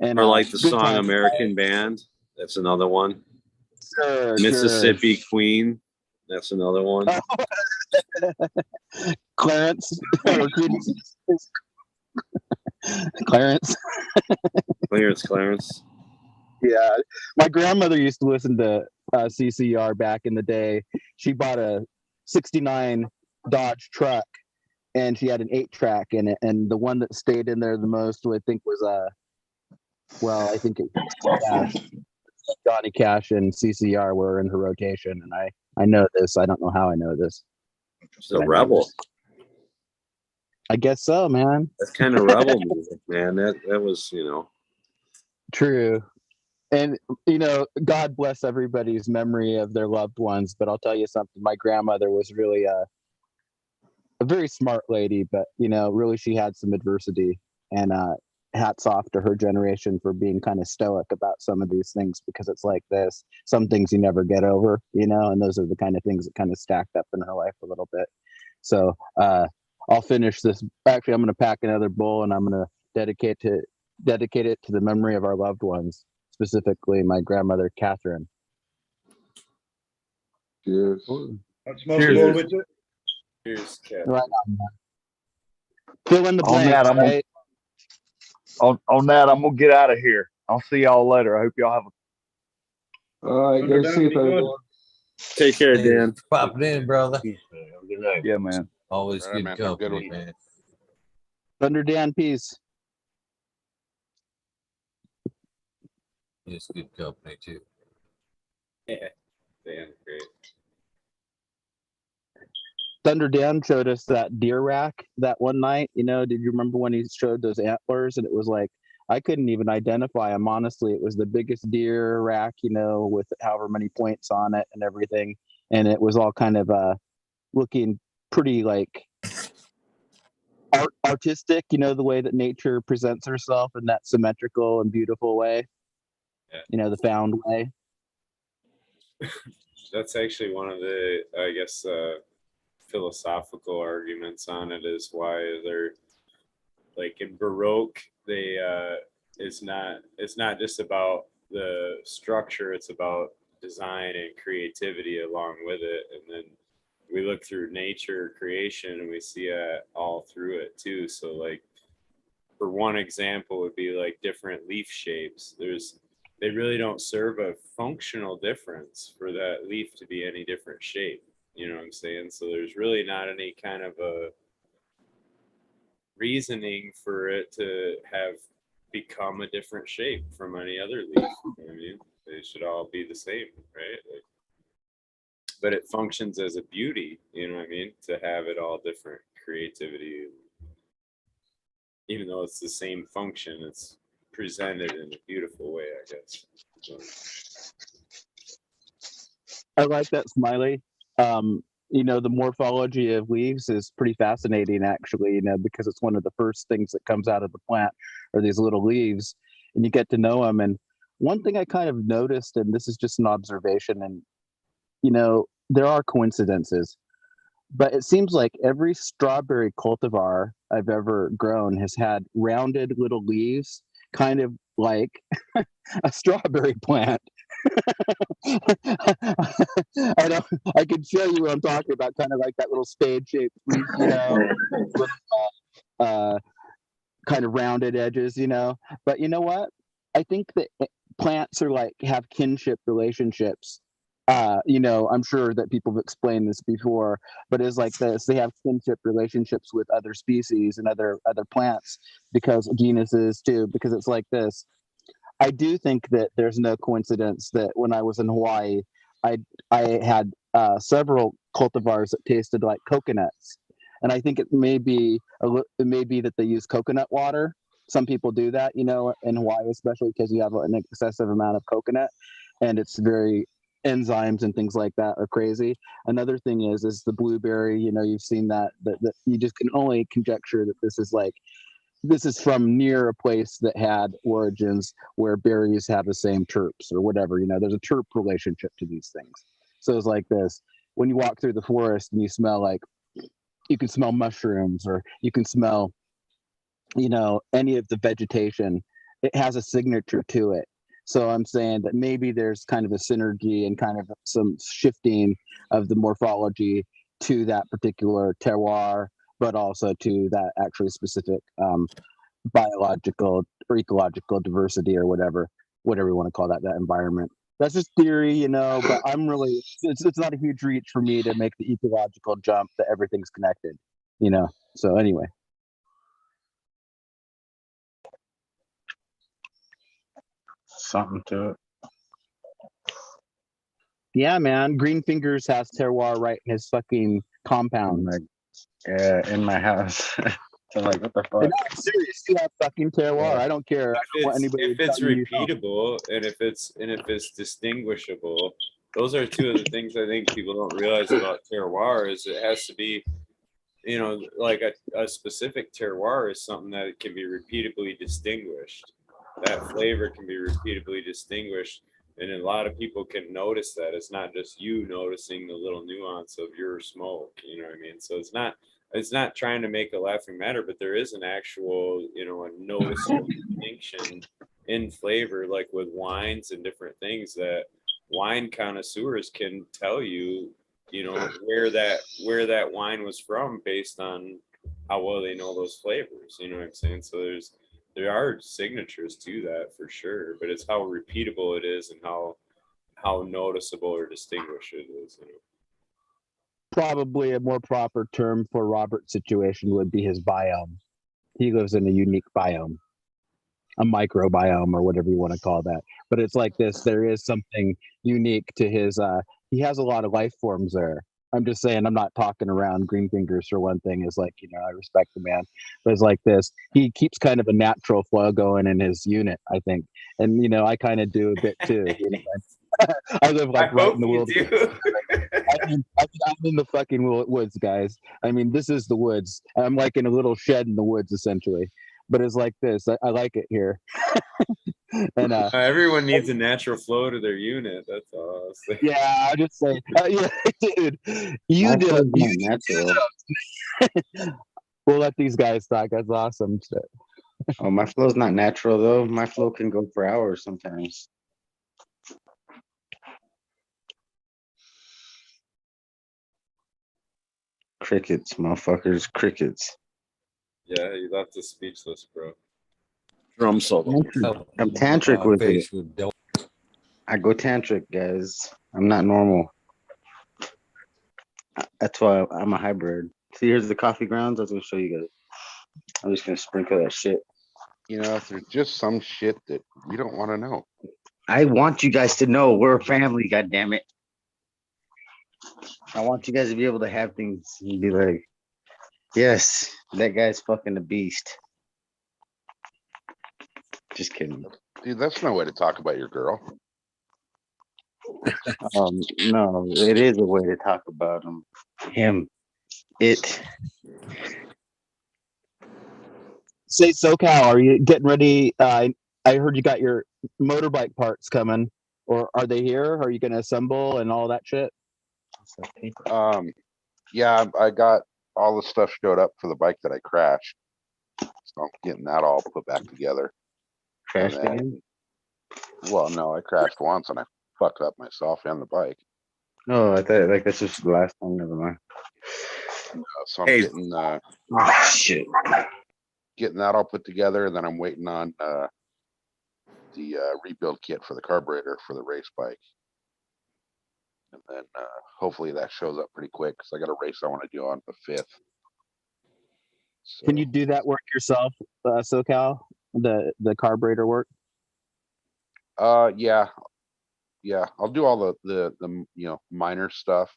And or like the song "American Band." That's another one. Sure, Mississippi Queen. That's another one. Clarence. Clarence. Yeah, my grandmother used to listen to CCR back in the day. She bought a '69 Dodge truck, and she had an 8-track in it. And the one that stayed in there the most, I think, was I think it was Johnny Cash and CCR were in her rotation, and I know this. I don't know how I know this. She's a rebel. I guess so, man. That's kind of rebel music, man. That was, you know. True. And, you know, God bless everybody's memory of their loved ones. But I'll tell you something. My grandmother was really a very smart lady, but, you know, really she had some adversity. And hats off to her generation for being kind of stoic about some of these things, because it's like this. Some things you never get over, you know, and those are the kind of things that kind of stacked up in her life a little bit. So I'll finish this. Actually, I'm going to pack another bowl, and I'm going to dedicate it to the memory of our loved ones, specifically my grandmother, Catherine. Cheers. That's most of all with it. Cheers, Cat. Right on, man. Fill in the On blanks, that, I'm right? on that, I'm gonna get out of here. I'll see y'all later. I hope y'all have a All right, good to see you, everyone. Take care, Hey, Dan. Popping in, brother. Have a good night. yeah, man. Always All right, good man. Have a good company, one. man. Thunder Dan, peace. It's good company too. Yeah, Dan, great. Thunder Dan showed us that deer rack that one night. You know, did you remember when he showed those antlers? And it was like, I couldn't even identify them. Honestly, it was the biggest deer rack, you know, with however many points on it and everything. And it was all kind of looking pretty like artistic, you know, the way that nature presents herself in that symmetrical and beautiful way. Yeah. You know, the found way. That's actually one of the, I guess, philosophical arguments on it, is why they're like in Baroque. They it's not just about the structure; it's about design and creativity along with it. And then we look through nature, creation, and we see it all through it too. So, like, for one example, would be like different leaf shapes. They really don't serve a functional difference for that leaf to be any different shape. You know what I'm saying? So there's really not any kind of a reasoning for it to have become a different shape from any other leaf. You know what I mean? They should all be the same, right? Like, but it functions as a beauty, you know what I mean? To have it all different creativity. Even though it's the same function, it's presented in a beautiful way, I guess. So. I like that, Smiley. You know, the morphology of leaves is pretty fascinating, actually, you know, because it's one of the first things that comes out of the plant are these little leaves, and you get to know them. And one thing I kind of noticed, and this is just an observation, and, you know, there are coincidences, but it seems like every strawberry cultivar I've ever grown has had rounded little leaves, kind of like a strawberry plant. I can show you what I'm talking about, kind of like that little spade shaped leaf, you know, with kind of rounded edges, you know. But you know what? I think that plants are like have kinship relationships. You know, I'm sure that people have explained this before, but it's like this: they have kinship relationships with other species and other plants, because genuses too. Because it's like this. I do think that there's no coincidence that when I was in Hawaii, I had several cultivars that tasted like coconuts, and I think it may be that they use coconut water. Some people do that, you know, in Hawaii, especially because you have an excessive amount of coconut, and it's very enzymes and things like that are crazy. Another thing is the blueberry. You know, you've seen that you just can only conjecture that this is from near a place that had origins where berries have the same terps or whatever. You know, there's a terp relationship to these things. So it's like this: when you walk through the forest and you smell you can smell mushrooms, or you can smell, you know, any of the vegetation, it has a signature to it. So I'm saying that maybe there's kind of a synergy and kind of some shifting of the morphology to that particular terroir, but also to that actually specific biological or ecological diversity, or whatever you want to call that environment. That's just theory, you know, but it's not a huge reach for me to make the ecological jump that everything's connected, you know. So anyway. Something to it. Yeah, man. Greenfingers has terroir right in his fucking compound. In my house. So like, what the fuck? No, I'm serious. You have fucking terroir. I don't care. I don't want anybody If it's to tell you. repeatable and if it's distinguishable, those are two of the things I think people don't realize about terroir is it has to be, you know, like a specific terroir is something that can be repeatably distinguished. That flavor can be repeatably distinguished. And a lot of people can notice that. It's not just you noticing the little nuance of your smoke, you know what I mean? So it's not trying to make a laughing matter, but there is an actual, you know, a noticeable distinction in flavor, like with wines and different things that wine connoisseurs can tell you, you know, where that wine was from based on how well they know those flavors. You know what I'm saying? So there are signatures to that for sure, but it's how repeatable it is and how noticeable or distinguished it is. You know? Probably a more proper term for Robert's situation would be his biome. He lives in a unique biome, a microbiome or whatever you want to call that. But it's like this, there is something unique to his, he has a lot of life forms there. I'm just saying, I'm not talking around. Greenfingers for one thing is like, you know, I respect the man, but it's like this, he keeps kind of a natural flow going in his unit, I think. And, you know, I kind of do a bit too. You know? I live like right in the wilderness. I'm in the fucking woods, guys. I mean, this is the woods. I'm like in a little shed in the woods, essentially. But it's like this. I like it here. And everyone needs a natural flow to their unit. That's all I was saying. Yeah, I'll just say, yeah, dude, you do natural. We'll let these guys talk. That's awesome. Oh, my flow's not natural though. My flow can go for hours sometimes. Crickets, motherfuckers, crickets. Yeah, you left us speechless, bro. Drum solo. I'm tantric with it. I go tantric, guys. I'm not normal. That's why I'm a hybrid. See, here's the coffee grounds. I was gonna show you guys. I'm just gonna sprinkle that shit. You know, if there's just some shit that we don't want to know. I want you guys to know we're a family, goddammit. I want you guys to be able to have things and be like, yes, that guy's fucking a beast. Just kidding. Dude, that's no way to talk about your girl. No, it is a way to talk about him. It. Say, SoCal, are you getting ready? I heard you got your motorbike parts coming, or are they here? Are you going to assemble and all that shit? Yeah, I got all the stuff showed up for the bike that I crashed, so I'm getting that all put back together. Crashed again? Well, no, I crashed once and I fucked up myself and the bike. Oh, I thought like that's just the last time. Never mind. So I'm getting shit. Getting that all put together, and then I'm waiting on the rebuild kit for the carburetor for the race bike, and then hopefully that shows up pretty quick because I got a race I want to do on the 5th. So, can you do that work yourself, SoCal? The carburetor work? yeah, I'll do all the you know, minor stuff,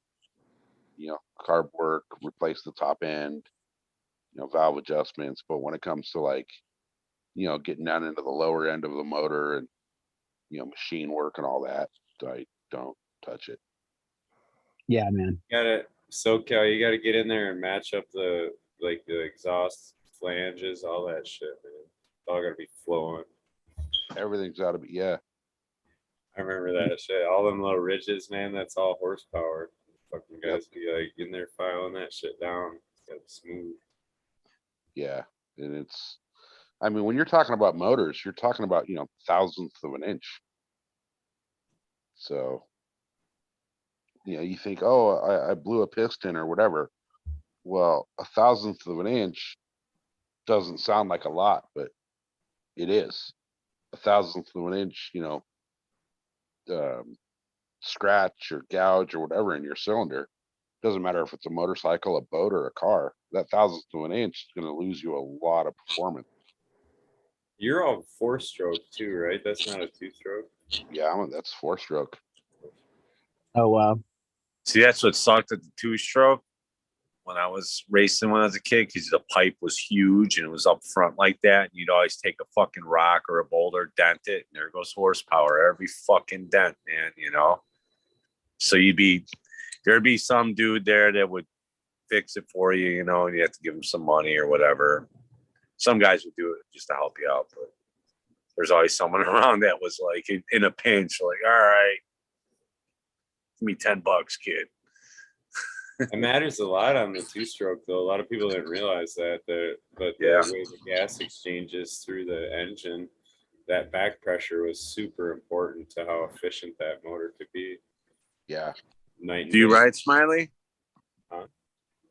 you know, carb work, replace the top end, you know, valve adjustments. But when it comes to like, you know, getting down into the lower end of the motor and, you know, machine work and all that, I don't touch it. Yeah, man. SoCal, you gotta get in there and match up the exhaust flanges, all that shit, man. It's all gotta be flowing. Everything's gotta be, yeah. I remember that shit. All them little ridges, man, that's all horsepower. Fucking guys be like in there filing that shit down. It's gotta be smooth. Yeah. And it's, I mean, when you're talking about motors, you're talking about, you know, thousandths of an inch. So, you know, you think, oh, I blew a piston or whatever. Well, a thousandth of an inch doesn't sound like a lot, but it is. A thousandth of an inch, you know, scratch or gouge or whatever in your cylinder. Doesn't matter if it's a motorcycle, a boat, or a car. That thousandth of an inch is going to lose you a lot of performance. You're all 4-stroke too, right? That's not a 2-stroke. Yeah, that's 4-stroke. Oh wow. See, that's what sucked at the two-stroke when I was racing when I was a kid, because the pipe was huge and it was up front like that. And you'd always take a fucking rock or a boulder, dent it, and there goes horsepower. Every fucking dent, man, you know? So there'd be some dude there that would fix it for you, you know, and you have to give him some money or whatever. Some guys would do it just to help you out, but there's always someone around that was like in a pinch, like, all right, give me $10, kid. It matters a lot on the two-stroke, though. A lot of people didn't realize that. But the way the gas exchanges through the engine, that back pressure was super important to how efficient that motor could be. Yeah. Do you ride Smiley? Huh?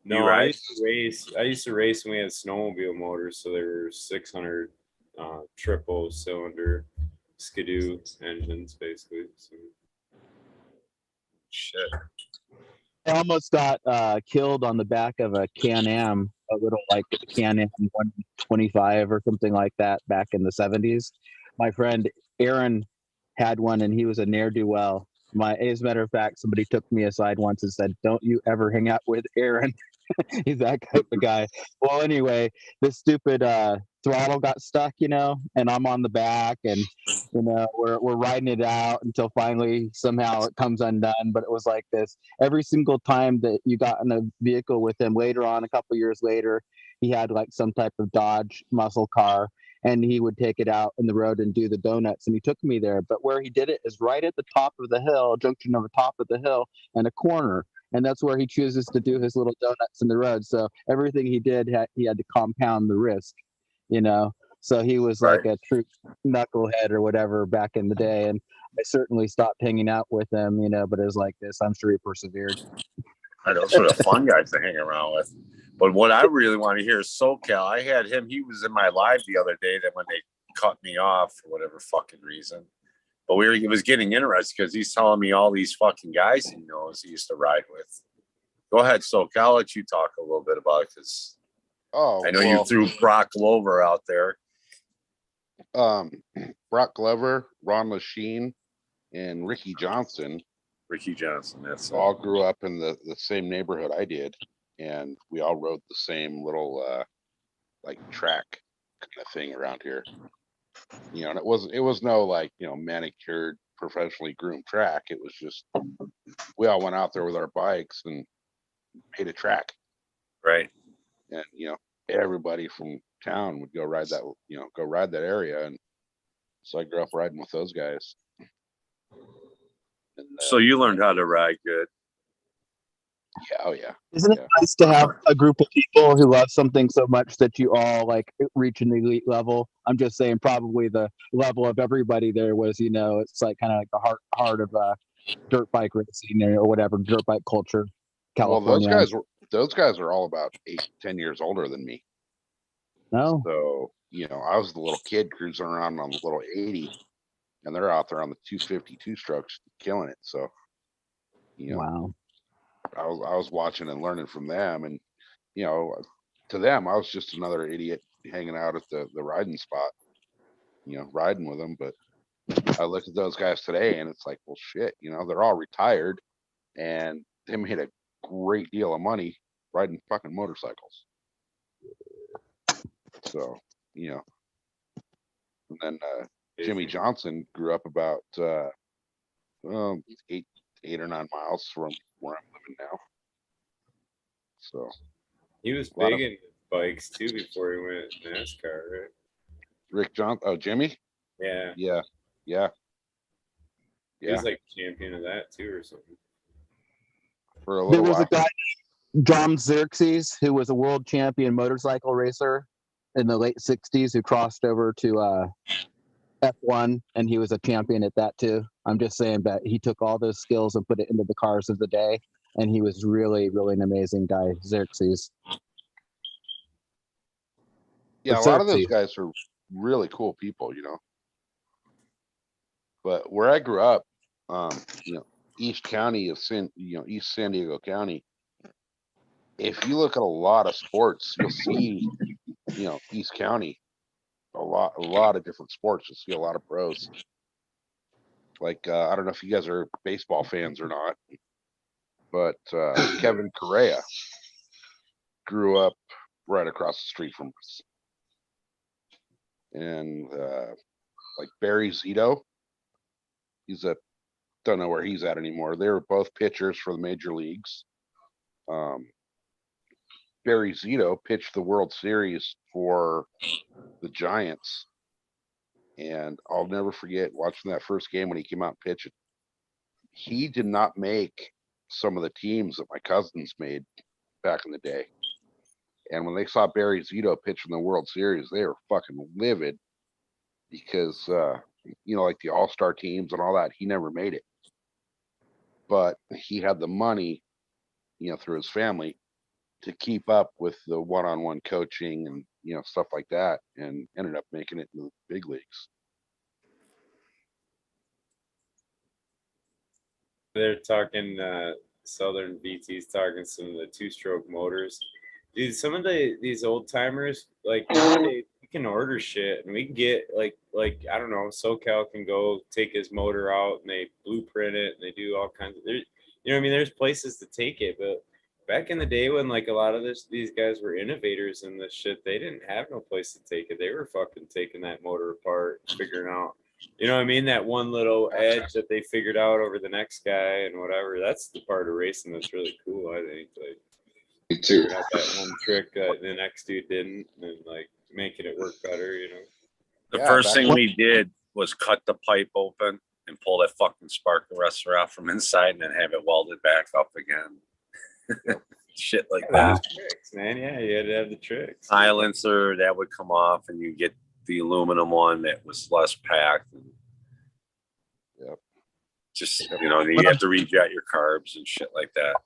No, I used to race when we had snowmobile motors, so they were 600 triple cylinder skidoo engines, basically. So. Shit. I almost got killed on the back of a Can-Am, a little like Can-Am 125 or something like that back in the 70s. My friend Aaron had one, and he was a ne'er-do-well. As a matter of fact, somebody took me aside once and said, "Don't you ever hang out with Aaron." He's that type of guy. Well, anyway, this stupid throttle got stuck, you know, and I'm on the back, and you know, we're riding it out until finally somehow it comes undone. But it was like this every single time that you got in a vehicle with him. Later on, a couple years later, he had like some type of Dodge muscle car, and he would take it out in the road and do the donuts. And he took me there, but where he did it is right at the top of the hill, junction of the top of the hill, and a corner. And that's where he chooses to do his little donuts in the road. So everything he did, he had to compound the risk, you know. So he was like a true knucklehead or whatever back in the day. And I certainly stopped hanging out with him, you know, but it was like this. I'm sure he persevered. I know, those are the fun guys to hang around with. But what I really want to hear is SoCal. I had him. He was in my live the other day that when they cut me off for whatever fucking reason. But it was getting interesting because he's telling me all these fucking guys he knows he used to ride with. Go ahead, SoCal. I'll let you talk a little bit about it because I know you threw Brock Glover out there. Brock Glover, Ron Lachine, and Ricky Johnson. That's all grew up in the same neighborhood I did, and we all rode the same little like track kind of thing around here. You know, and it was no like, you know, manicured, professionally groomed track. It was just we all went out there with our bikes and made a track. Right. And you know, everybody from town would go ride that area, and so I grew up riding with those guys. And, so you learned how to ride good. Yeah, oh yeah. Isn't it nice to have a group of people who love something so much that you all like reach an elite level? I'm just saying, probably the level of everybody there was, you know, it's like kind of like the heart of dirt bike racing or whatever, dirt bike culture. California. Well, those guys are all about 8-10 years older than me. No. So, you know, I was the little kid cruising around on the little 80, and they're out there on the 252 strokes killing it. So, you know, wow. I was watching and learning from them, and you know, to them, I was just another idiot hanging out at the riding spot, you know, riding with them. But I look at those guys today, and it's like, well, shit, you know, they're all retired, and they made a great deal of money riding fucking motorcycles. So, you know, and then Jimmy Johnson grew up about 8 or 9 miles from where I'm living now. So he was big into bikes too before he went NASCAR, right? Rick Johnson, oh Jimmy? Yeah. He was like champion of that too or something. For a there little was while. a guy, John Xerxes, who was a world champion motorcycle racer in the late 60s who crossed over to F1, and he was a champion at that too. I'm just saying that he took all those skills and put it into the cars of the day, and he was really, really an amazing guy, Xerxes. Yeah, a lot of those guys are really cool people, you know. But where I grew up, you know, East San Diego County, if you look at a lot of sports, you'll see, you know, East County, a lot of different sports. You'll see a lot of pros. Like, I don't know if you guys are baseball fans or not, but Kevin Correa grew up right across the street from us. And like Barry Zito, don't know where he's at anymore. They were both pitchers for the major leagues. Barry Zito pitched the World Series for the Giants. And I'll never forget watching that first game when he came out and pitched. He did not make some of the teams that my cousins made back in the day. And when they saw Barry Zito pitch in the World Series, they were fucking livid because, you know, like the all-star teams and all that, he never made it. But he had the money, you know, through his family to keep up with the one-on-one coaching and, you know, stuff like that, and ended up making it in the big leagues. They're talking, Southern VT's talking some of the two-stroke motors. Dude, some of these old timers, like, we can order shit and we can get like I don't know, SoCal can go take his motor out and they blueprint it and they do all kinds of, you know what I mean? There's places to take it, but back in the day when like a lot of these guys were innovators in this shit, they didn't have no place to take it. They were fucking taking that motor apart, figuring out, you know what I mean? That one little edge that they figured out over the next guy and whatever. That's the part of racing that's really cool, I think. Like, Me too. figuring out that one trick that the next dude didn't, and like making it work better, you know. The Yeah, first back thing when- we did was cut the pipe open and pull that fucking spark arrestor out from inside and then have it welded back up again. Shit like that. Tricks, man. Yeah, you had to have the tricks. Silencer that would come off and you get the aluminum one that was less packed. And Yep. just, you know, you have to rejet your carbs and shit like that.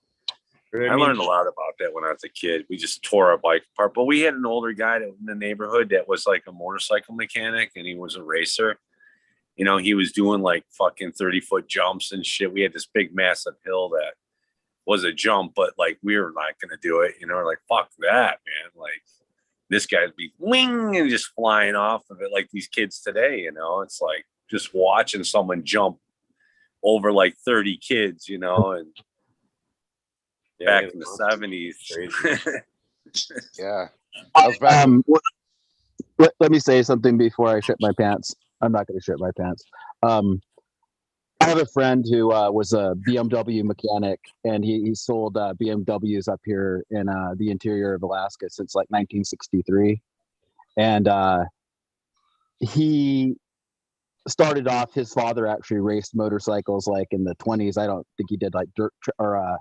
I learned a lot about that when I was a kid. We just tore our bike apart. But we had an older guy in the neighborhood that was like a motorcycle mechanic and he was a racer. You know, he was doing like fucking 30-foot jumps and shit. We had this big, massive hill that was a jump, but like we were not going to do it. You know, we're like, fuck that, man. Like this guy'd be wing and just flying off of it like these kids today. You know, it's like just watching someone jump over like 30 kids, you know, and Yeah, back in the 70s. Yeah. I was back Let me say something before I shit my pants. I'm not going to shit my pants. I have a friend who was a BMW mechanic, and he sold BMWs up here in the interior of Alaska since like 1963. And he started off, his father actually raced motorcycles like in the 20s. I don't think he did like dirt or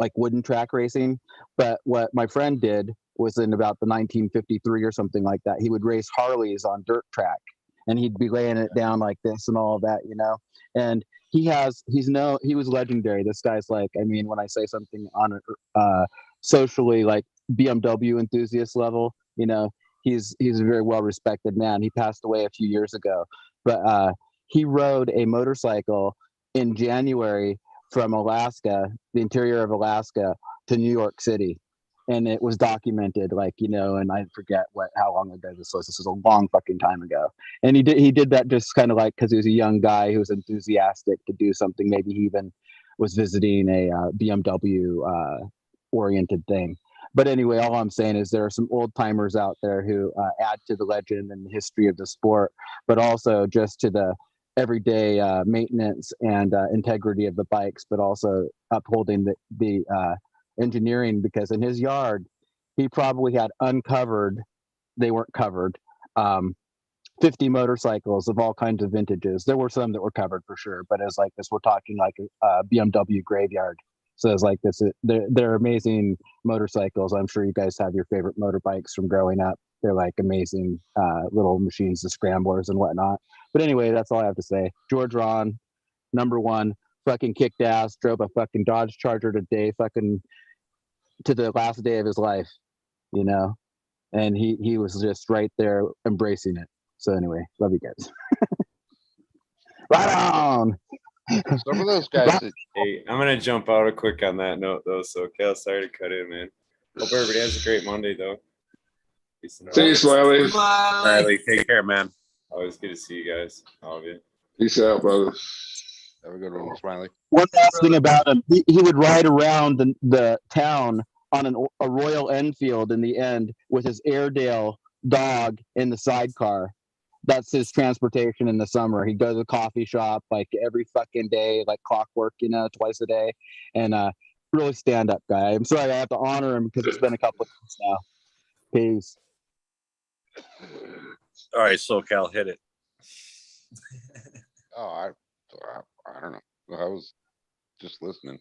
like wooden track racing. But what my friend did was in about the 1953 or something like that, he would race Harleys on dirt track. And he'd be laying it down like this and all of that, you know. And he was legendary. This guy's like, I mean, when I say something on a socially like BMW enthusiast level, you know, he's a very well respected man. He passed away a few years ago, but he rode a motorcycle in January from Alaska, the interior of Alaska, to New York City. And it was documented, like, you know, and I forget how long ago this was. This was a long fucking time ago. And he did that just kind of like because he was a young guy who was enthusiastic to do something. Maybe he even was visiting a BMW oriented thing. But anyway, all I'm saying is there are some old timers out there who add to the legend and the history of the sport, but also just to the everyday maintenance and integrity of the bikes, but also upholding the engineering, because in his yard he probably had uncovered, they weren't covered, 50 motorcycles of all kinds of vintages. There were some that were covered for sure, but it's like this, we're talking like a BMW graveyard. So it's like this, they're amazing motorcycles. I'm sure you guys have your favorite motorbikes from growing up. They're like amazing little machines, the scramblers and whatnot. But anyway, that's all I have to say. George Ron, number one, fucking kicked ass, drove a fucking Dodge Charger today, fucking to the last day of his life, you know, and he was just right there embracing it. So anyway, love you guys. Right on. some of those guys that, Hey, I'm gonna jump out quick on that note though. So Cal, sorry to cut in, man. Hope everybody has a great Monday though. Peace and See you, Smileys. Riley, take care, man. always good to see you guys. All of you. Peace out, brothers. Have a good one, Smiley. One last thing about him, he would ride around the town on a Royal Enfield in the end with his Airedale dog in the sidecar. That's his transportation in the summer. He'd go to the coffee shop like every fucking day, like clockwork, you know, twice a day. And really stand up guy. I'm sorry I have to honor him because it's been a couple of months now. Peace. All right, SoCal, hit it. Oh, I don't know. I was just listening.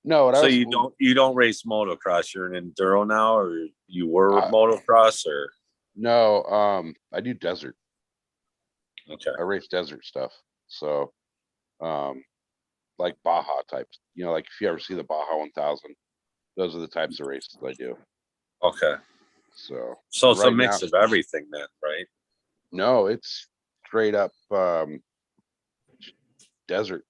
No, what I So was, you don't race motocross. You're an enduro now, or you were motocross, or no. I do desert. okay. I race desert stuff. So, like Baja types. You know, like if you ever see the Baja 1000, those are the types of races I do. Okay. So it's a right mix now- of everything then, right? No, it's straight up desert.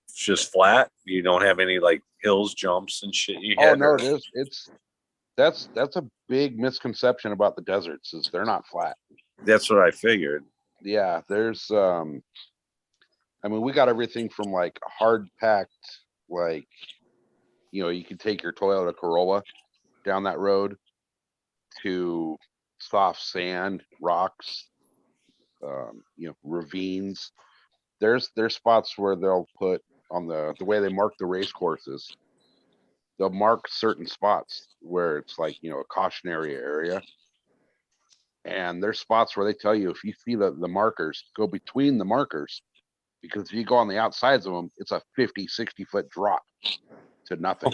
It's just flat. You don't have any like hills, jumps, and shit. You Oh had, no, or- it is. That's a big misconception about the deserts is they're not flat. That's what I figured. Yeah, there's I mean, we got everything from like hard packed, like, you know, you can take your Toyota Corolla down that road to soft sand, rocks, you know, ravines. There's spots where they'll put on the way they mark the race courses. They'll mark certain spots where it's like, you know, a cautionary area. And there's spots where they tell you if you see the markers, go between the markers, because if you go on the outsides of them, it's a 50, 60 foot drop to nothing.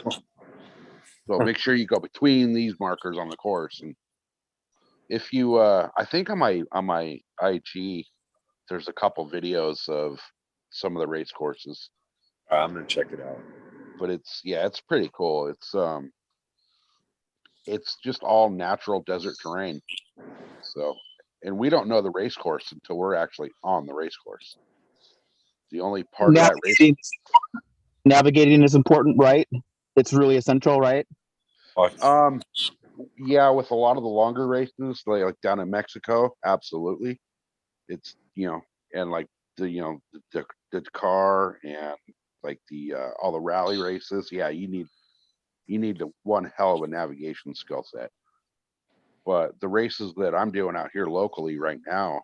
So make sure you go between these markers on the course. And if you, I think on my IG, there's a couple videos of some of the race courses. I'm gonna check it out. But it's pretty cool. It's just all natural desert terrain. So, and we don't know the race course until we're actually on the race course. The only part of that race. Navigating is important, right? It's really essential, right? Yeah, with a lot of the longer races, like down in Mexico, absolutely. It's, you know, and like the, you know, the Dakar and like the all the rally races. Yeah, you need one hell of a navigation skill set. But the races that I'm doing out here locally right now,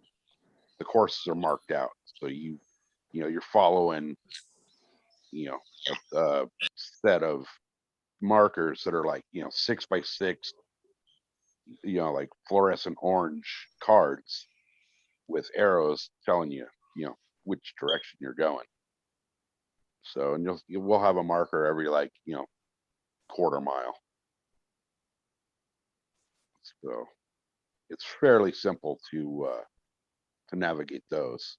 the courses are marked out. So you know, you're following, you know, a set of markers that are like, you know, 6x6, you know, like fluorescent orange cards with arrows telling you, you know, which direction you're going. So, and we'll have a marker every, like, you know, quarter mile. So it's fairly simple to navigate those.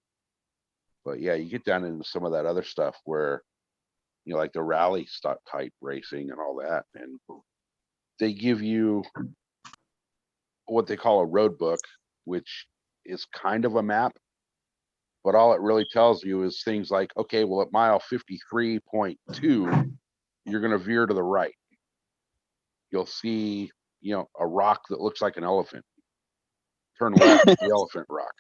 But yeah, you get down into some of that other stuff where, you know, like the rally type racing and all that, and they give you what they call a road book, which is kind of a map, but all it really tells you is things like, okay, well, at mile 53.2, you're going to veer to the right. You'll see, you know, a rock that looks like an elephant. Turn left, the elephant rock.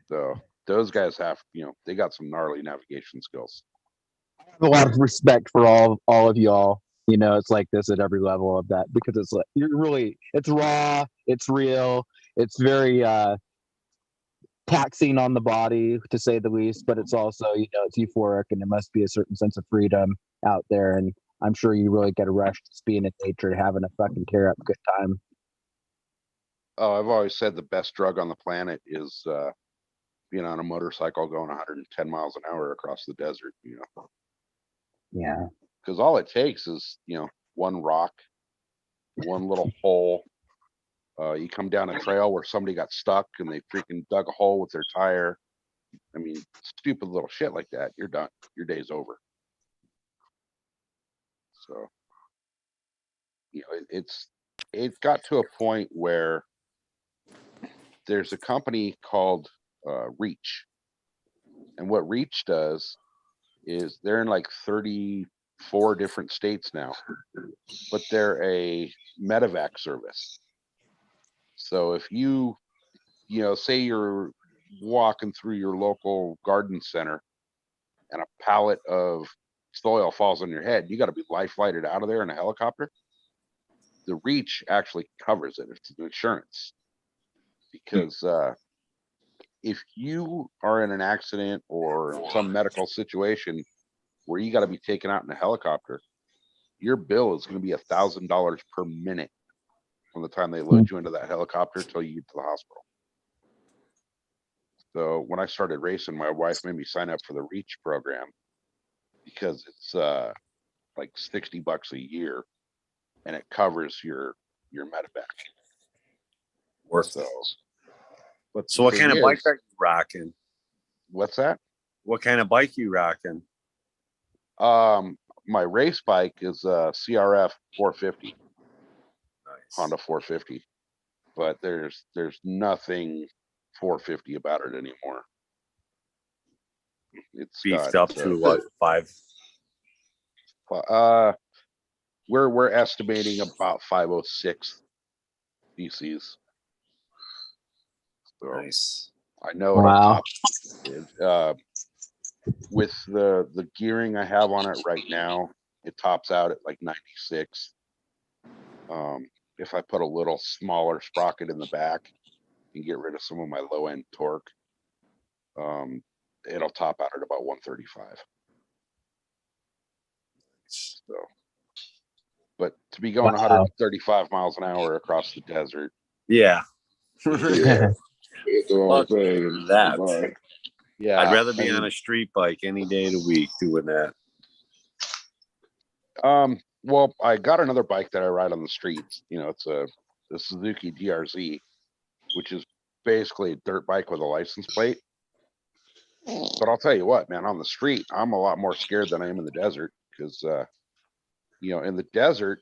So those guys have, you know, they got some gnarly navigation skills. I have a lot of respect for all of y'all. You know, it's like this at every level of that, because it's like it's raw, it's real, it's very taxing on the body, to say the least, but it's also, you know, it's euphoric, and there must be a certain sense of freedom out there, and I'm sure you really get a rush just being in nature, having a fucking tear up good time. Oh, I've always said the best drug on the planet is being on a motorcycle going 110 miles an hour across the desert, you know. Yeah. Because all it takes is, you know, one rock, one little hole. You come down a trail where somebody got stuck and they freaking dug a hole with their tire. I mean, stupid little shit like that. You're done. Your day's over. So, you know, it got to a point where there's a company called Reach. And what Reach does is they're in like 34 different states now, but they're a medevac service. So if you know, say you're walking through your local garden center and a pallet of soil falls on your head, you got to be life flighted out of there in a helicopter. The reach actually covers it. It's an insurance. Because if you are in an accident or some medical situation where you got to be taken out in a helicopter, your bill is going to be $1,000 per minute from the time they load you into that helicopter till you get to the hospital. So when I started racing, my wife made me sign up for the Reach program because it's like $60 a year, and it covers your medevac. Worth So, it. but So what kind of bike are you rocking? What's that? What kind of bike you rocking? My race bike is a CRF 450. Nice. Honda 450, but there's nothing 450 about it anymore. It's Beefed got, up to what, 5? We're estimating about 506 cc's. So Nice. I know Wow. it'll top with the gearing I have on it right now, it tops out at like 96. If I put a little smaller sprocket in the back and get rid of some of my low end torque, it'll top out at about 135. So, but to be going 135 miles an hour across the desert, yeah, Yeah. It's the wrong Fuck thing. that. Bye. yeah, I'd rather be I mean, on a street bike any day of the week doing that. well, I got another bike that I ride on the streets. You know, it's the Suzuki DRZ, which is basically a dirt bike with a license plate. But I'll tell you what, man, on the street, I'm a lot more scared than I am in the desert because, you know, in the desert,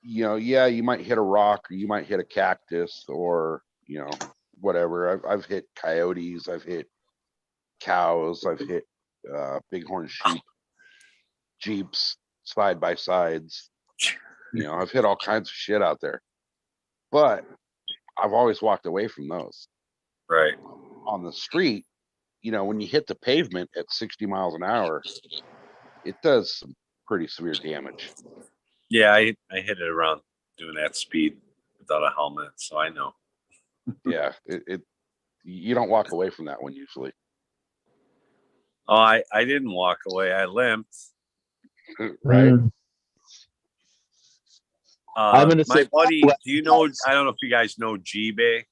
you know, yeah, you might hit a rock or you might hit a cactus or, you know, whatever. I've hit coyotes, I've hit cows, I've hit bighorn sheep, jeeps, side by sides. You know, I've hit all kinds of shit out there, but I've always walked away from those. Right. On the street, you know, when you hit the pavement at 60 miles an hour, it does some pretty severe damage. Yeah, I hit it around doing that speed without a helmet, so I know. Yeah, you don't walk away from that one usually. Oh, I didn't walk away. I limped. Right. I'm gonna My say, buddy, do you know? I don't know if you guys know G-Bay.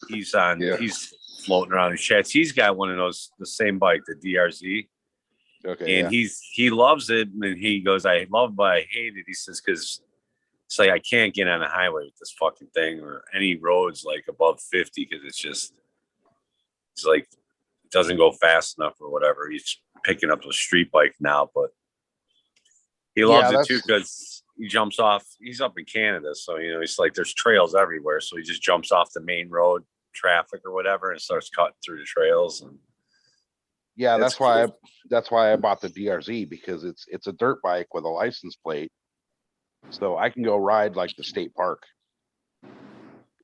He's on. Yeah. He's floating around in chats. He's got one of those, the same bike, the DRZ, Okay. and Yeah. he loves it. And he goes, "I love it, but I hate it." He says, "Because it's like I can't get on a highway with this fucking thing or any roads like above 50 because it's like it doesn't go fast enough or whatever." He's picking up the street bike now, but he loves it too because he jumps off. He's up in Canada, so you know he's like there's trails everywhere, so he just jumps off the main road traffic or whatever and starts cutting through the trails. And Yeah, That's that's why I bought the DRZ because it's a dirt bike with a license plate, so I can go ride like the state park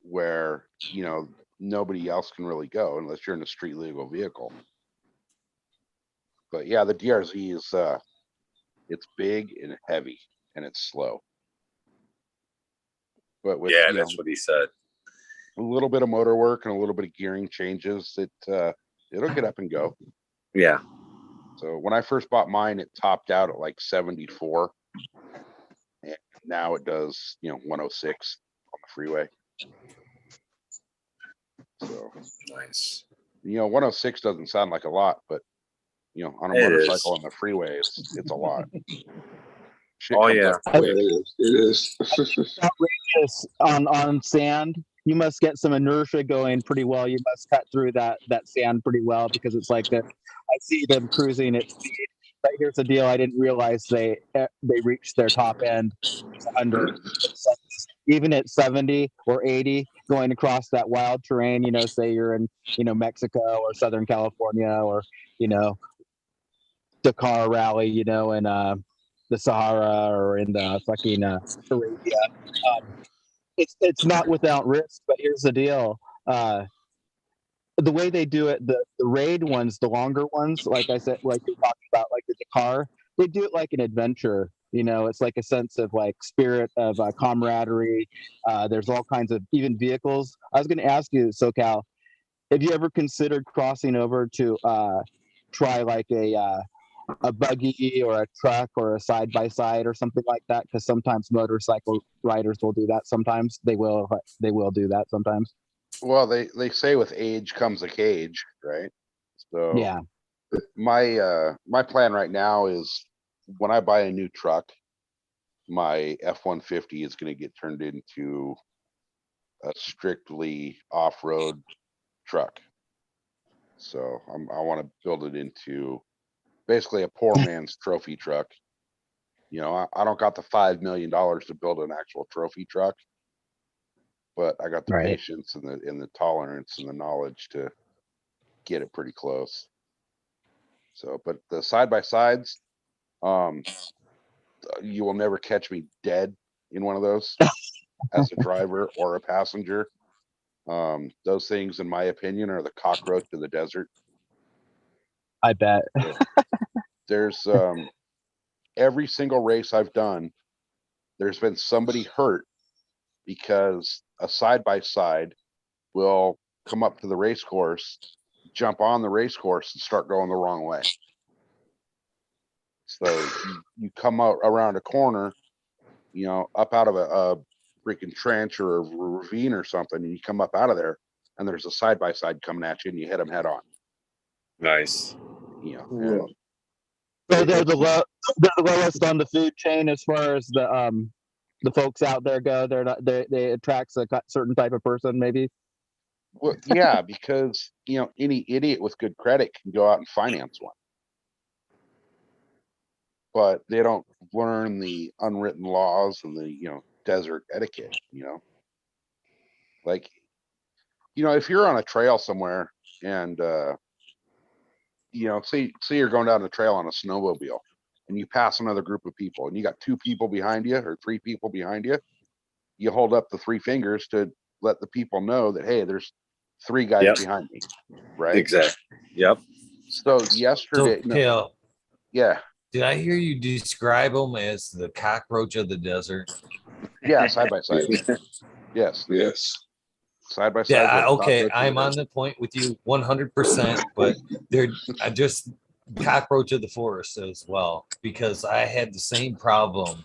where you know nobody else can really go unless you're in a street legal vehicle. But yeah, the DRZ is it's big and heavy and it's slow. But with yeah, you that's know, what he said. a little bit of motor work and a little bit of gearing changes, it'll get up and go. Yeah, So when I first bought mine, it topped out at like 74. And now it does, you know, 106 on the freeway. So nice. you know, 106 doesn't sound like a lot, but you know, on a It motorcycle is. on the freeway, it's a lot. Shit Oh comes yeah, up quick. It is. outrageous on sand. You must get some inertia going pretty well. You must cut through that sand pretty well because it's like that. I see them cruising at speed. But here's the deal: I didn't realize they reached their top end under even at 70 or 80 going across that wild terrain. You know, say you're in Mexico or Southern California or Dakar Rally. You know, in the Sahara or in the fucking Arabia. It's not without risk, but here's the deal. the way they do it, the raid ones, the longer ones, like I said, like you're talking about, like the Dakar, they do it like an adventure. You know, it's like a sense of like spirit of camaraderie. There's all kinds of even vehicles. I was going to ask you, SoCal, have you ever considered crossing over to try like a buggy or a truck or a side by side or something like that? Because sometimes motorcycle riders will do that. Sometimes they will do that. Sometimes. Well, they say with age comes a cage, right? So Yeah. my plan right now is when I buy a new truck, my F-150 is going to get turned into a strictly off-road truck. So I want to build it into basically a poor man's trophy truck. You know, I don't got the $5 million to build an actual trophy truck, but I got the patience and the tolerance and the knowledge to get it pretty close. So, but the side by sides, you will never catch me dead in one of those as a driver or a passenger. Those things, in my opinion, are the cockroach of the desert. I bet. There's every single race I've done, there's been somebody hurt because a side by side will come up to the race course, jump on the race course, and start going the wrong way. So you come out around a corner, you know, up out of a freaking trench or a ravine or something, and you come up out of there, and there's a side by side coming at you, and you hit them head on. Nice. You know, So they're the lowest on the food chain as far as the folks out there go. They're not. They attracts a certain type of person, maybe. well, yeah, because you know any idiot with good credit can go out and finance one, but they don't learn the unwritten laws and the desert etiquette. Like if you're on a trail somewhere and say you're going down the trail on a snowmobile and you pass another group of people and you got 2 people behind you or 3 people behind you, you hold up the 3 fingers to let the people know that, hey, there's 3 guys behind me, right? Exactly. Yep. So yesterday, yeah. Did I hear you describe them as the cockroach of the desert? Yeah, side by side. Yes. Side by side. Yeah, okay. I'm on the point with you 100%, but they're just cockroach of the forest as well, because I had the same problem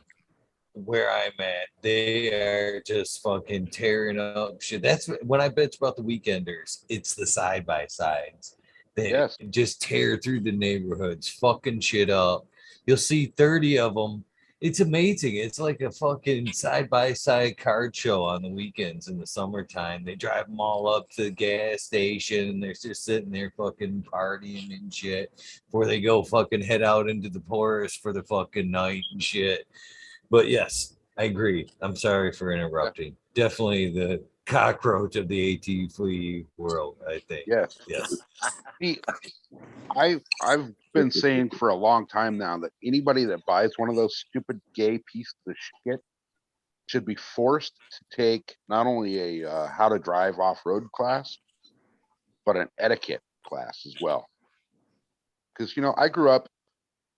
where I'm at. They are just fucking tearing up shit. That's when I bitch about the weekenders. It's the side by sides. They just tear through the neighborhoods, fucking shit up. You'll see 30 of them. It's amazing. It's like a fucking side-by-side card show on the weekends in the summertime. They drive them all up to the gas station and they're just sitting there fucking partying and shit before they go fucking head out into the forest for the fucking night and shit. But yes, I agree. I'm sorry for interrupting. Definitely the cockroach of the AT world, I think. Yes. See, I've been saying for a long time now that anybody that buys one of those stupid gay pieces of shit should be forced to take not only a how to drive off-road class, but an etiquette class as well. Because I grew up,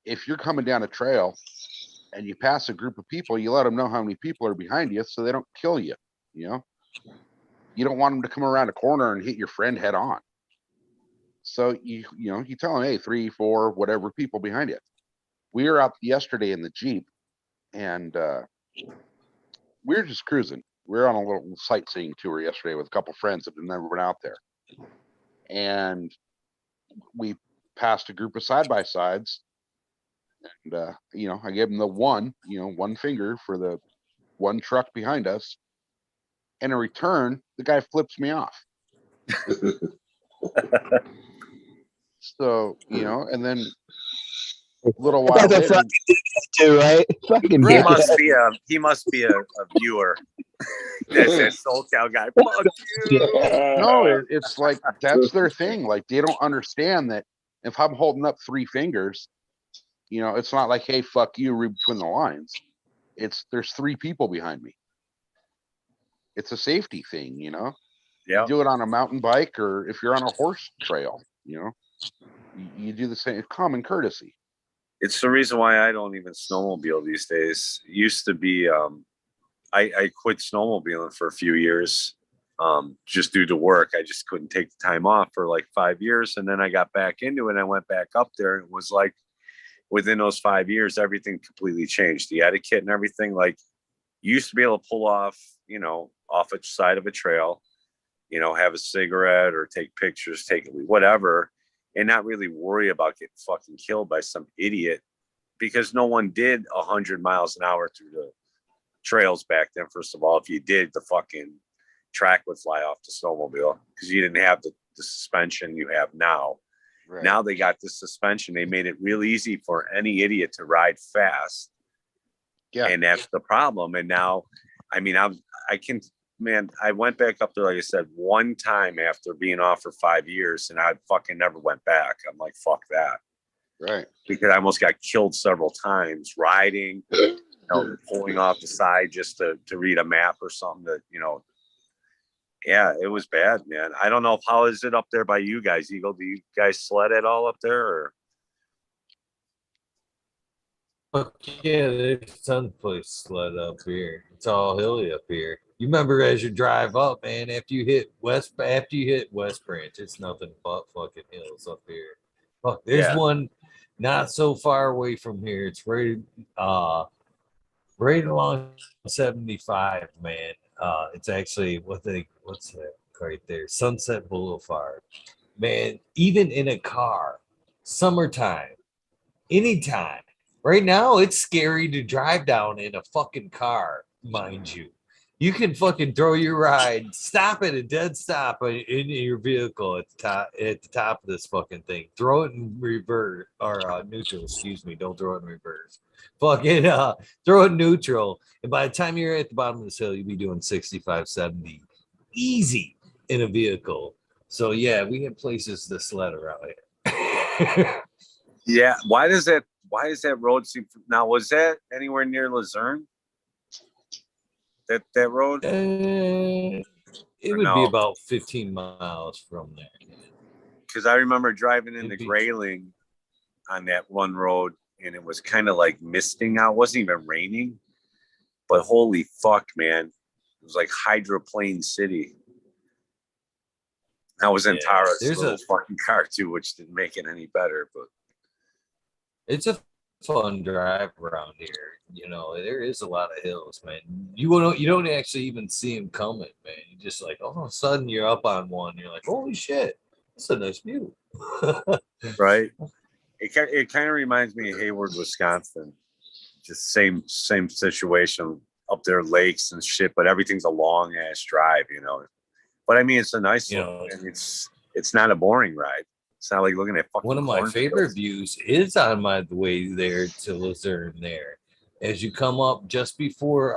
if you're coming down a trail and you pass a group of people, you let them know how many people are behind you so they don't kill you. You don't want them to come around a corner and hit your friend head on. So you tell them, hey, 3, 4, whatever people behind you. We were out yesterday in the Jeep, and we were just cruising. We were on a little sightseeing tour yesterday with a couple friends that had never been out there, and we passed a group of side by sides, and I gave them the one finger for the one truck behind us, and in return, the guy flips me off. So, and then a little while later, too, right? Fucking he must be a viewer. That's that SoCal guy. Fuck you. No, it's like that's their thing. Like they don't understand that if I'm holding up 3 fingers, it's not like, hey, fuck you, read between the lines. There's 3 people behind me. It's a safety thing, Yeah. You do it on a mountain bike, or if you're on a horse trail, you do the same. Common courtesy. It's the reason why I don't even snowmobile these days. It used to be, I quit snowmobiling for a few years, just due to work. I just couldn't take the time off for like 5 years. And then I got back into it. And I went back up there. And it was like, within those 5 years, everything completely changed. The etiquette and everything, like you used to be able to pull off, off a side of a trail, have a cigarette or take pictures, take whatever, and not really worry about getting fucking killed by some idiot, because no one did 100 miles an hour through the trails back then. First of all, if you did, the fucking track would fly off the snowmobile because you didn't have the suspension you have now. Right. Now they got this suspension. They made it real easy for any idiot to ride fast. Yeah. And that's the problem. And now, I went back up there, like I said, one time after being off for 5 years, and I fucking never went back. I'm like, fuck that. Right. Because I almost got killed several times riding, pulling off the side just to read a map or something that, yeah, it was bad, man. I don't know how is it up there by you guys, Eagle? Do you guys sled at all up there? Or? Yeah, there's some place sled up here. It's all hilly up here. You remember as you drive up, man, after you hit West Branch, it's nothing but fucking hills up here. Fuck, there's one not so far away from here. It's right along 75, man. It's actually what's that right there? Sunset Boulevard. Man, even in a car, summertime, anytime. Right now, it's scary to drive down in a fucking car, mind you. You can fucking throw your ride, stop at a dead stop in your vehicle at the top of this fucking thing. Throw it in reverse or neutral. Excuse me. Don't throw it in reverse. Fucking throw it neutral. And by the time you're at the bottom of this hill, you'll be doing 65, 70 easy in a vehicle. So yeah, we have places to sled around here. Yeah. Why does that road seem? Now, was that anywhere near Luzerne? That road? It would be about 15 miles from there. Because I remember driving into Grayling on that one road, and it was kind of like misting out. It wasn't even raining, but holy fuck, man. It was like hydroplane city. I was in Tara's little fucking car too, which didn't make it any better, but it's a fun drive around here. There is a lot of hills, man. You don't actually even see them coming, man. You just like all of a sudden you're up on one. You're like, holy shit, that's a nice view. Right. It kind of reminds me of Hayward, Wisconsin. Just same situation up there, lakes and shit, but everything's a long ass drive, But I mean, it's a nice one, and it's not a boring ride. It's not like looking at fucking. One of my favorite views is on my way there to Luzerne there. As you come up just before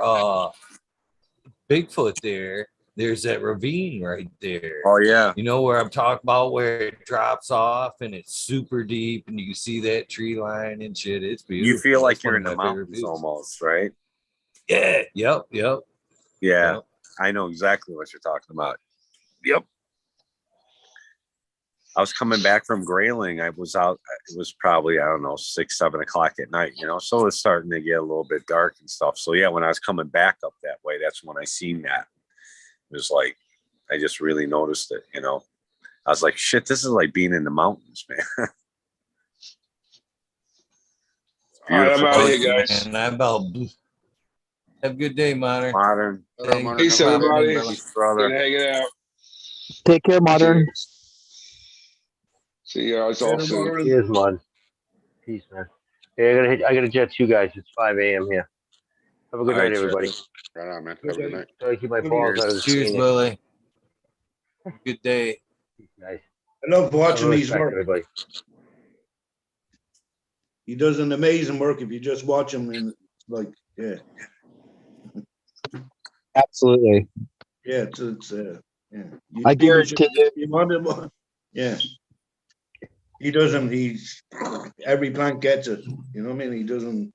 Bigfoot there's that ravine right there. Oh yeah. You know where I'm talking about, where it drops off and it's super deep and you can see that tree line and shit. It's beautiful. You feel like you're in the mountains almost, right? Yeah. Yep. Yeah. I know exactly what you're talking about. Yep. I was coming back from Grayling. I was out. It was probably, 6, 7 o'clock at night, so it was starting to get a little bit dark and stuff. So yeah, when I was coming back up that way, that's when I seen that. It was like, I just really noticed it, I was like, shit, this is like being in the mountains, man. All right, I'm out of here, guys. And have a good day, Modern. Peace, everybody. Brother. Good hanging out. Take care, Modern. See you guys all soon. Cheers, Mod. Peace, man. Hey, I gotta jet you guys. It's 5 a.m. here. Have a good night, everybody. Right on, man. Have a good night. Try to keep my balls out of the Cheers, screen. Willie. Good day. Guys. I love watching these Respect, work. everybody. He does an amazing work if you just watch him, and yeah. Absolutely. Yeah, yeah. I guarantee you want him, yeah. He doesn't. Every plant gets it. You know what I mean? He doesn't.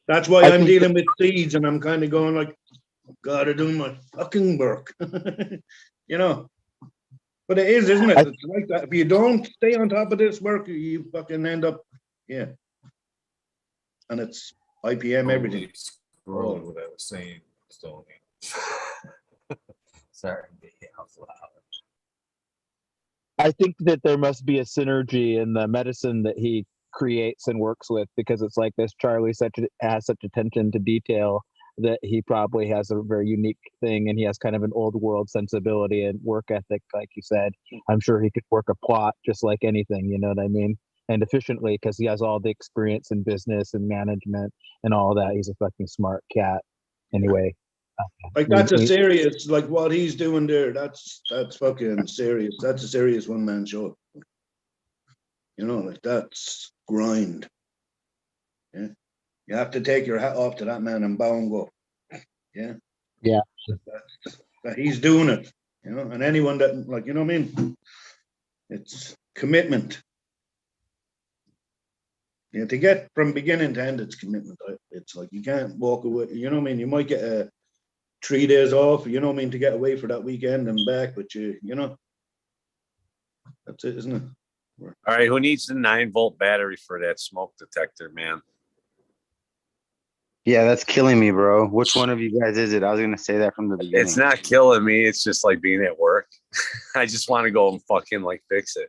That's why I'm dealing with seeds, and I'm kind of going like, Gotta do my fucking work. You know. But it is, isn't it? It's like that. If you don't stay on top of this work, you fucking end up, yeah. And it's IPM everything. Scroll what I was saying, Stoney. Sorry, meaulflower. I think that there must be a synergy in the medicine that he creates and works with, because it's like this Charlie has such attention to detail that he probably has a very unique thing, and he has kind of an old world sensibility and work ethic, like you said. I'm sure he could work a plot just like anything, you know what I mean? And efficiently, because he has all the experience in business and management and all that. He's a fucking smart cat. Anyway. Like that's a serious, like what he's doing there, that's fucking serious. That's a serious one-man show. You know, like that's grind. Yeah. You have to take your hat off to that man and bow and go. Yeah. Yeah. That he's doing it, you know, and anyone that, like, you know what I mean? It's commitment. Yeah, to get from beginning to end, it's commitment. It's like you can't walk away, you know what I mean? You might get 3 days off, you know what I mean, to get away for that weekend and back, but you know, that's it, isn't it? All right, who needs the 9-volt battery for that smoke detector, man? Yeah, that's killing me, bro. Which one of you guys is it? I was gonna say that from the beginning. It's not killing me. It's just like being at work. I just want to go and fucking like fix it.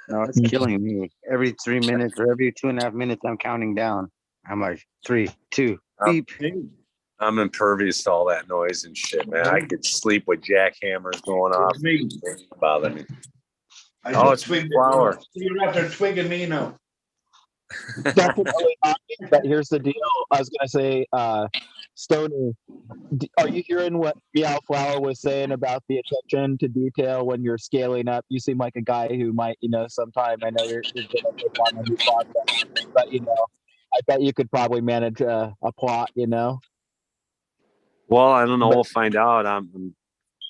No, it's killing me. Every 3 minutes or every 2.5 minutes, I'm counting down. I'm like 3, 2, beep. I'm impervious to all that noise and shit, man. I could sleep with jackhammers going off. It doesn't bother me. Oh, it's flower. You're out there twigging me now. Definitely not me, but here's the deal. I was gonna say, Stoney, are you hearing what meaulflower was saying about the attention to detail when you're scaling up? You seem like a guy who might, you know, sometime, I know you're gonna take on a new project, but you know, I bet you could probably manage a plot, you know. Well, I don't know. We'll find out. I'm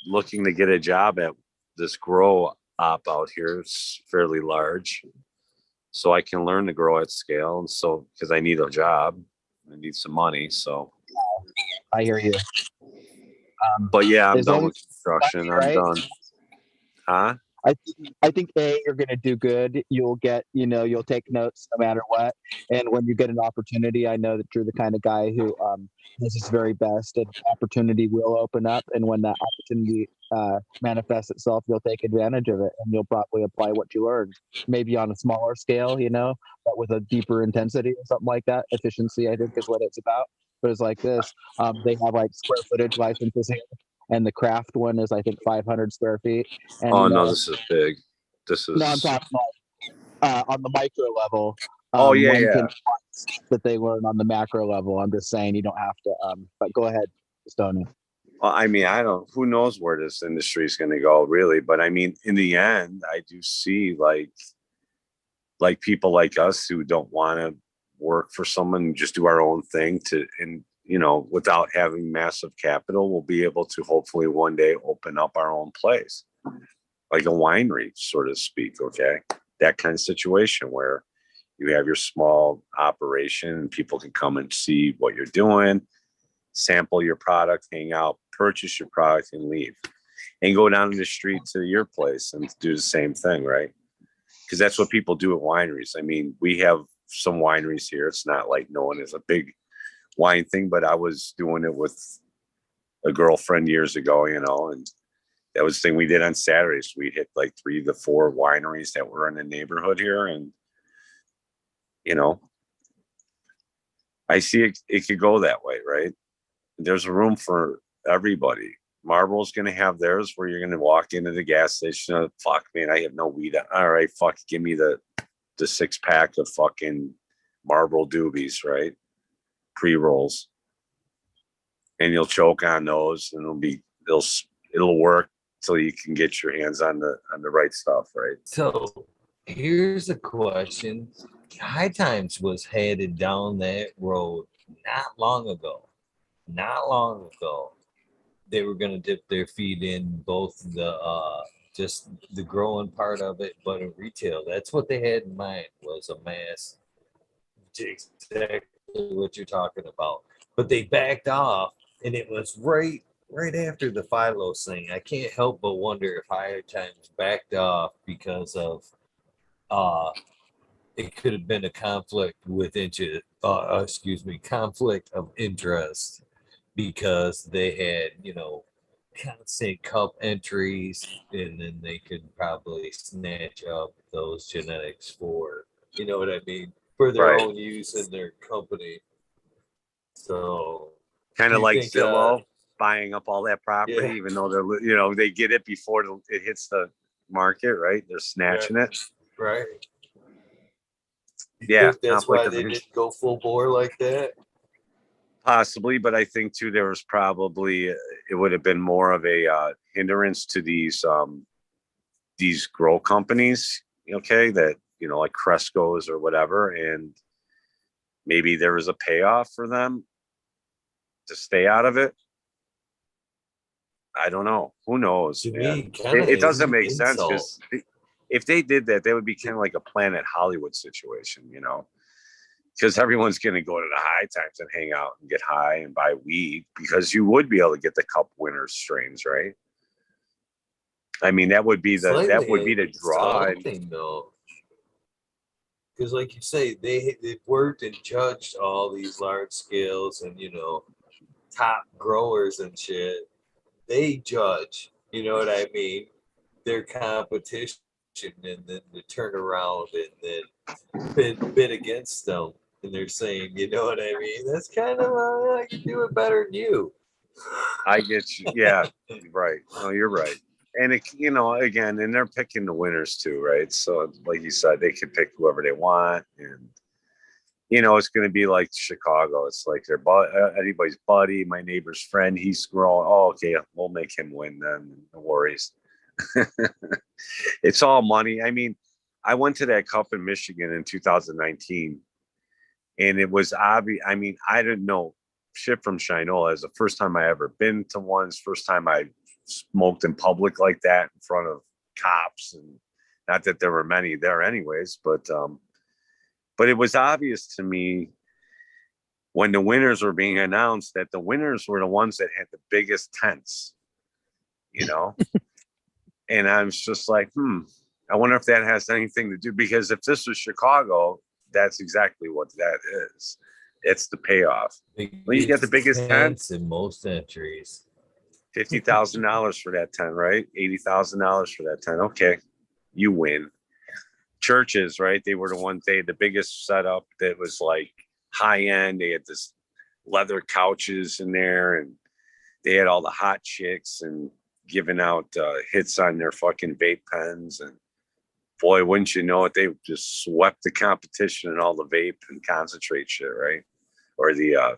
looking to get a job at this grow op out here. It's fairly large, so I can learn to grow at scale. And so, because I need a job, I need some money. So I hear you. But yeah, I'm done with construction. I'm done. Huh? I think you're going to do good. You'll get, you know, you'll take notes no matter what. And when you get an opportunity, I know that you're the kind of guy who does his very best, and opportunity will open up. And when that opportunity manifests itself, you'll take advantage of it, and you'll probably apply what you learned, maybe on a smaller scale, you know, but with a deeper intensity or something like that. Efficiency, I think, is what it's about. But it's like this. They have like square footage licenses here. And the craft one is, I think, 500 square feet. And, oh, you know, no, this is big. This is. No, I'm talking about on the micro level. Oh, yeah, yeah. That they learn on the macro level. I'm just saying you don't have to. But go ahead, Stoney. Well, I mean, who knows where this industry is going to go, really. But I mean, in the end, I do see like people like us who don't want to work for someone, just do our own thing and you know, without having massive capital, we'll be able to hopefully one day open up our own place, like a winery, so to speak. Okay. That kind of situation where you have your small operation and people can come and see what you're doing, sample your product, hang out, purchase your product, and leave, and go down the street to your place and do the same thing. Right. Because that's what people do at wineries. I mean, we have some wineries here. It's not like no one is a big wine thing, but I was doing it with a girlfriend years ago, you know, and that was the thing we did on Saturdays. We'd hit like 3 to 4 wineries that were in the neighborhood here. And, you know, I see it could go that way, right? There's a room for everybody. Marlboro's going to have theirs where you're going to walk into the gas station. Fuck, man, I have no weed. All right, fuck, give me the 6-pack of fucking Marlboro doobies, right? Pre-rolls, and you'll choke on those, and it'll work till you can get your hands on the right stuff, right? So here's a question. High Times was headed down that road not long ago. They were going to dip their feet in both the just the growing part of it, but in retail. That's what they had in mind, was a mass. Exactly what you're talking about. But they backed off and it was right after the Phylos thing. I can't help but wonder if Higher Times backed off because of it could have been a conflict conflict of interest because they had, constant cup entries, and then they could probably snatch up those genetics for, you know what I mean, for their Right. own use in their company. So Kind do of you like think, Zillow buying up all that property, yeah. even though they're, they get it before it hits the market, right? They're snatching it. Right. You Yeah, think that's why they didn't go full bore like that? possibly, but I think too there was probably it would have been more of a hindrance to these grow companies, okay, that like Cresco's or whatever, and maybe there was a payoff for them to stay out of it. I don't know. Who knows? To Man? me, kind of It doesn't make sense insult. because if they did that, they would be kind of like a Planet Hollywood situation, because everyone's going to go to the High Times and hang out and get high and buy weed because you would be able to get the cup winner strains, right? I mean, that would be the draw. Something though, because like you say, they've worked and judged all these large scales and top growers and shit. They judge, you know what I mean, their competition, and then to turn around and then bid against them, and they're saying, you know what I mean, that's kind of I can do it better than you. I get you. Yeah, right. No, you're right. And again, and they're picking the winners too, right? So, like you said, they can pick whoever they want, and it's going to be like Chicago. It's like they're anybody's buddy, my neighbor's friend. He's growing. Oh, okay, we'll make him win then. No worries. It's all money. I mean, I went to that cup in Michigan in 2019, and it was obvious. I mean, I didn't know shit from Shinola. It was the first time I ever been to one. It's the first time I smoked in public like that in front of cops, and not that there were many there anyways, but it was obvious to me when the winners were being announced that the winners were the ones that had the biggest tents, and I was just like, I wonder if that has anything to do, because if this was Chicago, that's exactly what that is. It's the payoff. Well, you got the biggest tents in most entries. $50,000 for that tent, right? $80,000 for that tent. Okay, you win. Churches, right? They were the ones. They had the biggest setup that was like high end. They had this leather couches in there, and they had all the hot chicks and giving out hits on their fucking vape pens. And boy, wouldn't you know it, they just swept the competition and all the vape and concentrate shit, right? Or the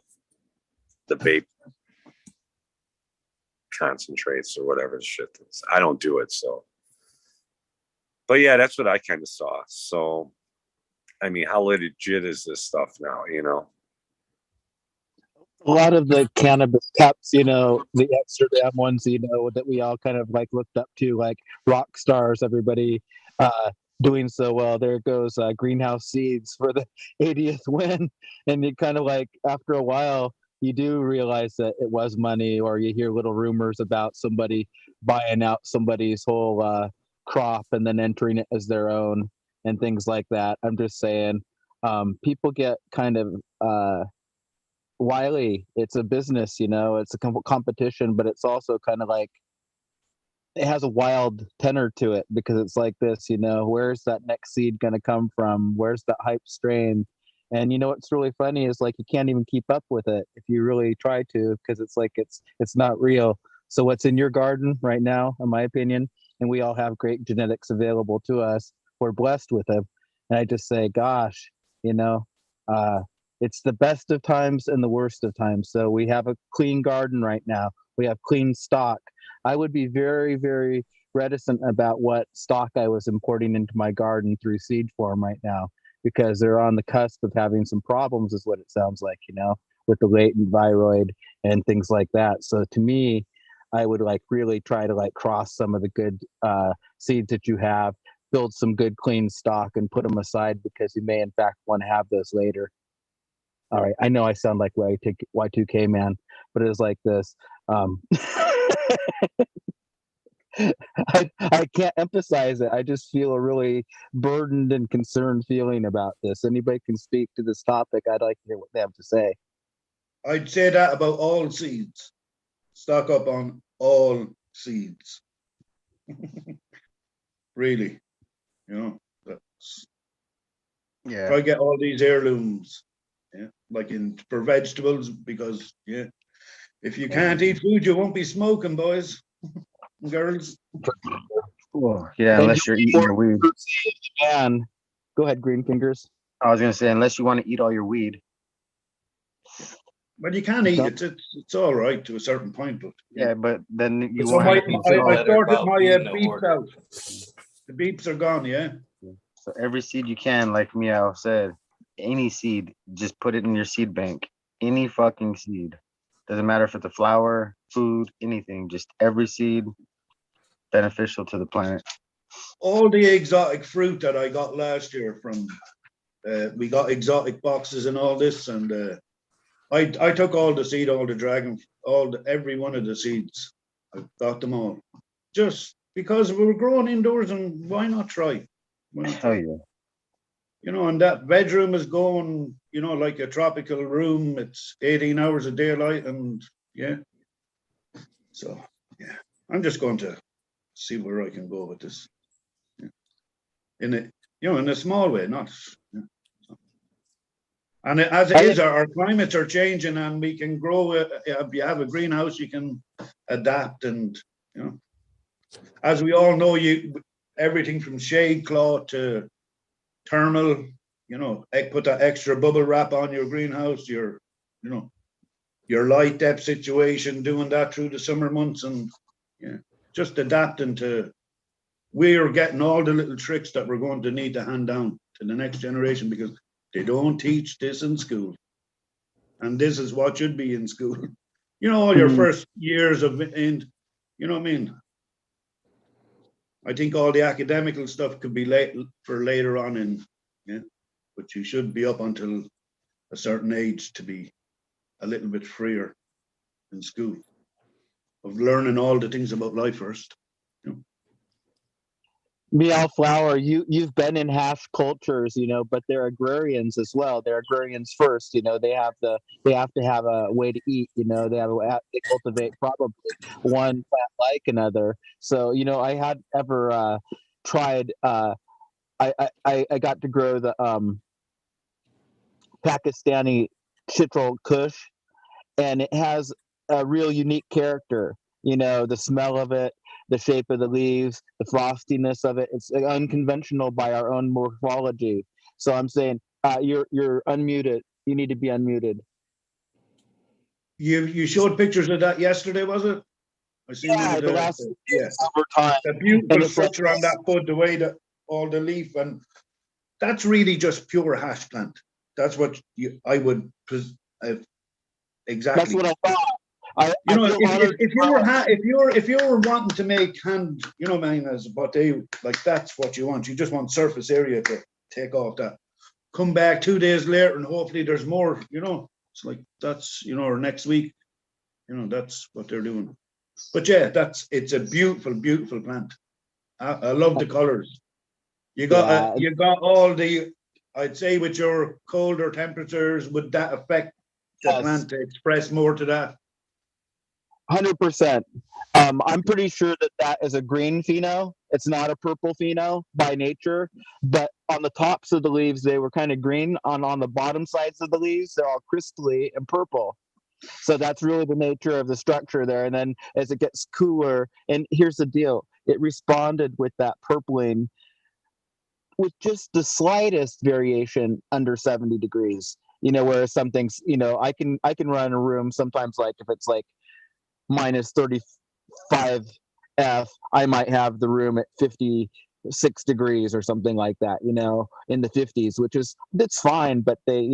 vape concentrates or whatever the shit is. I don't do it, so. But yeah, that's what I kind of saw. So, I mean, how legit is this stuff now, A lot of the cannabis cups, the Amsterdam ones, that we all kind of like looked up to, like rock stars, everybody doing so well. There goes Greenhouse Seeds for the 80th win. And you kind of like, after a while, you do realize that it was money, or you hear little rumors about somebody buying out somebody's whole crop and then entering it as their own and things like that. I'm just saying, people get kind of wily. It's a business, it's a competition, but it's also kind of like, it has a wild tenor to it, because it's like this, where's that next seed going to come from? Where's that hype strain? And what's really funny is, like, you can't even keep up with it if you really try to, because it's like it's not real. So what's in your garden right now, in my opinion, and we all have great genetics available to us, we're blessed with them. And I just say, gosh, it's the best of times and the worst of times. So we have a clean garden right now. We have clean stock. I would be very, very reticent about what stock I was importing into my garden through seed form right now, because they're on the cusp of having some problems, is what it sounds like, with the latent viroid and things like that. So to me, I would like really try to like cross some of the good seeds that you have, build some good clean stock and put them aside, because you may in fact want to have those later. All right, I know I sound like Y2K man, but it is like this. I can't emphasize it. I just feel a really burdened and concerned feeling about this. Anybody can speak to this topic, I'd like to hear what they have to say. I'd say that about all seeds. Stock up on all seeds. Really, that's try to get all these heirlooms. Yeah, like for vegetables, because if you can't eat food, you won't be smoking, boys and girls. Unless you're eating your weed. And go ahead, Greenfingers. I was gonna say, unless you want to eat all your weed. But you can eat it. It's all right to a certain point, but but then you so won't have to I sorted my beeps out. The beeps are gone, So every seed you can, like Meow said, any seed, just put it in your seed bank. Any fucking seed. Doesn't matter if it's a flower, food, anything. Just every seed beneficial to the planet. All the exotic fruit that I got last year from, we got exotic boxes and all this, and I took all the seed, all the dragon, every one of the seeds. I got them all. Just because we were growing indoors, and why not try? Oh yeah. And that bedroom is going, like a tropical room. It's 18 hours of daylight, and So I'm just going to see where I can go with this. In a small way, not. And as it is, our climates are changing, and we can grow. If you have a greenhouse, you can adapt, and as we all know, everything from shade cloth to thermal. Put that extra bubble wrap on your greenhouse. Your light depth situation, doing that through the summer months, and just adapting to. We're getting all the little tricks that we're going to need to hand down to the next generation, because they don't teach this in school. And this is what should be in school. All your first years of you know what I mean? I think all the academical stuff could be for later on but you should be up until a certain age to be a little bit freer in school of learning all the things about life first. Meaulflower, you've been in hash cultures, but they're agrarians as well. They're agrarians first, they have to have a way to eat, they cultivate probably one plant like another. So, I had ever tried I got to grow the Pakistani Chitral Kush, and it has a real unique character, the smell of it, the shape of the leaves, the frostiness of it. It's unconventional by our own morphology. So I'm saying, you're unmuted. You need to be unmuted. You showed pictures of that yesterday, was it? I see the last time. The beautiful structure on that bud, the way that all the leaf, and that's really just pure hash plant. That's what I would exactly. That's what I thought. If you were wanting to make hand, that's what you want. You just want surface area to take off that. Come back 2 days later, and hopefully there's more. It's like that's or next week. That's what they're doing. But it's a beautiful, beautiful plant. I love the colors. You got all the. I'd say with your colder temperatures, would that affect the plant to express more to that? 100%. I'm pretty sure that is a green pheno. It's not a purple pheno by nature, but on the tops of the leaves, they were kind of green. On the bottom sides of the leaves, they're all crystally and purple. So that's really the nature of the structure there. And then as it gets cooler, and here's the deal, it responded with that purpling with just the slightest variation under 70 degrees, whereas something's, I can run a room sometimes, like if it's like minus 35 F, I might have the room at 56 degrees or something like that, in the 50s, it's fine, but they,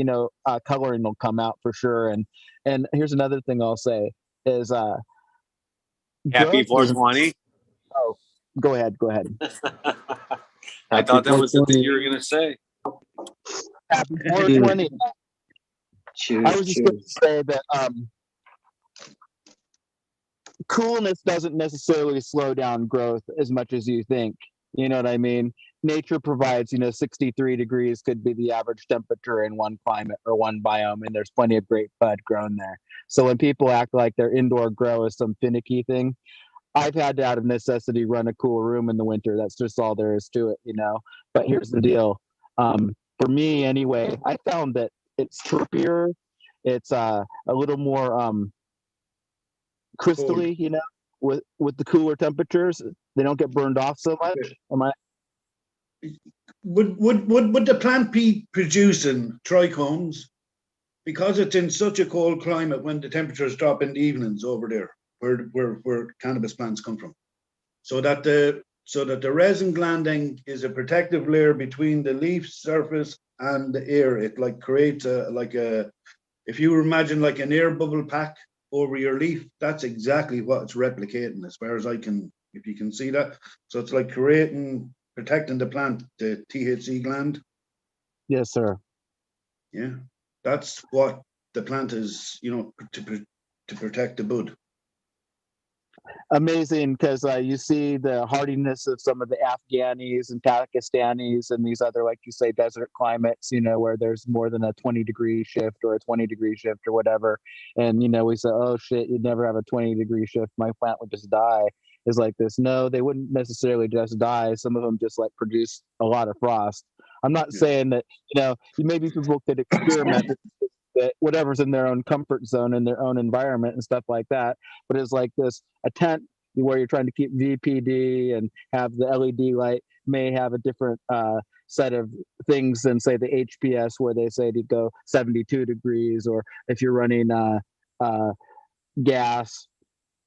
coloring will come out for sure. And here's another thing I'll say is, Happy 420. Oh, go ahead. I thought that was the thing you were going to say. Happy 420. I was just going to say that coolness doesn't necessarily slow down growth as much as you think. You know what I mean? Nature provides, 63 degrees could be the average temperature in one climate or one biome, and there's plenty of great bud grown there. So when people act like their indoor grow is some finicky thing, I've had to, out of necessity, run a cool room in the winter. That's just all there is to it, But here's the deal. For me, anyway, I found that it's chirpier. It's a little more crystally, with the cooler temperatures. They don't get burned off so much. Would the plant be producing trichomes because it's in such a cold climate when the temperatures drop in the evenings over there where cannabis plants come from, so that the resin glanding is a protective layer between the leaf surface and the air. It like creates if you imagine like an air bubble pack over your leaf, that's exactly what it's replicating as far as I can, if you can see that. So it's like protecting the plant, the THC gland. Yes, sir. Yeah, that's what the plant is, to protect the bud. Amazing, because you see the hardiness of some of the Afghanis and Pakistanis and these other, like you say, desert climates, where there's more than a 20-degree shift or a 20-degree shift or whatever. And, we say, oh, shit, you'd never have a 20-degree shift. My plant would just die. Is like this. No, they wouldn't necessarily just die. Some of them just like produce a lot of frost. I'm not saying that, maybe people could experiment that whatever's in their own comfort zone in their own environment and stuff like that. But it's like this, a tent where you're trying to keep VPD and have the LED light may have a different set of things than say the HPS where they say to go 72 degrees, or if you're running gas,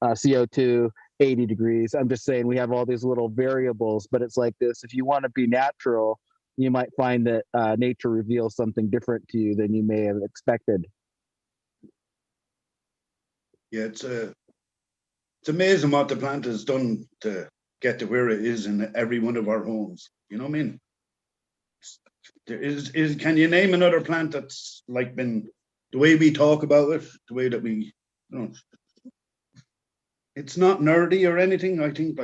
CO2, 80 degrees. I'm just saying we have all these little variables, but it's like this. If you want to be natural, you might find that nature reveals something different to you than you may have expected. Yeah, it's amazing what the plant has done to get to where it is in every one of our homes. You know what I mean? Can you name another plant that's like been the way we talk about it, the way that we, it's not nerdy or anything. I think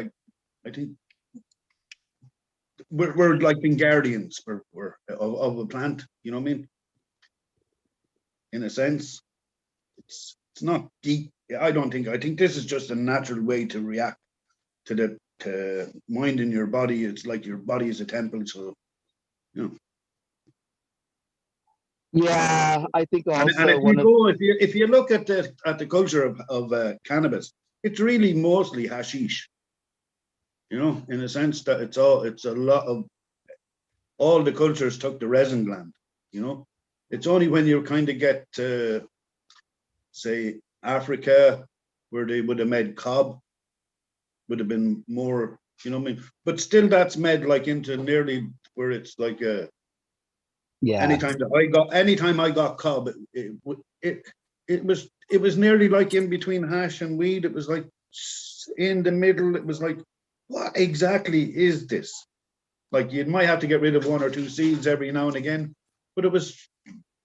we're like being guardians of a plant. You know what I mean? In a sense, it's not deep. I think this is just a natural way to react to minding your body. It's like your body is a temple, so Yeah, I think also. And if you look at the culture of cannabis, it's really mostly hashish. In a sense that it's a lot of all the cultures took the resin gland. It's only when you kind of get to say Africa where they would have made cob would have been more, but still that's made like into nearly where it's like a anytime I got cob it was nearly like in between hash and weed. It was like in the middle. It was like, what exactly is this? Like you might have to get rid of one or two seeds every now and again, but it was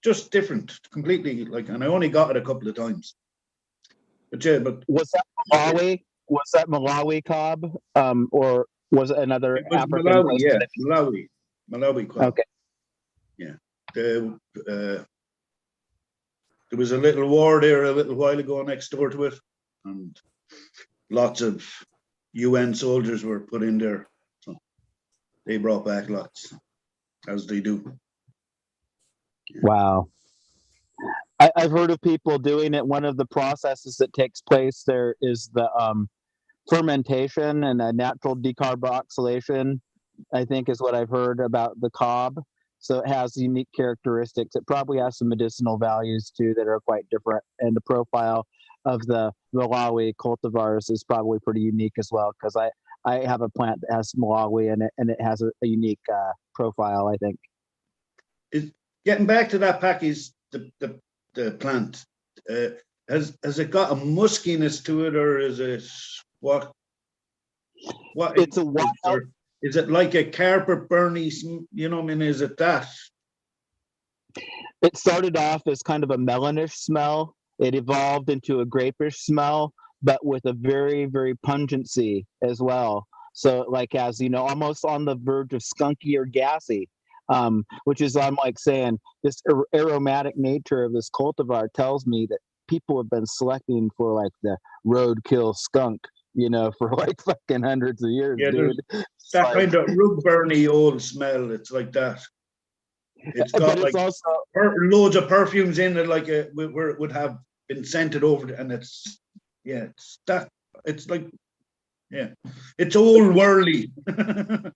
just different completely. Like, and I only got it a couple of times. But yeah, but was that Malawi? Was that Malawi cob? Or was it another African? Malawi, yeah, Malawi cob. Okay. Yeah. There was a little war there a little while ago next door to it, and lots of UN soldiers were put in there. So they brought back lots, as they do. Wow. I've heard of people doing it. One of the processes that takes place there is the fermentation and a natural decarboxylation, I think is what I've heard about the cob. So it has unique characteristics. It probably has some medicinal values too that are quite different. And the profile of the Malawi cultivars is probably pretty unique as well, because I have a plant that has Malawi in it, and it has a unique profile, I think. Getting back to that package, the plant, has it got a muskiness to it, or is it what? It's a wild. Is it like a carpet burny? Is it that? It started off as kind of a melonish smell. It evolved into a grapish smell, but with a very, very pungency as well. So like has, you know, almost on the verge of skunky or gassy, which is, I'm like saying, this aromatic nature of this cultivar tells me that people have been selecting for like the roadkill skunk, you know, for like fucking hundreds of years, Yeah, dude. that Like, kind of rug burny old smell. It's like that. It's got but it's like also loads of perfumes in it, like where it would have been scented over, and it's it's that. It's like it's old worldly. it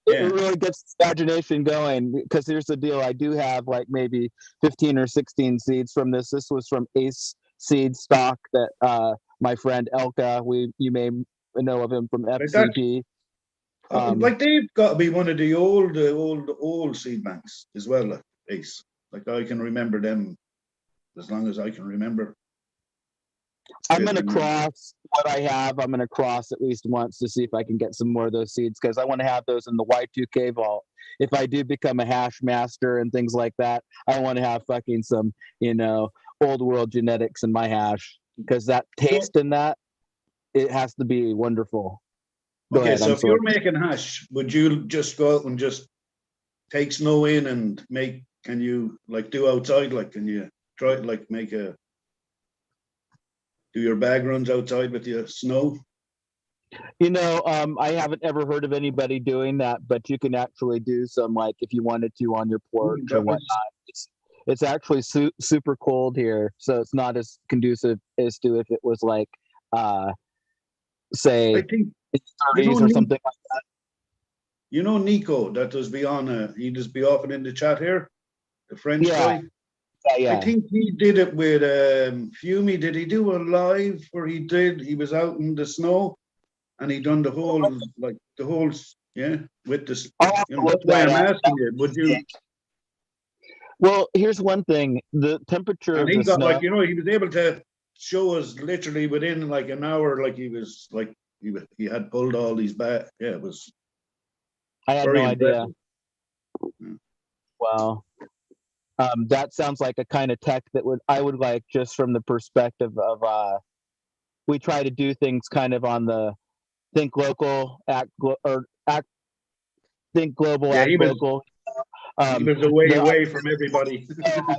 really gets the imagination going, because here's the deal. I do have like maybe 15 or 16 seeds from this. This was from Ace Seed stock that my friend Elka, you may know of him from FCP. Like they've got to be one of the old seed banks as well, like Ace. Like I can remember them as long as I can remember. I'm going to cross what I have. I'm going to cross at least once to see if I can get some more of those seeds, because I want to have those in the Y2K vault. If I do become a hash master and things like that, I want to have fucking some, you know, old world genetics in my hash, because that taste in that, it has to be wonderful. Go Okay, ahead, so I'm if you're sorry. making hash, would you just go out and just take snow in and make? Can you like do outside? Like, can you try like do your bag runs outside with your snow? You know, I haven't ever heard of anybody doing that, but you can actually do some, like if you wanted to, on your porch or whatnot. It's actually super cold here, so it's not as conducive as to if it was like, say, I think it's 30s or something like that. You know Nico, that does be on. He does be often in the chat here, the French guy. Yeah. I think he did it with Fumi. Did he do a live where he was out in the snow and he done the whole with this. You know, that's why I'm asking you. Would you? Well, here's one thing: the temperature And of he the got snow. like, you know, he was able to show us literally within like an hour, like he was like he had pulled all these back. Yeah, it was. I had very no idea. impressive. Wow. That sounds like a kind of tech that I would like, just from the perspective of we try to do things kind of on the think local, think global, Yeah, act he was local. he was away from everybody.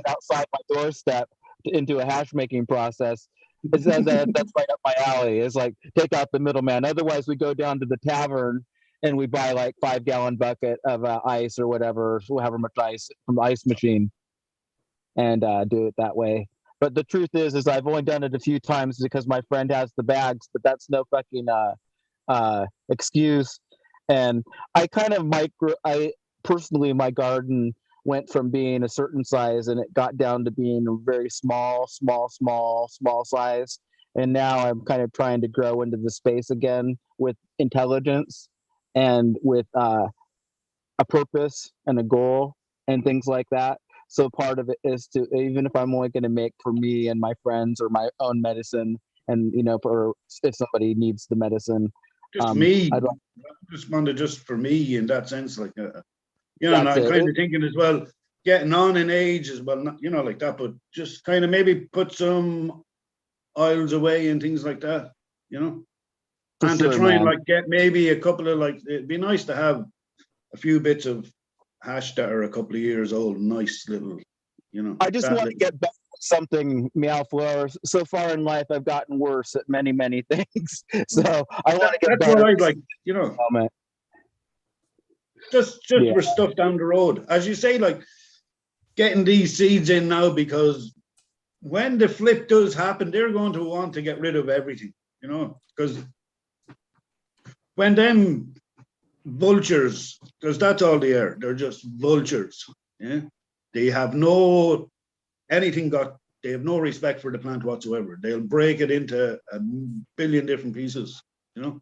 Outside my doorstep into a hash making process. That's right up my alley. It's like, take out the middleman. Otherwise, we go down to the tavern and we buy like 5-gallon bucket of ice or whatever, however much ice from the ice machine, and do it that way. But the truth is I've only done it a few times because my friend has the bags, but that's no fucking excuse. And I personally, my garden went from being a certain size and it got down to being a very small size. And now I'm kind of trying to grow into the space again with intelligence and with a purpose and a goal and things like that. So part of it is to, even if I'm only going to make for me and my friends or my own medicine, and you know, for if somebody needs the medicine, just me. I just wanted just for me in that sense, like you know, and I'm kind of thinking as well, getting on in age as well, not, you know, like that, but just kind of maybe put some oils away and things like that, you know, and to try and like get maybe a couple of like, it'd be nice to have a few bits of hash that are a couple of years old, nice little, you know. I just want to get back to something, meaulflower. So far in life, I've gotten worse at many things. So I want to get better. That's what I'd like, you know. Just for stuff down the road, as you say, like getting these seeds in now, because when the flip does happen, they're going to want to get rid of everything, you know, because when them vultures, because that's all they are, they're just vultures. Yeah, they have no they have no respect for the plant whatsoever. They'll break it into a billion different pieces, you know,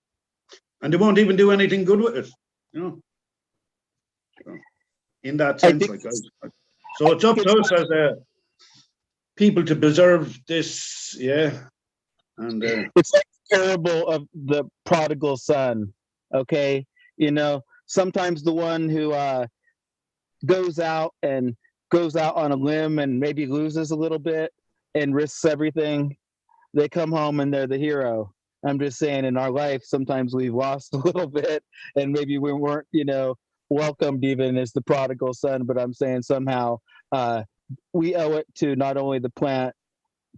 and they won't even do anything good with it, you know. In that sense, like, so it's up to us as people to preserve this, and it's like the parable of the prodigal son. Okay, you know, sometimes the one who goes out on a limb and maybe loses a little bit and risks everything, they come home and they're the hero. I'm just saying, in our life, sometimes we've lost a little bit, and maybe we weren't, welcomed even as the prodigal son. But I'm saying somehow we owe it to not only the plant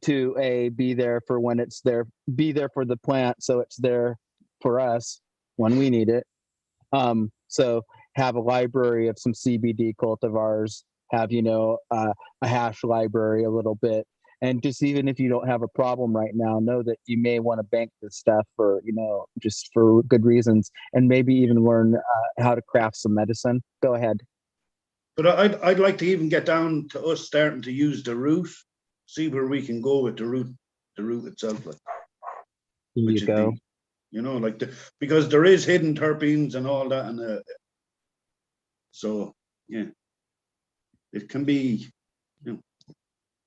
to be there for when it's there, be there for the plant, so it's there for us when we need it. So have a library of some CBD cultivars, have, a hash library a little bit. And just even if you don't have a problem right now, know that you may want to bank this stuff for, just for good reasons, and maybe even learn how to craft some medicine. Go ahead. But I'd like to even get down to us starting to use the root, see where we can go with the root itself. Like, There you go. Because there is hidden terpenes and all that, and so yeah, it can be,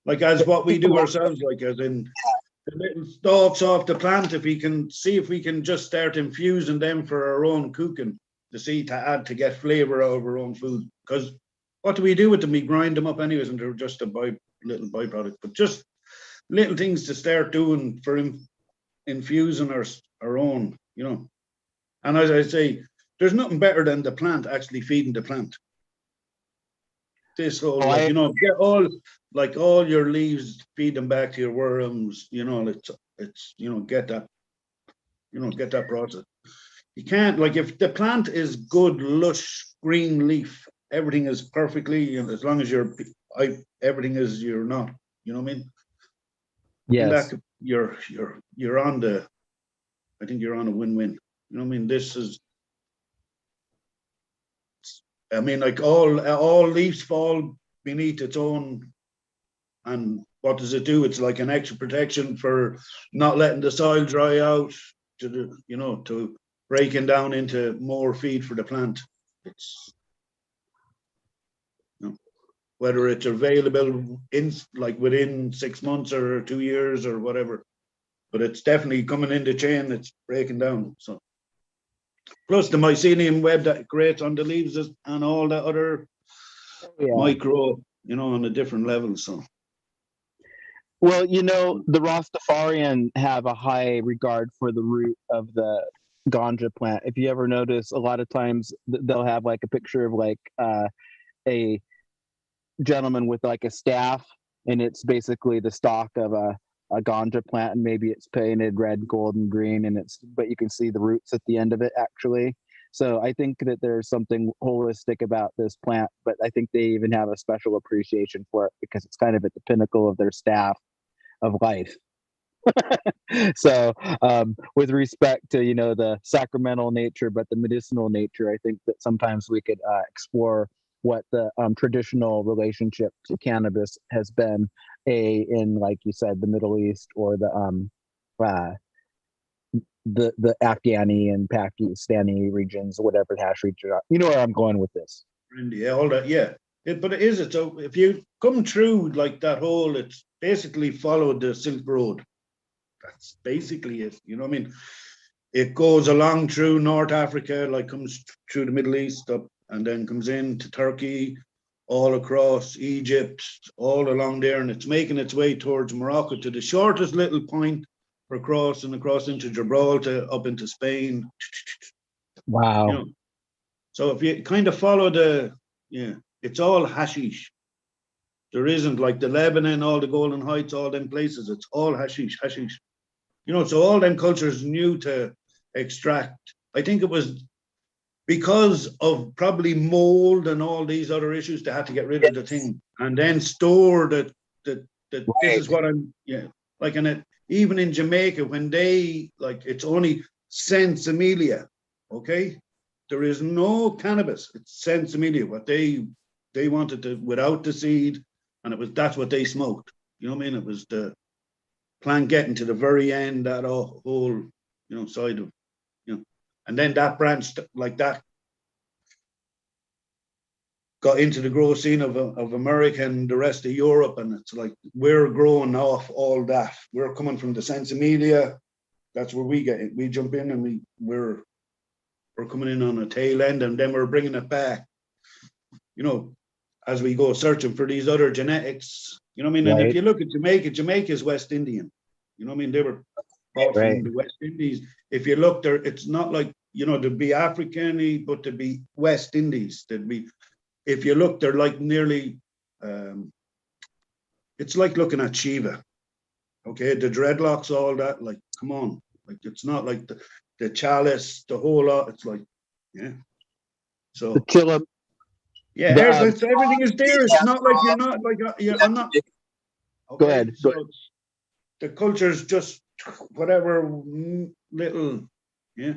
like as what we do ourselves, like as in the little stalks off the plant. If we can just start infusing them for our own cooking to get flavor out of our own food. Because what do we do with them? We grind them up anyways, and they're just a little byproduct. But just little things to start doing for infusing our own, And as I say, there's nothing better than the plant actually feeding the plant. This whole, get all your leaves, feed them back to your worms. It's get that process. You can't, like, if the plant is good, lush green leaf, everything is perfectly, as long as everything is, you're not, you know what I mean? Yes. You're on the, I think you're on a win-win. You know what I mean? Like all leaves fall beneath its own, and what does it do? It's like an extra protection for not letting the soil dry out, to breaking down into more feed for the plant. It's, whether it's available within 6 months or 2 years or whatever, but it's definitely coming in the chain. It's breaking down. So plus the mycelium web that creates on the leaves and all that other micro, on a different level. So, well, the Rastafarian have a high regard for the root of the ganja plant. If you ever notice, a lot of times they'll have like a picture of like a gentleman with like a staff, and it's basically the stalk of a ganja plant, and maybe it's painted red, gold, and green, but you can see the roots at the end of it actually. So I think that there's something holistic about this plant, but I think they even have a special appreciation for it because it's kind of at the pinnacle of their staff of life. So with respect to the sacramental nature, but the medicinal nature, I think that sometimes we could explore what the traditional relationship to cannabis has been in, like you said, the Middle East, or the Afghani and Pakistani regions, or whatever the hash region are. You know where I'm going with this. Yeah, all that, yeah. But it is, so if you come through like that whole, it's basically followed the Silk Road. That's basically it. You know what I mean? It goes along through North Africa, like comes through the Middle East up, and then comes into Turkey, all across Egypt, all along there, and it's making its way towards Morocco to the shortest little point for crossing across into Gibraltar, up into Spain. Wow. So if you kind of follow it's all hashish. There isn't like the Lebanon, all the Golden Heights, all them places, it's all hashish. So all them cultures knew to extract. I think it was because of probably mold and all these other issues, they had to get rid of the thing and then store that this is what like, and it, even in Jamaica, when they, like, it's only sensimelia, okay? There is no cannabis, it's sensimelia. What they wanted to, without the seed, and that's what they smoked. You know what I mean? It was the plant getting to the very end, that whole, side of, and then that branched like that, got into the grow scene of America and the rest of Europe, and it's like we're growing off all that. We're coming from the sensimelia. That's where we get it. We jump in and we're coming in on a tail end, and then we're bringing it back. As we go searching for these other genetics. You know what I mean? Right. And if you look at Jamaica is West Indian. You know what I mean? They were brought from the West Indies. If you look there, it's not like, you know, to be African, but to be West Indies. There'd be, if you look, they're like nearly, it's like looking at Shiva. Okay, the dreadlocks, all that, like, come on. Like, it's not like the chalice, the whole lot. It's like, yeah. So, The killer. yeah, everything is there. It's not like you're not, like, I'm not. Okay, Go ahead. So the culture's just whatever little, yeah,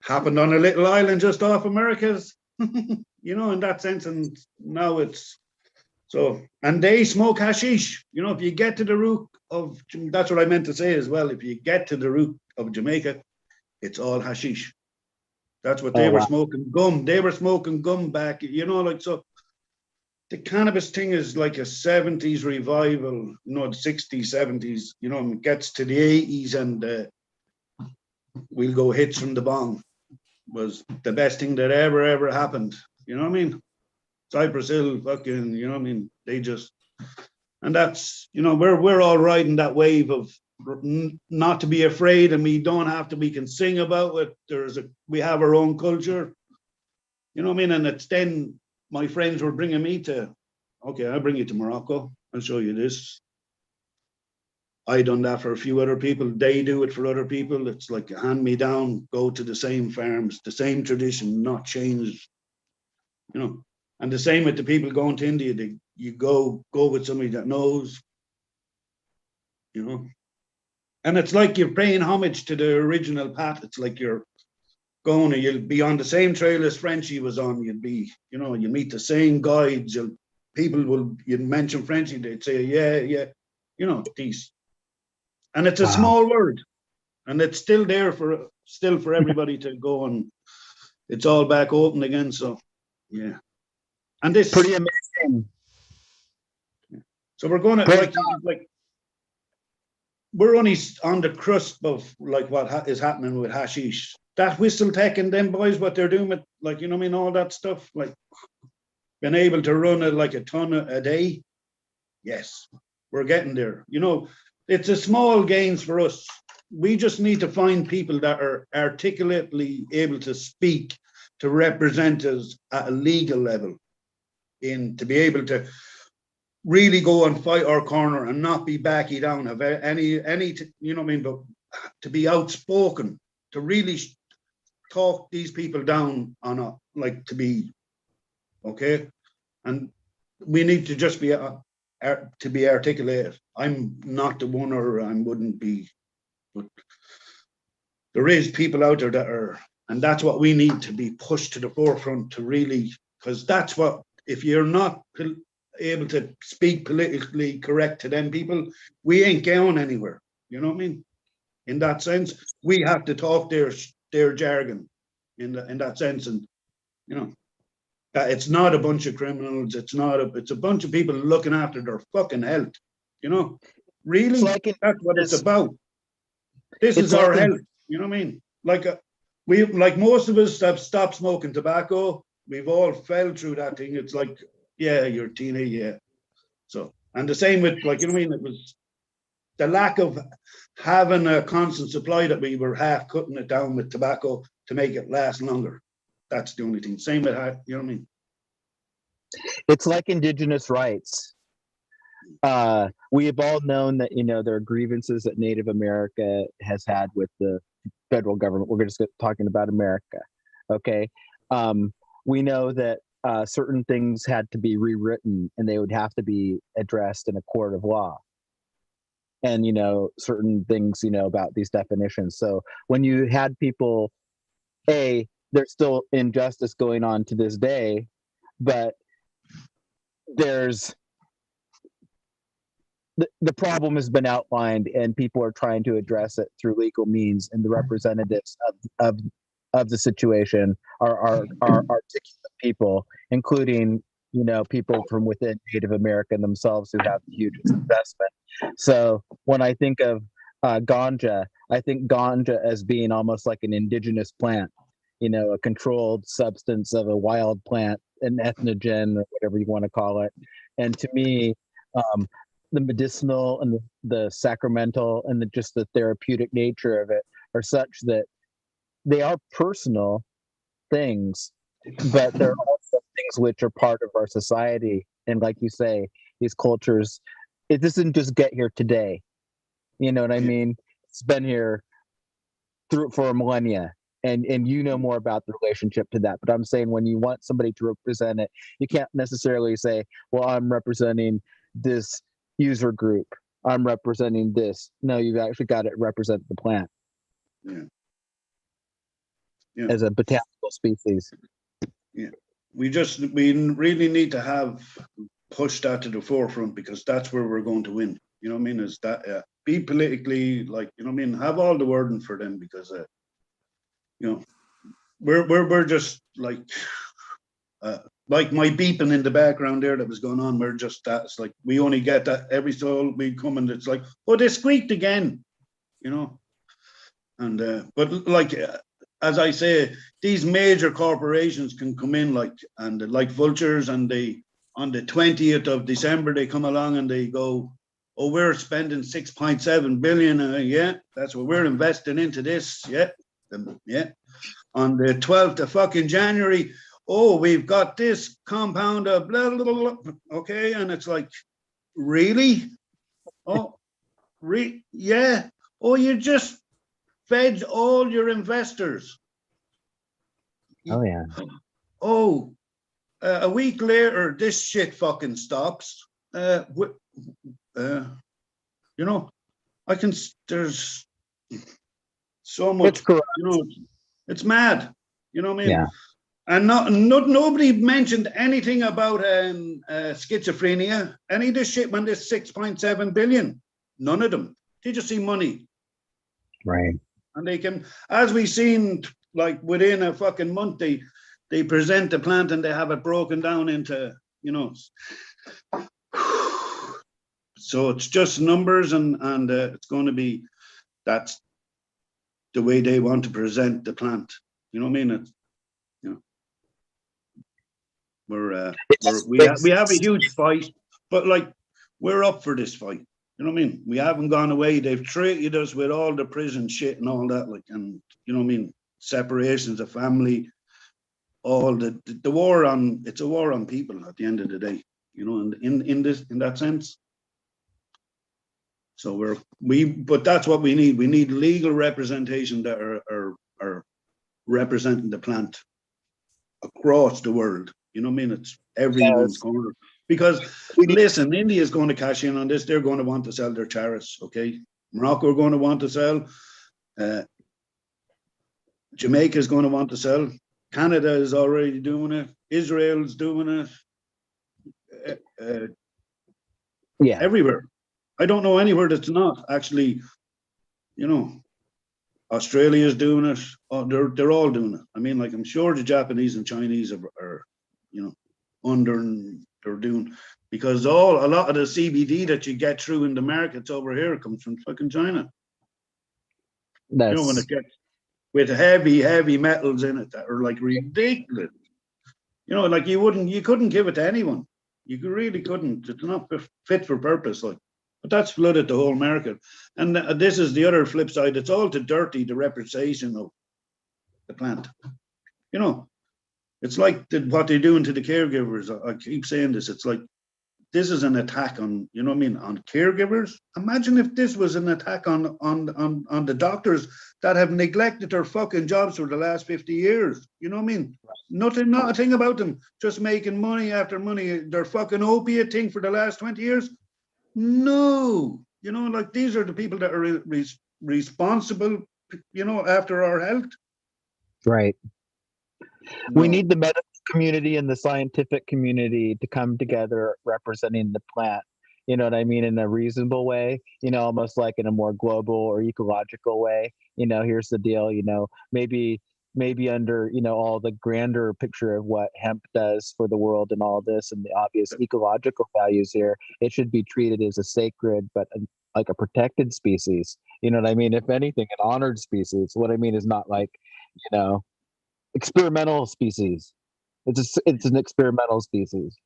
happened on a little island just off America's, you know, in that sense. And now it's so, and they smoke hashish. You know, if you get to the root of, that's what I meant to say as well. If you get to the root of Jamaica, it's all hashish. That's what they were smoking, gum. They were smoking gum back, you know, like, so the cannabis thing is like a 70s revival, you know, the 60s, 70s, you know, it gets to the 80s and we'll go hits from the bong was the best thing that ever happened. You know what I mean? Cypress Hill, fucking, you know what I mean? They just, and that's, you know, we're all riding that wave of not to be afraid, and we don't have to, we can sing about it. We have our own culture, you know what I mean? And it's then my friends were bringing me to, okay, I'll bring you to Morocco. I'll show you this. I done that for a few other people. They do it for other people. It's like a hand me down, go to the same farms, the same tradition, not changed, you know. And the same with the people going to India. You go with somebody that knows, you know. And it's like you're paying homage to the original path. It's like you're going, and you'll be on the same trail as Frenchie was on. You'd be, you know, you meet the same guides. You'd mention Frenchie, they'd say, yeah, you know, these. And it's a small word, and it's still there for everybody to go, and it's all back open again. So, yeah. And this pretty amazing. So we're going to like we're only on the cusp of like what is happening with hashish. That Whistle Tech and them boys, what they're doing with, like, you know what I mean, all that stuff, like been able to run it like a ton a day. Yes, we're getting there. You know, it's a small gains for us. We just need to find people that are articulately able to speak, to represent us at a legal level, to be able to really go and fight our corner and not be backy down, have any, you know what I mean, but to be outspoken, to really talk these people down on a, like, to be, okay? And we need to just be, to be articulated. I'm not the one, or I wouldn't be, but there is people out there that are, and that's what we need to be pushed to the forefront to really, because that's what, if you're not able to speak politically correct to them people, we ain't going anywhere. You know what I mean? In that sense, we have to talk their jargon in that sense. And, you know, that it's not a bunch of criminals. It's a bunch of people looking after their fucking health. You know, really, that's what it's about. This is our health. You know what I mean? Like most of us have stopped smoking tobacco. We've all fell through that thing. It's like, yeah, you're a teenager, yeah. So, and the same with, like, you know what I mean? It was the lack of having a constant supply that we were half cutting it down with tobacco to make it last longer. That's the only thing. Same with, you know what I mean? It's like indigenous rights. We have all known that, you know, there are grievances that Native America has had with the federal government. We're just talking about America, okay? We know that certain things had to be rewritten, and they would have to be addressed in a court of law. And, you know, certain things, you know, about these definitions. So when you had people, there's still injustice going on to this day, but there's the problem has been outlined, and people are trying to address it through legal means, and the representatives of the situation are articulate people, including, you know, people from within Native America themselves who have huge investment. So when I think of ganja, I think ganja as being almost like an indigenous plant, you know, a controlled substance of a wild plant, an ethnogen, or whatever you want to call it. And to me, the medicinal and the sacramental and just the therapeutic nature of it are such that they are personal things, but they're also things which are part of our society. And like you say, these cultures, it doesn't just get here today. You know what I mean? It's been here for a millennia. And you know more about the relationship to that. But I'm saying when you want somebody to represent it, you can't necessarily say, well, I'm representing this user group. I'm representing this. No, you've actually got to represent the plant as a botanical species. Yeah. We really need to have pushed that to the forefront, because that's where we're going to win. You know what I mean? Is that be politically, like, you know what I mean? Have all the wording for them, because you know, we're just like my beeping in the background there that was going on. We're just, that's like, we only get that every so we come, and it's like, oh, they squeaked again, you know. And but like, as I say, these major corporations can come in like vultures, and they, on the 20th of December, they come along and they go, oh, we're spending 6.7 billion. Yeah, that's what we're investing into this. Yeah. Yeah. On the 12th of fucking January, oh, we've got this compound of blah, blah, blah, blah. Okay. And it's like, really? Oh, yeah. Oh, you just fed all your investors. Oh, yeah. Oh, a week later, this shit fucking stops. You know, there's so much, you know, it's mad. You know what I mean? Yeah. And nobody mentioned anything about schizophrenia. Any of this shit when there's 6.7 billion. None of them. They just see money. Right. And they can, as we've seen, like within a fucking month, they present the plant and they have it broken down into, you know. So it's just numbers, and it's going to be, that's the way they want to present the plant. You know what I mean? It's, you know, we have a huge fight, but like, we're up for this fight. You know what I mean? We haven't gone away. They've treated us with all the prison shit and all that, like, and you know what I mean? Separations of family, all the war on, it's a war on people at the end of the day, you know, and in that sense. So but that's what we need. We need legal representation that are representing the plant across the world. You know what I mean? It's everyone's corner. Because listen, India is going to cash in on this. They're going to want to sell their charities, okay? Morocco are going to want to sell. Jamaica is going to want to sell. Canada is already doing it. Israel's doing it. Yeah. Everywhere. I don't know anywhere that's not actually, you know. Australia is doing it. Oh, they're all doing it. I mean, like, I'm sure the Japanese and Chinese are you know, they're doing, because a lot of the CBD that you get through in the markets over here comes from fucking China. You know, when it gets with heavy metals in it that are like ridiculous. You know, like you couldn't give it to anyone. You really couldn't. It's not fit for purpose, like. But that's flooded the whole market. And this is the other flip side. It's all to dirty the reputation of the plant. You know, it's like what they're doing to the caregivers. I keep saying this. It's like, this is an attack on, you know what I mean, on caregivers. Imagine if this was an attack on the doctors that have neglected their fucking jobs for the last 50 years. You know what I mean? Not a thing about them. Just making money after money. Their fucking opiate thing for the last 20 years. No, you know, like, these are the people that are responsible, you know, after our health. Right. No. We need the medical community and the scientific community to come together representing the plant. You know what I mean? In a reasonable way, you know, almost like in a more global or ecological way. You know, here's the deal, you know, maybe under, you know, all the grander picture of what hemp does for the world and all this and the obvious ecological values here, it should be treated as a sacred, but like a protected species. You know what I mean? If anything, an honored species. What I mean is not like, you know, experimental species. It's an experimental species.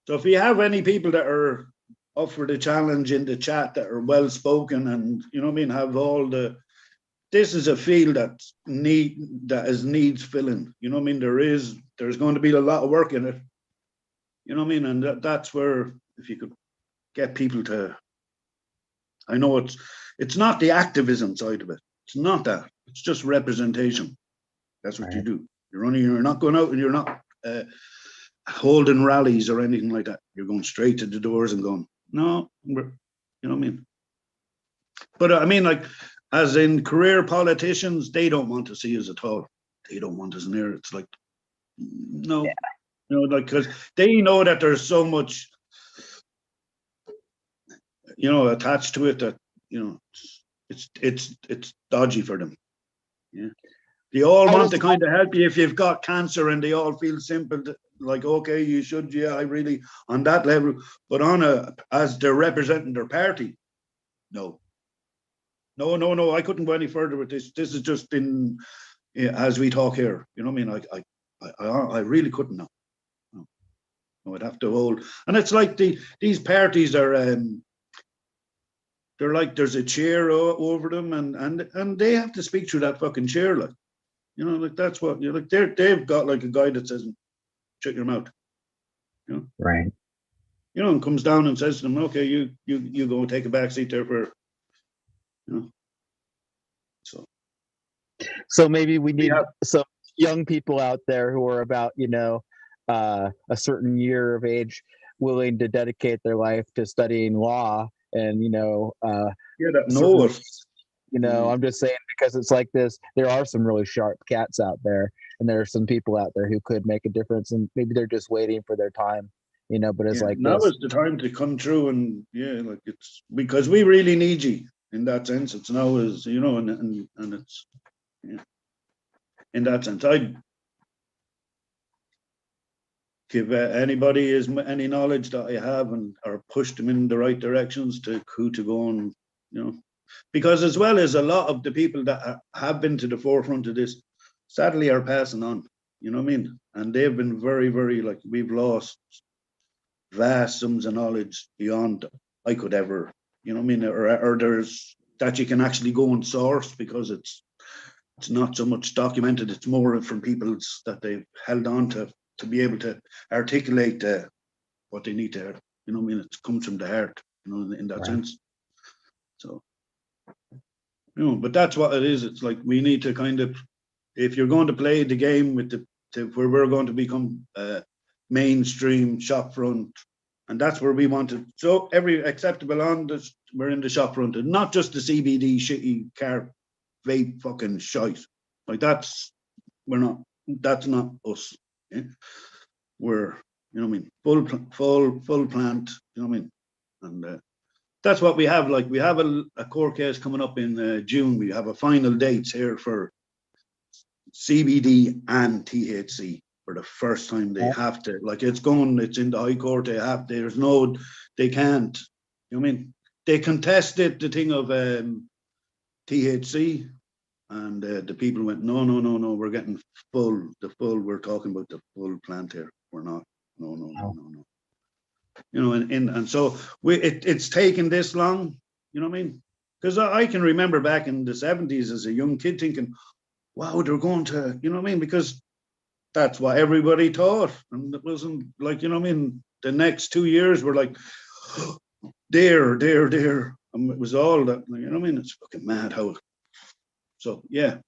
So if you have any people that are up for the challenge in the chat that are well spoken and, you know what I mean, have all the, this is a field that needs filling. You know what I mean? There's going to be a lot of work in it. You know what I mean? And that's where, if you could get people to, I know it's not the activism side of it. It's not that. It's just representation. That's what you do. You're not going out and you're not holding rallies or anything like that. You're going straight to the doors and going, no, you know what I mean? But I mean, like, as in career politicians, they don't want to see us at all. They don't want us near. It's like, no, you know, like, because they know that there's so much, you know, attached to it that, you know, it's dodgy for them. Yeah, they all want to kind of help you if you've got cancer, and they all feel simple, like, okay, you should, yeah, I really on that level, but as they're representing their party, no, I couldn't go any further with this. This is just in, as we talk here, you know what I mean? I really couldn't know. No, I'd have to hold, and it's like these parties are. They're like there's a chair over them, and they have to speak through that fucking chair, like, you know, like that's what you're like. They've got like a guy that says, "Shut your mouth," you know, right? You know, and comes down and says to them, "Okay, you go and take a back seat there for," you know. So maybe we need some young people out there who are about, you know, a certain year of age, willing to dedicate their life to studying law. And, you know, you know, I'm just saying, because it's like this, there are some really sharp cats out there, and there are some people out there who could make a difference, and maybe they're just waiting for their time, you know, but it's like now is the time to come through, and like, it's because we really need you in that sense. It's now is, you know, and it's, in that sense, I'd give anybody any knowledge that I have, and or push them in the right directions to who to go and, you know, because as well as a lot of the people that have been to the forefront of this, sadly, are passing on, you know what I mean? And they've been very, very, like, we've lost vast sums of knowledge beyond I could ever, you know what I mean? Or there's that you can actually go and source, because it's not so much documented, it's more from people that they've held on to be able to articulate what they need to, you know what I mean? It comes from the heart, you know, in that sense. So, you know, but that's what it is. It's like, we need to kind of, if you're going to play the game with where we're going to become mainstream shop front, and that's where we want to, so every acceptable on this, we're in the shop front, and not just the CBD shitty car vape fucking shite. Like, that's not us. Yeah? We're, you know what I mean, full plant, you know what I mean? And that's what we have. Like, we have a court case coming up in June. We have a final dates here for CBD and THC for the first time. They have to, like, it's in the High Court. They can't, you know what I mean? They contested the thing of THC, and the people went, no, we're getting we're talking about the full plant here. We're not, no. You know, and so it's taken this long, you know what I mean? Because I can remember back in the 70s as a young kid thinking, wow, they're going to, you know what I mean? Because that's what everybody thought. And it wasn't like, you know what I mean? The next 2 years were like, there. And it was all that, you know what I mean? It's fucking mad how. So, yeah.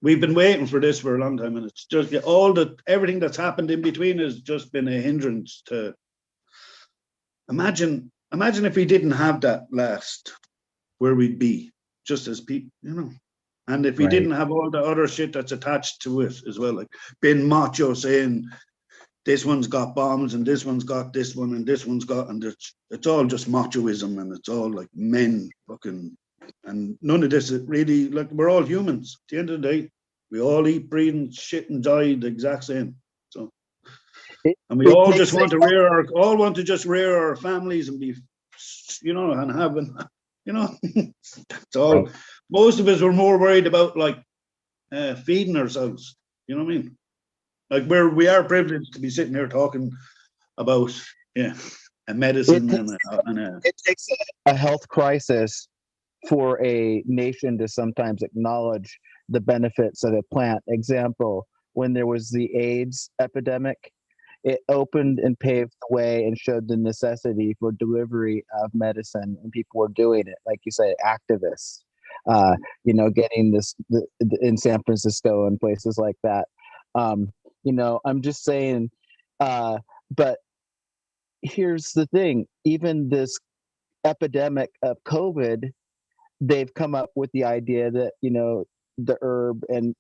We've been waiting for this for a long time, and it's just everything that's happened in between has just been a hindrance to. Imagine if we didn't have that last, where we'd be, just as people, you know. And if we didn't have all the other shit that's attached to it as well, like being macho saying this one's got bombs and this one's got this one and this one's got, and it's all just machoism, and it's all like men fucking, and none of this is really, like, we're all humans. At the end of the day, we all eat, breathe, and shit and die the exact same. So, and we all just want to rear our families and be, you know, and having, you know, it's all. Most of us were more worried about, like, feeding ourselves. You know what I mean? Like, we are privileged to be sitting here talking about, medicine It and takes, a it takes a health crisis for a nation to sometimes acknowledge the benefits of a plant. Example, when there was the AIDS epidemic, it opened and paved the way and showed the necessity for delivery of medicine, and people were doing it, like you said, activists. You know, getting this in San Francisco and places like that. You know, I'm just saying, but here's the thing: even this epidemic of COVID, they've come up with the idea that, you know, the herb and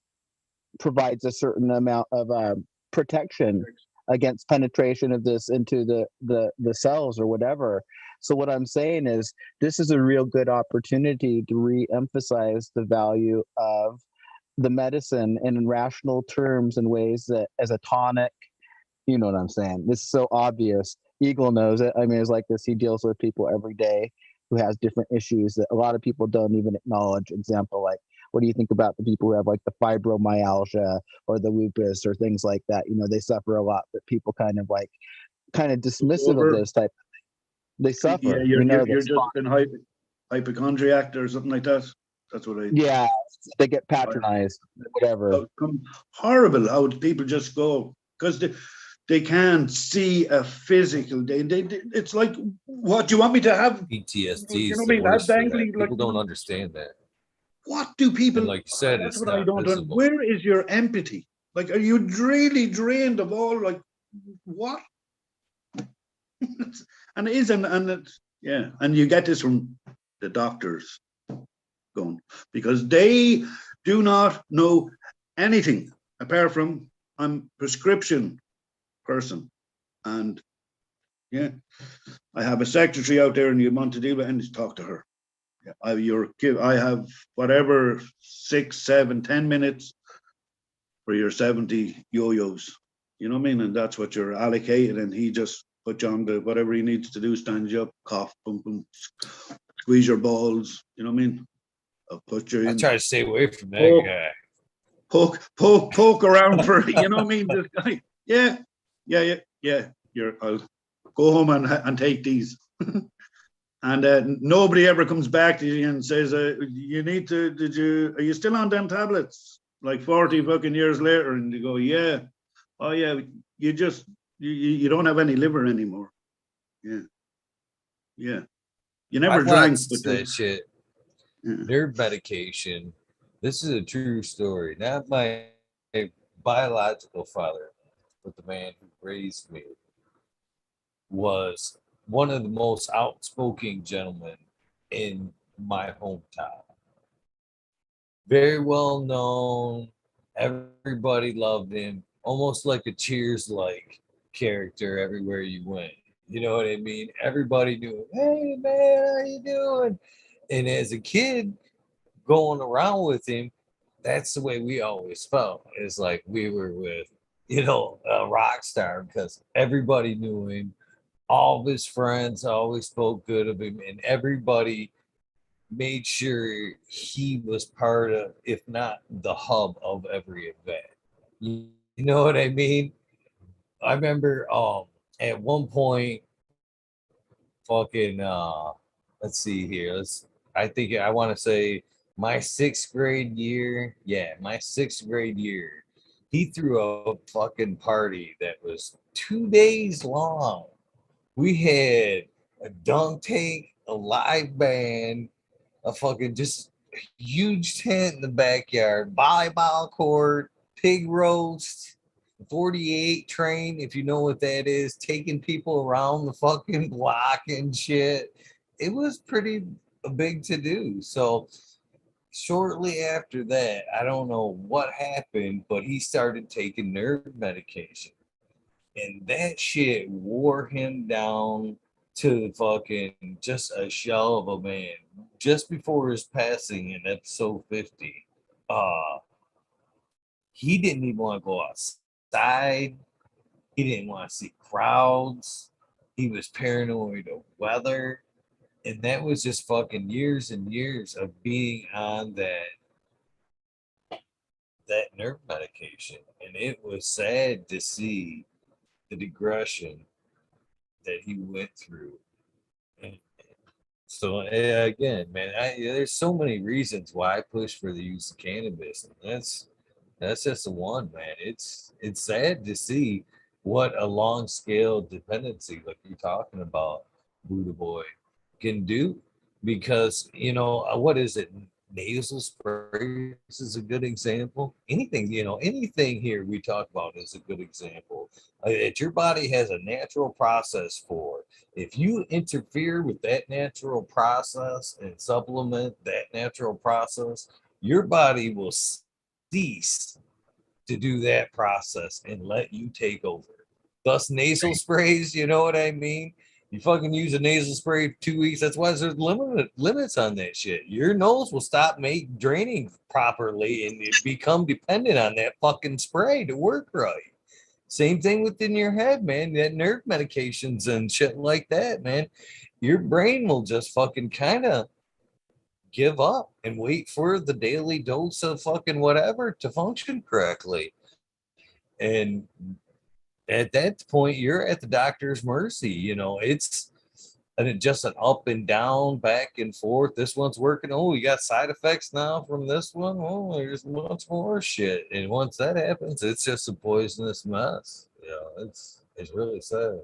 provides a certain amount of protection against penetration of this into the cells or whatever. So what I'm saying is this is a real good opportunity to re-emphasize the value of the medicine in rational terms and ways that as a tonic, you know what I'm saying? This is so obvious. Eagle knows it. I mean, it's like this. He deals with people every day who has different issues that a lot of people don't even acknowledge. Example, like, what do you think about the people who have like the fibromyalgia or the lupus or things like that? You know, they suffer a lot, but people kind of dismissive of over. those type of things. They suffer. Yeah, you know, you're just an hypochondriac or something like that. That's what I. Yeah, they get patronized, whatever. Horrible how people just go because they can't see a physical. It's like, what do you want me to have? PTSD You is know what I the mean? worst for that. Dangling, People don't understand that. What do people? And like you said, that's it's what I not don't. visible. Where is your empathy? Like, are you really drained of all? Like, what? And it is, and it's, yeah, and you get this from the doctors going, because they do not know anything apart from I'm prescription person, and yeah, I have a secretary out there, and you want to deal with, and just talk to her. Yeah, I have whatever 6, 7, 10 minutes for your 70 yo-yos. You know what I mean? And that's what you're allocated, and he just put you on the whatever he needs to do, stand you up, cough, boom, boom, squeeze your balls. You know what I mean? I'll put you in. I try to stay away from that guy. Poke around for, you know what I mean? This guy. Yeah. I'll go home and take these. And nobody ever comes back to you and says, you need to, are you still on them tablets? Like 40 fucking years later, and you go, yeah. Oh yeah, you just, you don't have any liver anymore. Yeah. Yeah. You never I drank. watched that shit. Yeah. Nerve medication. This is a true story. Not my biological father, but the man who raised me was one of the most outspoken gentlemen in my hometown. Very well known. Everybody loved him. Almost like a Cheers-like character everywhere you went. You know what I mean? Everybody knew, hey man, how you doing? And as a kid going around with him, that's the way we always felt. It's like we were with, a rock star, because everybody knew him. All of his friends always spoke good of him, and everybody made sure he was part of, if not the hub of every event. You know what I mean? I remember at one point, fucking let's see here. I want to say my 6th grade year. Yeah, my 6th grade year. He threw a fucking party that was 2 days long. We had a dunk tank, a live band, a fucking just huge tent in the backyard, volleyball court, pig roast, 48 train, if you know what that is, taking people around the fucking block and shit. It was pretty big to do. So shortly after that, I don't know what happened, but he started taking nerve medication. And that shit wore him down to fucking just a shell of a man. Just before his passing in episode 50, he didn't even want to go outside. He didn't want to see crowds. He was paranoid of weather. And that was just fucking years and years of being on that nerve medication. And it was sad to see the digression that he went through. And so again, man, there's so many reasons why I push for the use of cannabis. And that's just the one, man. It's sad to see what a long scale dependency, like you're talking about, BuddhaBOY, can do. Because what is it? Nasal sprays is a good example. Anything here we talk about is a good example that your body has a natural process for. If you interfere with that natural process and supplement that natural process, your body will cease to do that process and let you take over. Thus, nasal sprays, you know what I mean? You fucking use a nasal spray for 2 weeks. That's why there's limits on that shit. Your nose will stop draining properly and it become dependent on that fucking spray to work right. Same thing within your head, man. That nerve medications and shit like that, man. Your brain will just fucking kind of give up and wait for the daily dose of fucking whatever to function correctly. And at that point, you're at the doctor's mercy. It's just an up and down, back and forth. This one's working. Oh, you got side effects now from this one. Oh, there's much more shit. And once that happens, it's just a poisonous mess. It's really sad.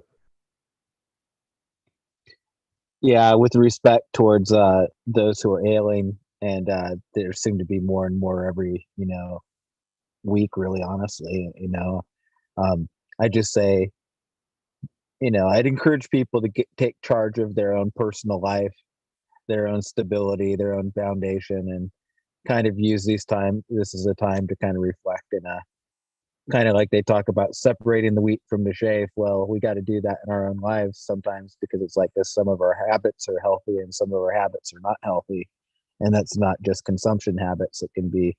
Yeah, with respect towards those who are ailing, and there seem to be more and more every week. Really, honestly, I just say, I'd encourage people to take charge of their own personal life, their own stability, their own foundation, and kind of use this as a time to kind of reflect and kind of like they talk about separating the wheat from the chaff. Well, we got to do that in our own lives sometimes, because it's like this. Some of our habits are healthy and some of our habits are not healthy. And that's not just consumption habits. It can be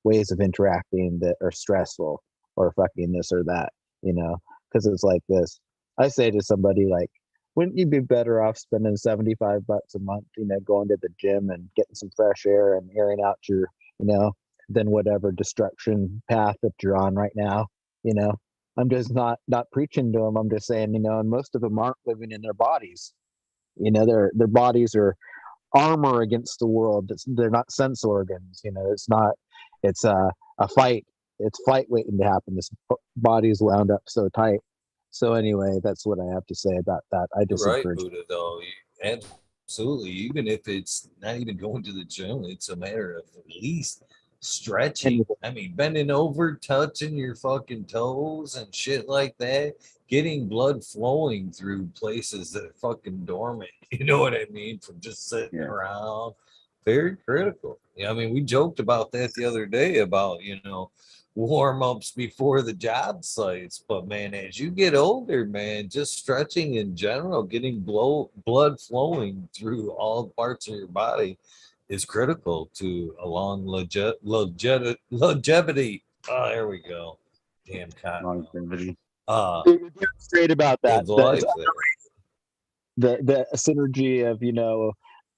ways of interacting that are stressful, or fucking this or that, because it's like this. I say to somebody, like, wouldn't you be better off spending $75 a month, going to the gym and getting some fresh air and airing out your, than whatever destruction path that you're on right now? I'm just not preaching to them. I'm just saying, and most of them aren't living in their bodies. Their bodies are armor against the world. They're not sense organs. It's a fight. It's fight waiting to happen. This body's wound up so tight. So anyway, that's what I have to say about that. I just Right, encourage. Buddha, though. Absolutely. Even if it's not even going to the gym, it's a matter of at least stretching. I mean, bending over, touching your fucking toes and shit like that, getting blood flowing through places that are fucking dormant. You know what I mean? From just sitting around. Very critical. Yeah, I mean, we joked about that the other day about, warm-ups before the job sites, but man, as you get older, man, just stretching in general, getting blood flowing through all parts of your body is critical to a long longevity. Oh, there we go. Damn cotton. Longevity. You're straight about that. Life, the synergy of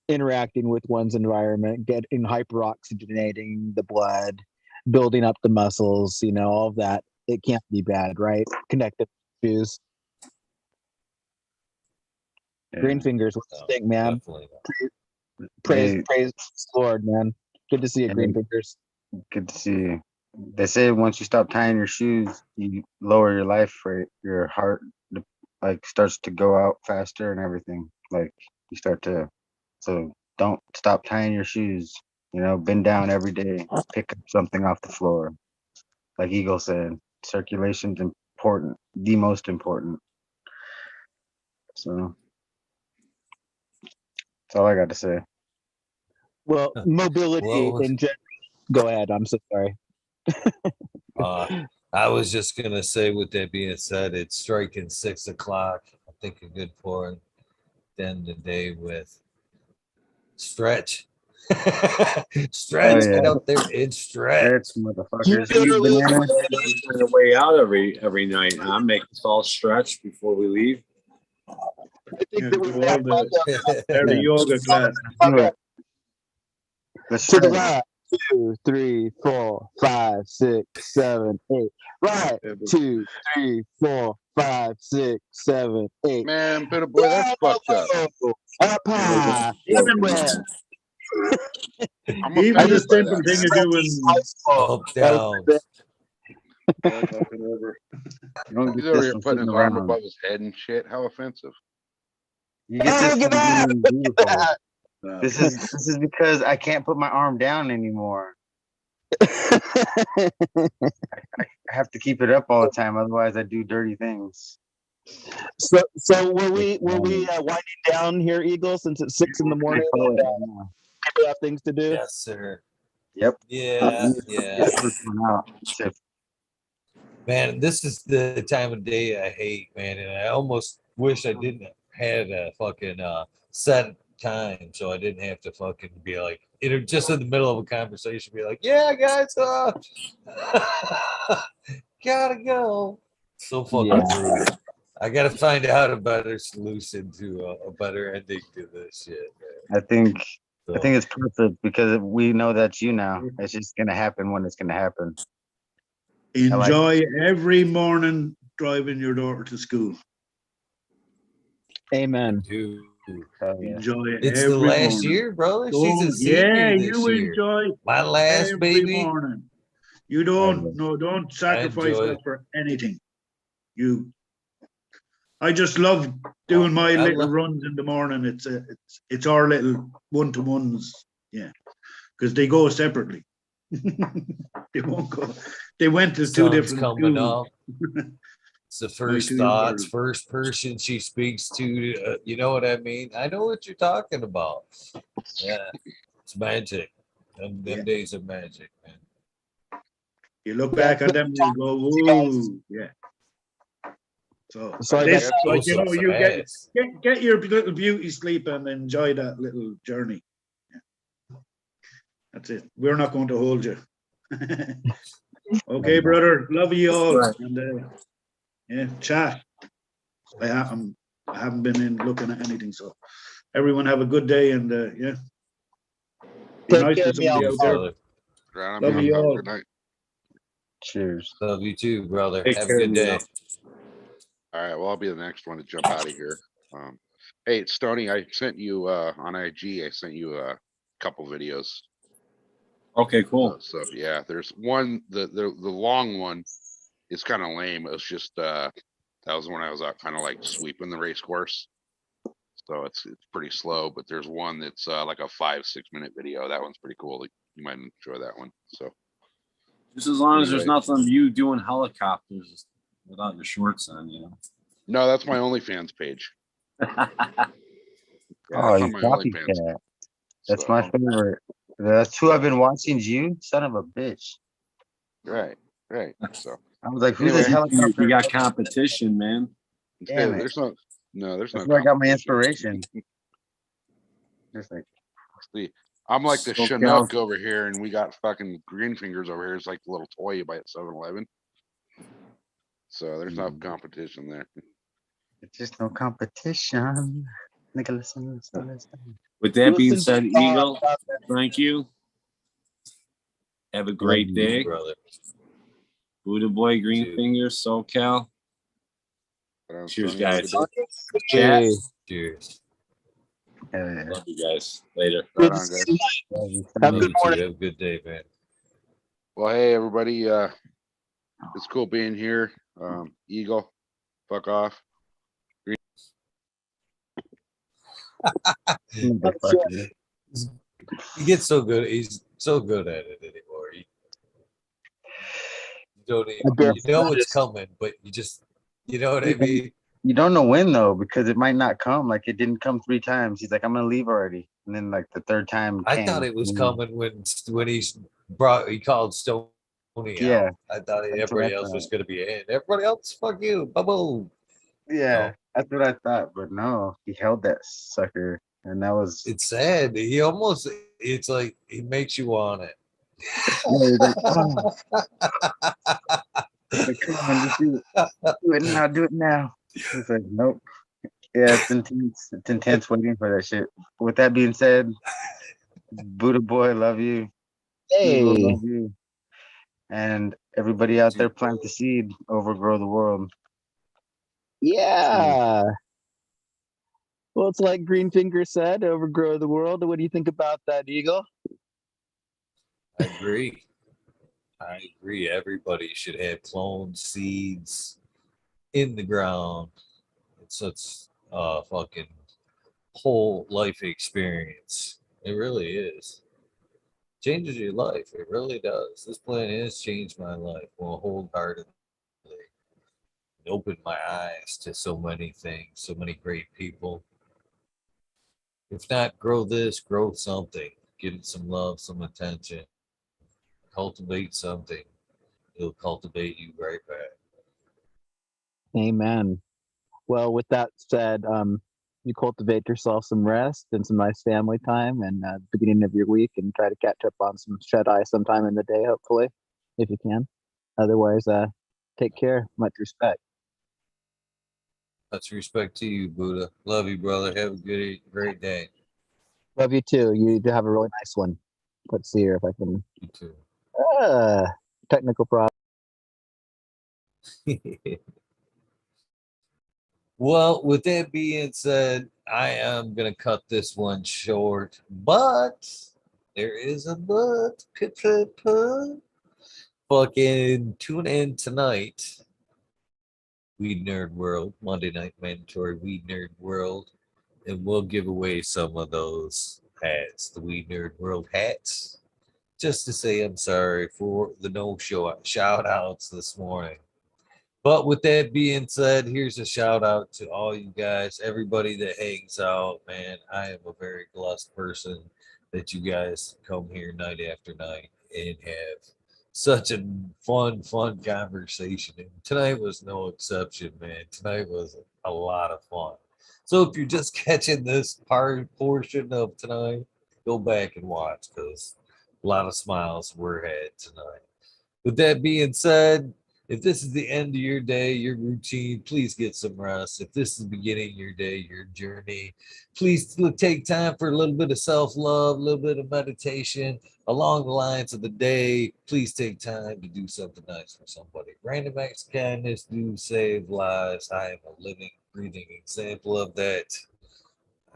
interacting with one's environment, getting hyperoxygenating the blood, building up the muscles, all of that. It can't be bad, right? Connective tissues. Greenfingers, what do you think, man? Praise the Lord, man. Good to see you, Greenfingers. Good to see you. They say once you stop tying your shoes, you lower your life rate. Your heart starts to go out faster and everything. Like you start to. So don't stop tying your shoes. Bend down every day. Pick up something off the floor. Like Eagle said, circulation's important, the most important. So that's all I got to say. Well, mobility in general. Go ahead. I'm so sorry. I was just gonna say, with that being said, it's striking 6 o'clock. I think a good point to end the day with stretch. Stretch, get out there and stretch. Motherfuckers. On the way out every night. I'm making all stretch before we leave. I think that we the yoga class. Let's 2, 3, 4, 5, 6, 7, 8. Right. 2, 3, 4, 5, 6, 7, 8. Man, BuddhaBOy, that's fucked up. Up high. Even, I'm even offended the by simple that, thing man. of doing. Up, down. You don't He's get over this here from putting sitting his arm around. above his head and shit. How offensive. You get this from being beautiful. This is because I can't put my arm down anymore. I have to keep it up all the time, otherwise I do dirty things. So were we winding down here, Eagle, since it's 6 in the morning? And, people have things to do. Yes, sir. Yep. Yeah, yeah. Shit. Man, this is the time of day I hate, man, and I almost wish I didn't have a fucking set time, so I didn't have to fucking be like, just in the middle of a conversation, be like, yeah, guys, gotta go. So fucking rude. I gotta find out a better solution to a better ending to this shit, man. I think it's perfect because we know that's you now. It's just gonna happen when it's gonna happen. Enjoy every morning driving your daughter to school. Amen. Dude. Enjoy It's every the last morning. year, brother. Don't- She's a senior this you year. enjoy My last every baby. morning. You don't sacrifice enjoy that it. for anything. I just love doing my little runs in the morning. It's our little one-to-ones, yeah, because they go separately. They won't go. They went to two Sun's different coming schools. up. It's the first two thoughts, years. first person she speaks to. You know what I mean? I know what you're talking about. Yeah, it's magic. Them days are magic, man. You look back at them and you go, "Ooh, yeah." So this, like, you know, you get your little beauty sleep and enjoy that little journey. Yeah. That's it. We're not going to hold you. Okay, brother. Love you all. Right. And yeah, chat. I haven't been in looking at anything. So everyone have a good day and yeah. Be Take nice care, to somebody out there. Right, Love you all. Good night. Cheers. Love you too, brother. Take Have a care, good day. Neil. All right, well, I'll be the next one to jump out of here. Hey, Stoney, I sent you on IG. I sent you a couple videos. Okay, cool. So yeah, there's one. The long one is kind of lame. It was just that was when I was out kind of like sweeping the race course. So it's pretty slow. But there's one that's like a 5-6 minute video. That one's pretty cool. You might enjoy that one. So just as long as there's nothing of you doing helicopters without your shorts on, you know. No, that's my OnlyFans page. Oh, you copycat. That's my favorite. That's who I've been watching. You son of a bitch. Right. So I was like, who's this helicopter? You got competition, man. Damn it. There's no. That's where I got my inspiration. Just like, see, I'm like the So Chinook over here, and we got fucking greenfingers over here. It's like the little toy you buy at 7-Eleven. So there's no competition there. it's just no competition. Nicholas. With that being said, Eagle, thank you. Have a great day, brother. BuddhaBOY, Greenfingers, SoCal. Cheers, guys. Chat. Cheers. Love you guys. Later. Have a good morning. Have a good day, man. Well, hey everybody. It's cool being here. Eagle, fuck off. He gets so good. He's so good at it anymore. You know what's coming, but you know what I mean? You don't know when though, because it might not come. Like it didn't come 3 times. He's like, I'm gonna leave already. And then like the 3rd time I thought it was coming when he called Stoney out. I thought everybody else was gonna be in. Everybody else, fuck you. Boom. Yeah, that's what I thought, but no, he held that sucker, and that was. It's sad. It's like he makes you want it. Like, come on, just do it now. Do it now. It's like, nope. Yeah, it's intense. It's intense waiting for that shit. With that being said, BuddhaBOY, love you. Hey. Love you. And everybody out there, plant the seed, overgrow the world. Yeah. Well, it's like Greenfinger said, overgrow the world. What do you think about that, Eagle? I agree. Everybody should have cloned seeds in the ground. It's such a fucking whole life experience. It really is. Changes your life. It really does. This plant has changed my life wholeheartedly. It opened my eyes to so many things, so many great people. If not grow this, grow something. Give it some love, some attention. Cultivate something. It'll cultivate you right back. Amen. Well, with that said, you cultivate yourself some rest and some nice family time and beginning of your week, and try to catch up on some shut eye sometime in the day, hopefully, if you can. Otherwise, take care. Much respect. Much respect to you, Buddha. Love you, brother. Have a great day. Love you too. You do have a really nice one. Let's see here if I can. You too. Technical problem. Well, with that being said, I am going to cut this one short, but there is a but. Fucking tune in tonight. Weed Nerd World, Monday night mandatory Weed Nerd World, and we'll give away some of those hats, the Weed Nerd World hats, just to say I'm sorry for the no shout outs this morning. But with that being said, here's a shout out to all you guys, everybody that hangs out, man. I am a very blessed person that you guys come here night after night and have such a fun conversation. And tonight was no exception, man. Tonight was a lot of fun. So if you're just catching this portion of tonight, go back and watch because a lot of smiles were had tonight. With that being said, if this is the end of your day, your routine, please get some rest. If this is the beginning of your day, your journey, please take time for a little bit of self-love, a little bit of meditation along the lines of the day. Please take time to do something nice for somebody. Random acts of kindness do save lives. I am a living, breathing example of that.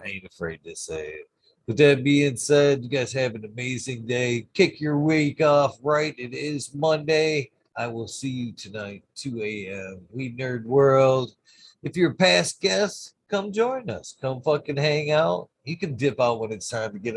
I ain't afraid to say it. With that being said, you guys have an amazing day. Kick your week off right. It is Monday. I will see you tonight, 2 a.m. Weed Nerd World. If you're a past guest, come join us. Come fucking hang out. You can dip out when it's time to get